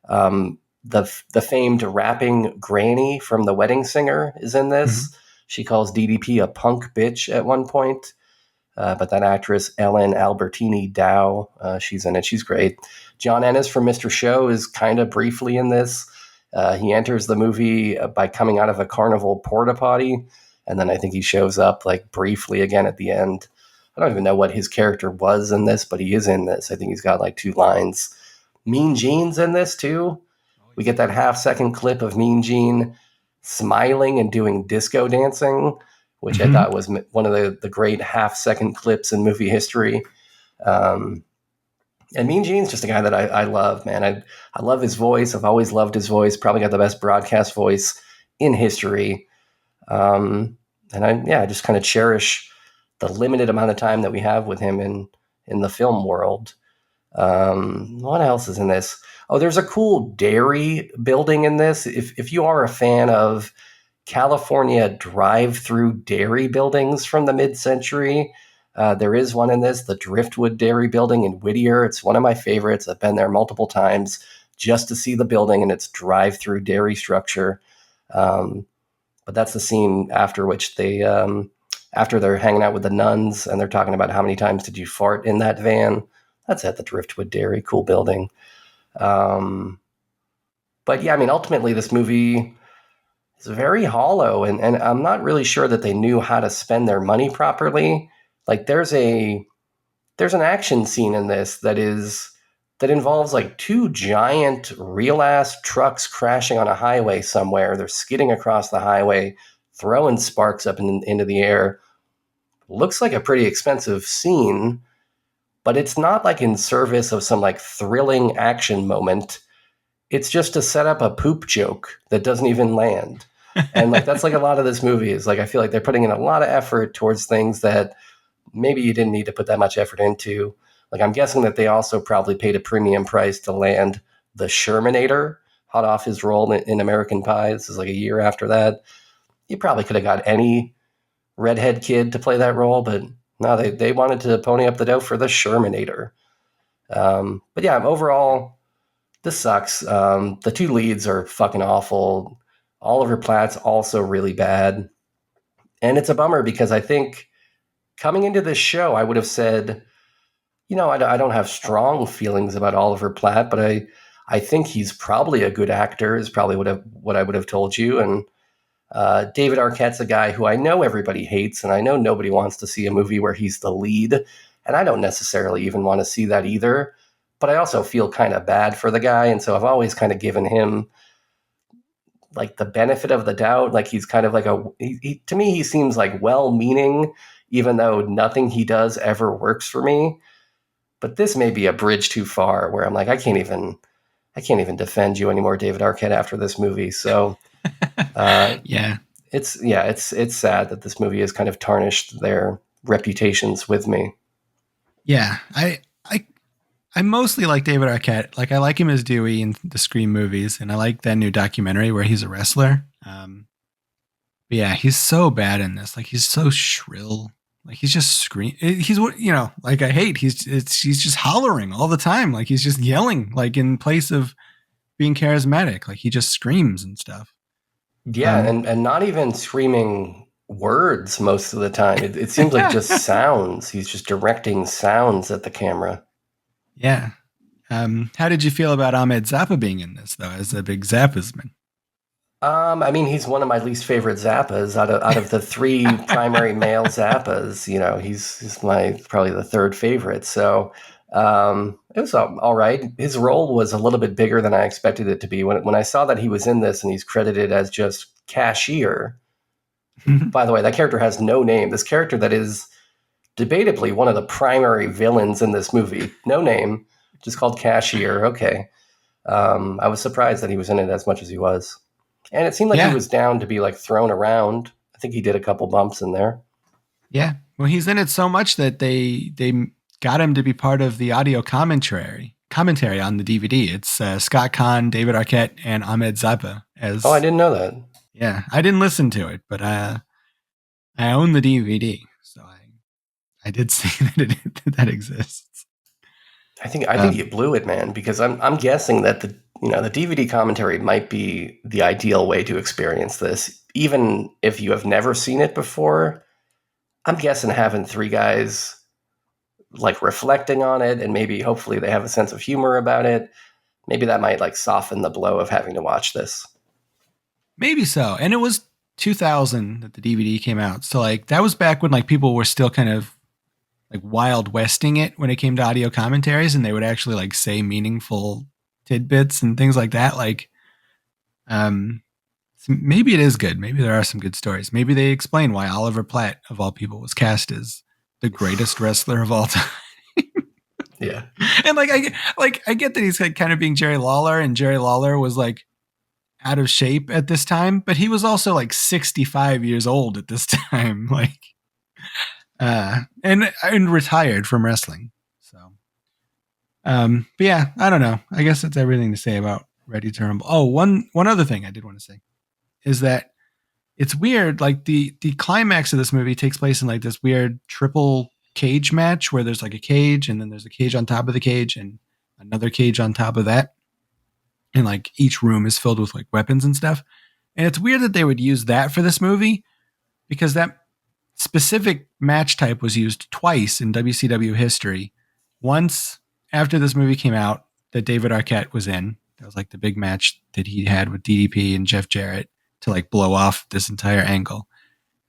[SPEAKER 6] the famed rapping Granny from The Wedding Singer is in this. Mm-hmm. She calls DDP a punk bitch at one point. But that actress, Ellen Albertini Dow, she's in it. She's great. John Ennis from Mr. Show is kind of briefly in this. He enters the movie by coming out of a carnival porta potty. And then I think he shows up like briefly again at the end. I don't even know what his character was in this, but he is in this. I think he's got like 2 lines. Mean Gene's in this too. We get that half-second clip of Mean Gene smiling and doing disco dancing, which I thought was one of the great half-second clips in movie history. And Mean Gene's just a guy that I love, man. I love his voice. I've always loved his voice. Probably got the best broadcast voice in history. And I just kind of cherish the limited amount of time that we have with him in the film world. What else is in this? Oh, there's a cool dairy building in this. If you are a fan of California drive-through dairy buildings from the mid-century, there is one in this, the Driftwood Dairy Building in Whittier. It's one of my favorites. I've been there multiple times just to see the building and its drive-through dairy structure. But that's the scene after which they, after they're hanging out with the nuns and they're talking about how many times did you fart in that van. That's at the Driftwood Dairy, cool building. But yeah, I mean, ultimately this movie is very hollow and I'm not really sure that they knew how to spend their money properly. Like there's an action scene in this that involves like 2 giant real ass trucks crashing on a highway somewhere. They're skidding across the highway, throwing sparks up into the air. Looks like a pretty expensive scene, but it's not like in service of some like thrilling action moment. It's just to set up a poop joke that doesn't even land. And like, that's like a lot of this movie is like, I feel like they're putting in a lot of effort towards things that maybe you didn't need to put that much effort into. Like, I'm guessing that they also probably paid a premium price to land the Shermanator, hot off his role in American Pie. This is like a year after that. You probably could have got any redhead kid to play that role, but no, they wanted to pony up the dough for the Shermanator. But yeah, overall, this sucks. The 2 leads are fucking awful. Oliver Platt's also really bad. And it's a bummer because I think coming into this show, I would have said, you know, I don't have strong feelings about Oliver Platt, but I think he's probably a good actor is probably what I would have told you. And David Arquette's a guy who I know everybody hates, and I know nobody wants to see a movie where he's the lead. And I don't necessarily even want to see that either. But I also feel kind of bad for the guy. And so I've always kind of given him like the benefit of the doubt. Like he's kind of like to me, he seems like well-meaning, even though nothing he does ever works for me. But this may be a bridge too far where I'm like, I can't even defend you anymore, David Arquette, after this movie. So it's sad that this movie has kind of tarnished their reputations with me.
[SPEAKER 5] Yeah. I mostly like David Arquette. Like I like him as Dewey in the Scream movies, and I like that new documentary where he's a wrestler. But yeah, he's so bad in this. Like he's so shrill. Like he's just screaming. He's what, you know, like I hate, he's just hollering all the time. Like he's just yelling, like in place of being charismatic. Like he just screams and stuff.
[SPEAKER 6] Yeah. And not even screaming words most of the time. It seems like just sounds. He's just directing sounds at the camera.
[SPEAKER 5] Yeah. How did you feel about Ahmed Zappa being in this though, as a big Zappasman?
[SPEAKER 6] I mean, he's one of my least favorite Zappas out of the 3 primary male Zappas. You know, he's my probably the 3rd favorite. So it was all right. His role was a little bit bigger than I expected it to be. When I saw that he was in this and he's credited as just cashier. By the way, that character has no name. This character that is debatably one of the primary villains in this movie, no name, just called Cashier. Okay, I was surprised that he was in it as much as he was. And it seemed like he was down to be like thrown around I think he did a couple bumps in there.
[SPEAKER 5] Yeah. Well, he's in it so much that they got him to be part of the audio commentary on the DVD. It's Scott Kahn, David Arquette, and Ahmed Zappa.
[SPEAKER 6] Oh, I didn't know that.
[SPEAKER 5] Yeah, I didn't listen to it, but I own the DVD, so I did see that exists.
[SPEAKER 6] I think you blew it, man, because I'm guessing that the DVD commentary might be the ideal way to experience this, even if you have never seen it before. I'm guessing having three guys like reflecting on it, and maybe hopefully they have a sense of humor about it. Maybe that might like soften the blow of having to watch this.
[SPEAKER 5] Maybe so. And it was 2000 that the DVD came out. So like that was back when like people were still kind of like Wild Westing it when it came to audio commentaries, and they would actually like say meaningful tidbits and things like that. Like, so maybe it is good. Maybe there are some good stories. Maybe they explain why Oliver Platt, of all people, was cast as the greatest wrestler of all time.
[SPEAKER 6] Yeah.
[SPEAKER 5] And I get that he's like kind of being Jerry Lawler, and Jerry Lawler was like out of shape at this time, but he was also like 65 years old at this time. Like, and retired from wrestling. So, but yeah, I don't know. I guess that's everything to say about Ready to Rumble. Oh, one other thing I did want to say is that it's weird. Like the climax of this movie takes place in like this weird triple cage match where there's like a cage, and then there's a cage on top of the cage and another cage on top of that. And like each room is filled with like weapons and stuff. And it's weird that they would use that for this movie, because that specific match type was used twice in WCW history. Once after this movie came out that David Arquette was in. That was like the big match that he had with DDP and Jeff Jarrett to like blow off this entire angle.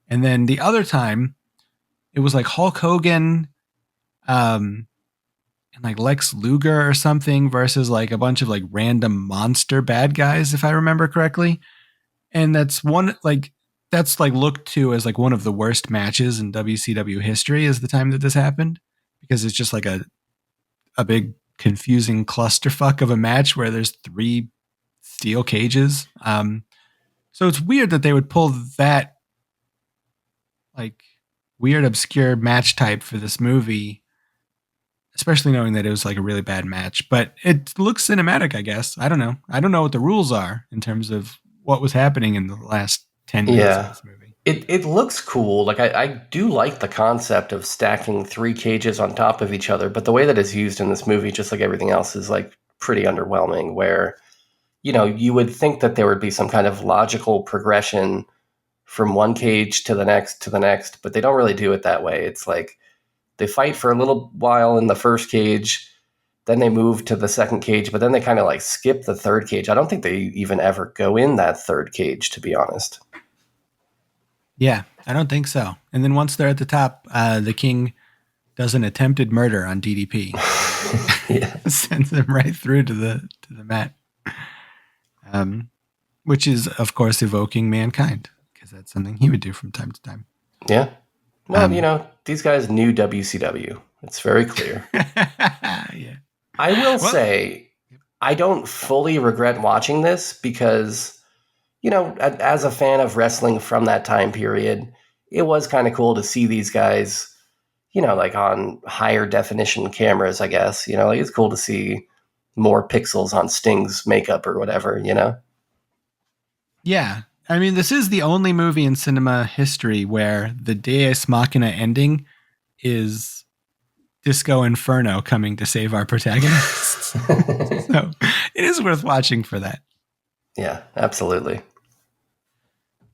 [SPEAKER 5] And then the other time it was like Hulk Hogan and like Lex Luger or something versus like a bunch of like random monster bad guys, if I remember correctly. And that's looked to as like one of the worst matches in WCW history is the time that this happened, because it's just like a big confusing clusterfuck of a match where there's 3 steel cages. So it's weird that they would pull that like weird, obscure match type for this movie, especially knowing that it was like a really bad match, but it looks cinematic, I guess. I don't know. I don't know what the rules are in terms of what was happening in the last 10 years of this movie.
[SPEAKER 6] It looks cool. Like I do like the concept of stacking 3 cages on top of each other, but the way that it's used in this movie, just like everything else, is like pretty underwhelming, where, you know, you would think that there would be some kind of logical progression from one cage to the next, but they don't really do it that way. It's like they fight for a little while in the first cage, then they move to the second cage, but then they kind of like skip the third cage. I don't think they even ever go in that third cage, to be honest.
[SPEAKER 5] Yeah, I don't think so. And then once they're at the top, the King does an attempted murder on DDP. Sends him right through to the mat. Which is, of course, evoking Mankind, because that's something he would do from time to time.
[SPEAKER 6] Yeah. Well, you know, these guys knew WCW. It's very clear.
[SPEAKER 5] Yeah.
[SPEAKER 6] I will say, I don't fully regret watching this because, you know, as a fan of wrestling from that time period, it was kind of cool to see these guys, you know, like on higher definition cameras, I guess. You know, like it's cool to see more pixels on Sting's makeup or whatever, you know?
[SPEAKER 5] Yeah. I mean, this is the only movie in cinema history where the Deus Machina ending is Disco Inferno coming to save our protagonists. So it is worth watching for that.
[SPEAKER 6] Yeah, absolutely.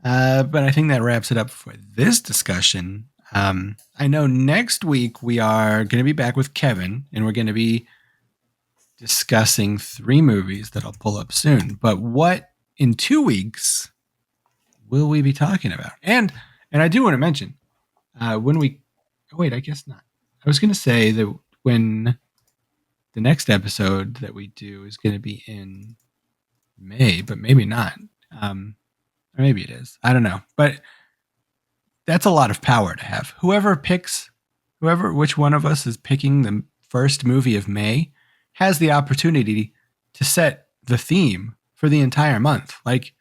[SPEAKER 5] But I think that wraps it up for this discussion. I know next week we are going to be back with Kevin, and we're going to be discussing 3 movies that I'll pull up soon. But what in 2 weeks will we be talking about? And I do want to mention I guess not. I was going to say that when the next episode that we do is going to be in May, but maybe not. Or maybe it is. I don't know. But that's a lot of power to have. Which one of us is picking the first movie of May has the opportunity to set the theme for the entire month. Like,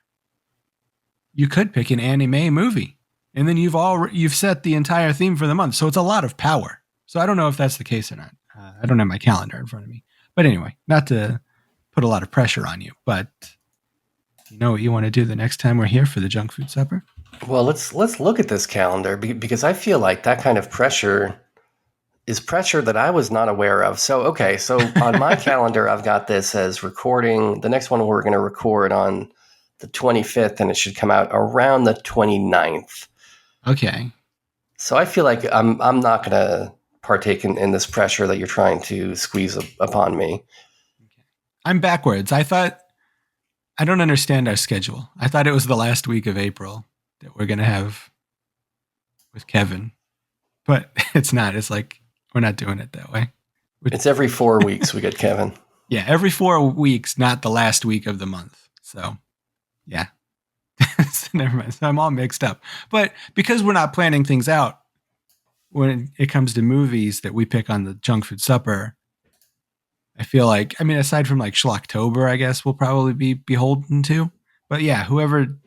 [SPEAKER 5] you could pick an anime movie And then you've set the entire theme for the month. So it's a lot of power. So I don't know if that's the case or not. I don't have my calendar in front of me. But anyway, not to put a lot of pressure on you, but you know what you want to do the next time we're here for the junk food supper?
[SPEAKER 6] Well, let's look at this calendar because I feel like that kind of pressure is pressure that I was not aware of. So on my calendar, I've got this as recording. The next one we're going to record on the 25th, and it should come out around the 29th.
[SPEAKER 5] Okay. So
[SPEAKER 6] I feel like I'm not going to partake in this pressure that you're trying to squeeze upon me.
[SPEAKER 5] I'm backwards. I don't understand our schedule. I thought it was the last week of April that we're going to have with Kevin, but it's not. It's like, we're not doing it that way.
[SPEAKER 6] It's every 4 weeks we get Kevin.
[SPEAKER 5] Yeah. Every 4 weeks, not the last week of the month. So yeah, so never mind. So I'm all mixed up, but because we're not planning things out when it comes to movies that we pick on the junk food supper, I feel like, I mean, aside from like Schlocktober, I guess we'll probably be beholden to. But yeah, whoever,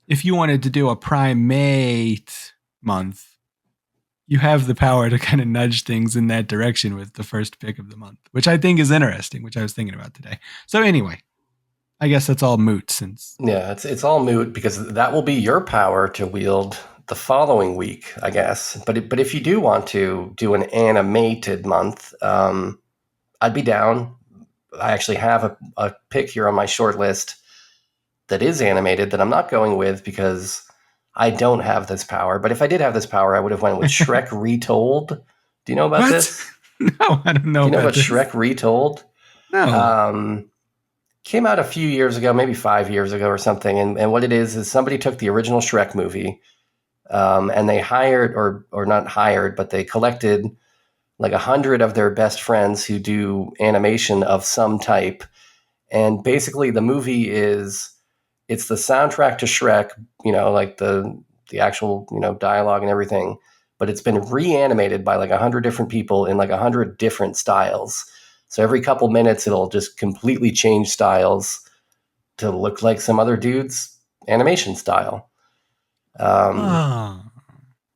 [SPEAKER 5] if you wanted to do a primate month, you have the power to kind of nudge things in that direction with the first pick of the month, which I think is interesting, which I was thinking about today. So anyway, I guess that's all moot since.
[SPEAKER 6] Yeah, it's all moot because that will be your power to wield the following week, I guess. But if you do want to do an animated month, I'd be down. I actually have a pick here on my short list that is animated that I'm not going with because I don't have this power. But if I did have this power, I would have went with Shrek Retold. Do you know about this?
[SPEAKER 5] No, I don't know.
[SPEAKER 6] Do you know about Shrek Retold?
[SPEAKER 5] No.
[SPEAKER 6] Came out a few years ago, maybe 5 years ago or something. And what it is somebody took the original Shrek movie and they hired, or not hired, but they collected like 100 of their best friends who do animation of some type. And basically the movie it's the soundtrack to Shrek, like the actual, dialogue and everything, but it's been reanimated by like 100 different people in like 100 different styles. So every couple minutes, it'll just completely change styles to look like some other dude's animation style.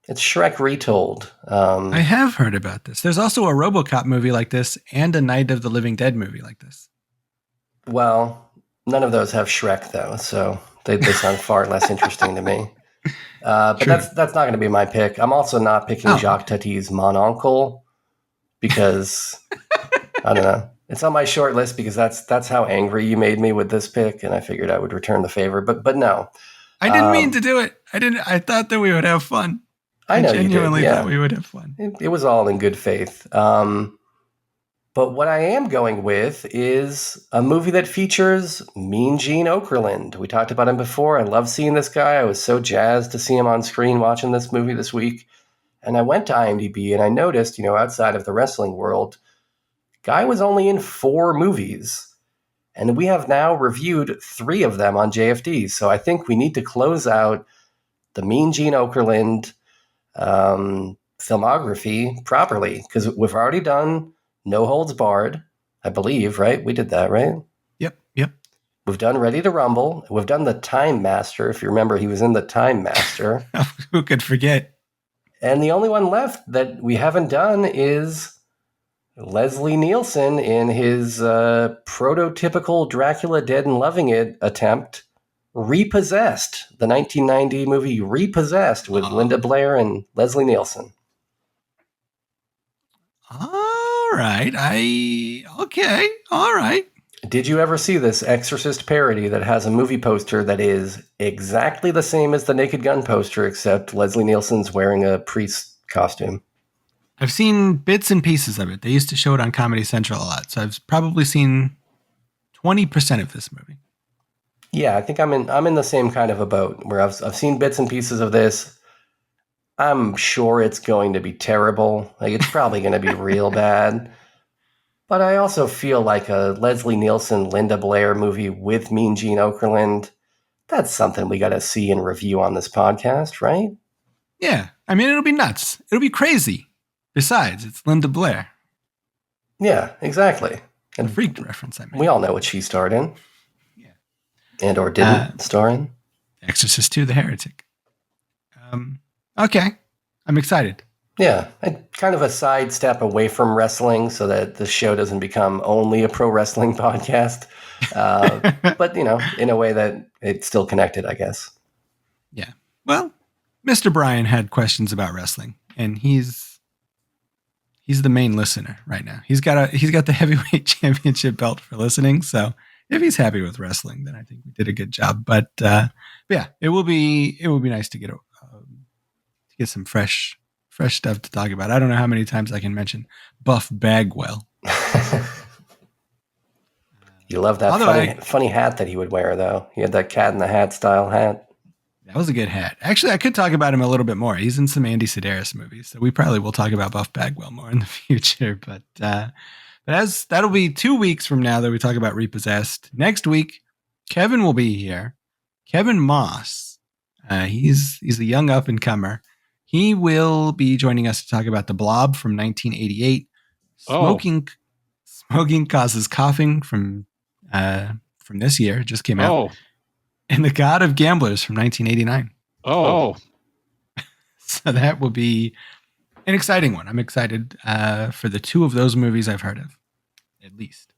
[SPEAKER 6] It's Shrek Retold.
[SPEAKER 5] I have heard about this. There's also a RoboCop movie like this and a Night of the Living Dead movie like this.
[SPEAKER 6] Well, none of those have Shrek, though, so they sound far less interesting to me. But
[SPEAKER 5] True.
[SPEAKER 6] that's not going to be my pick. I'm also not picking Jacques Tati's Mon Oncle because, I don't know. It's on my short list because that's how angry you made me with this pick, and I figured I would return the favor. But no.
[SPEAKER 5] I didn't mean to do it. I thought that we would have fun.
[SPEAKER 6] I know
[SPEAKER 5] genuinely
[SPEAKER 6] you did, yeah.
[SPEAKER 5] thought we would have fun.
[SPEAKER 6] It was all in good faith. But what I am going with is a movie that features Mean Gene Okerlund. We talked about him before. I love seeing this guy. I was so jazzed to see him on screen watching this movie this week. And I went to IMDb and I noticed, outside of the wrestling world, guy was only in 4 movies. And we have now reviewed 3 of them on JFD. So I think we need to close out the Mean Gene Okerlund filmography properly because we've already done No Holds Barred, I believe, right? We did that, right?
[SPEAKER 5] Yep.
[SPEAKER 6] We've done Ready to Rumble. We've done The Time Master. If you remember, he was in The Time Master.
[SPEAKER 5] Who could forget?
[SPEAKER 6] And the only one left that we haven't done is Leslie Nielsen in his prototypical Dracula Dead and Loving It attempt, Repossessed, the 1990 movie Repossessed with Linda Blair and Leslie Nielsen.
[SPEAKER 5] All right. Okay. All right.
[SPEAKER 6] Did you ever see this Exorcist parody that has a movie poster that is exactly the same as the Naked Gun poster, except Leslie Nielsen's wearing a priest costume?
[SPEAKER 5] I've seen bits and pieces of it. They used to show it on Comedy Central a lot. So I've probably seen 20% of this movie.
[SPEAKER 6] Yeah, I think I'm in the same kind of a boat where I've seen bits and pieces of this. I'm sure it's going to be terrible. Like it's probably going to be real bad. But I also feel like a Leslie Nielsen, Linda Blair movie with Mean Gene Okerlund, that's something we got to see and review on this podcast, right?
[SPEAKER 5] Yeah. I mean, it'll be nuts. It'll be crazy. Besides, it's Linda Blair.
[SPEAKER 6] Yeah, exactly.
[SPEAKER 5] And freak reference, I mean.
[SPEAKER 6] We all know what she starred in.
[SPEAKER 5] Yeah.
[SPEAKER 6] And or didn't star in.
[SPEAKER 5] Exorcist II, The Heretic. Okay. I'm excited.
[SPEAKER 6] Yeah, and kind of a sidestep away from wrestling so that the show doesn't become only a pro wrestling podcast. But, in a way that it's still connected, I guess.
[SPEAKER 5] Yeah. Well, Mr. Bryan had questions about wrestling, and he's the main listener right now. He's got the heavyweight championship belt for listening. So if he's happy with wrestling, then I think we did a good job. But yeah, it will be nice to get some fresh stuff to talk about. I don't know how many times I can mention Buff Bagwell.
[SPEAKER 6] You love that funny hat that he would wear, though. He had that Cat in the Hat style hat.
[SPEAKER 5] That was a good hat. Actually, I could talk about him a little bit more. He's in some Andy Sedaris movies, so we probably will talk about Buff Bagwell more in the future. But as that'll be 2 weeks from now that we talk about Repossessed. Next week, Kevin will be here. Kevin Moss. He's a young up and comer. He will be joining us to talk about The Blob from 1988. Smoking causes coughing from this year. It just came out. And The God of Gamblers from 1989. So that will be an exciting one. I'm excited for the two of those movies I've heard of, at least.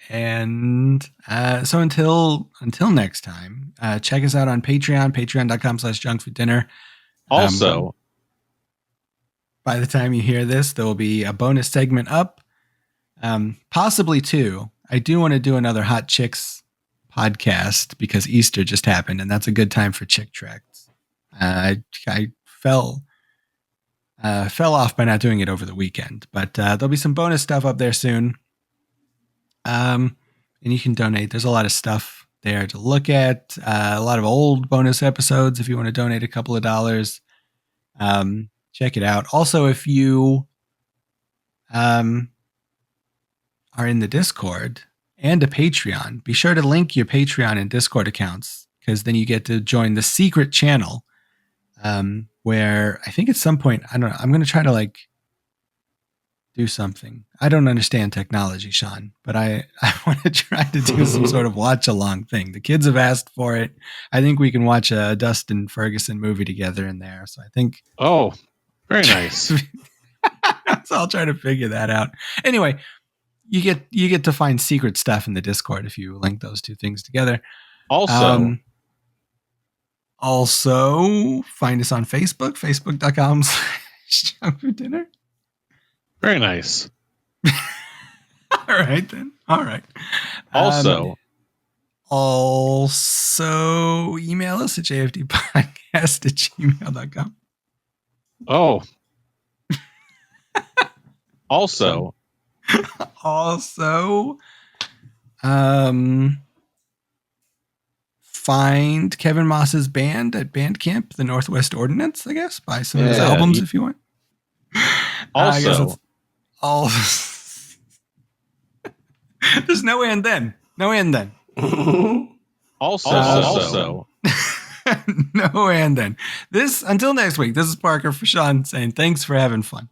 [SPEAKER 5] And so until next time, check us out on Patreon, patreon.com/junkfooddinner.
[SPEAKER 4] Also,
[SPEAKER 5] by the time you hear this, there will be a bonus segment up, possibly two. I do want to do another Hot Chicks podcast because Easter just happened, and that's a good time for chick tracts. I fell off by not doing it over the weekend, but there'll be some bonus stuff up there soon. And you can donate. There's a lot of stuff there to look at. A lot of old bonus episodes if you want to donate a couple of dollars. Check it out. Also, if you are in the Discord and a Patreon, be sure to link your Patreon and Discord accounts, because then you get to join the secret channel where I think at some point, I don't know, I'm going to try to do something. I don't understand technology, Sean, but I want to try to do some sort of watch along thing. The kids have asked for it. I think we can watch a Dustin Ferguson movie together in there. So I think.
[SPEAKER 4] Oh, very nice.
[SPEAKER 5] So I'll try to figure that out. Anyway, you get to find secret stuff in the Discord if you link those two things together. Also find us on Facebook, facebook.com/junkfooddinner.
[SPEAKER 4] Very nice.
[SPEAKER 5] All right, then. All right. Also email us at jfdpodcast@gmail.com. Also, find Kevin Moss's band at Bandcamp, the Northwest Ordinance, I guess. Buy some of his albums if you want. There's no and then. No and then.
[SPEAKER 4] Also.
[SPEAKER 5] No and then. Until next week, this is Parker for Sean saying thanks for having fun.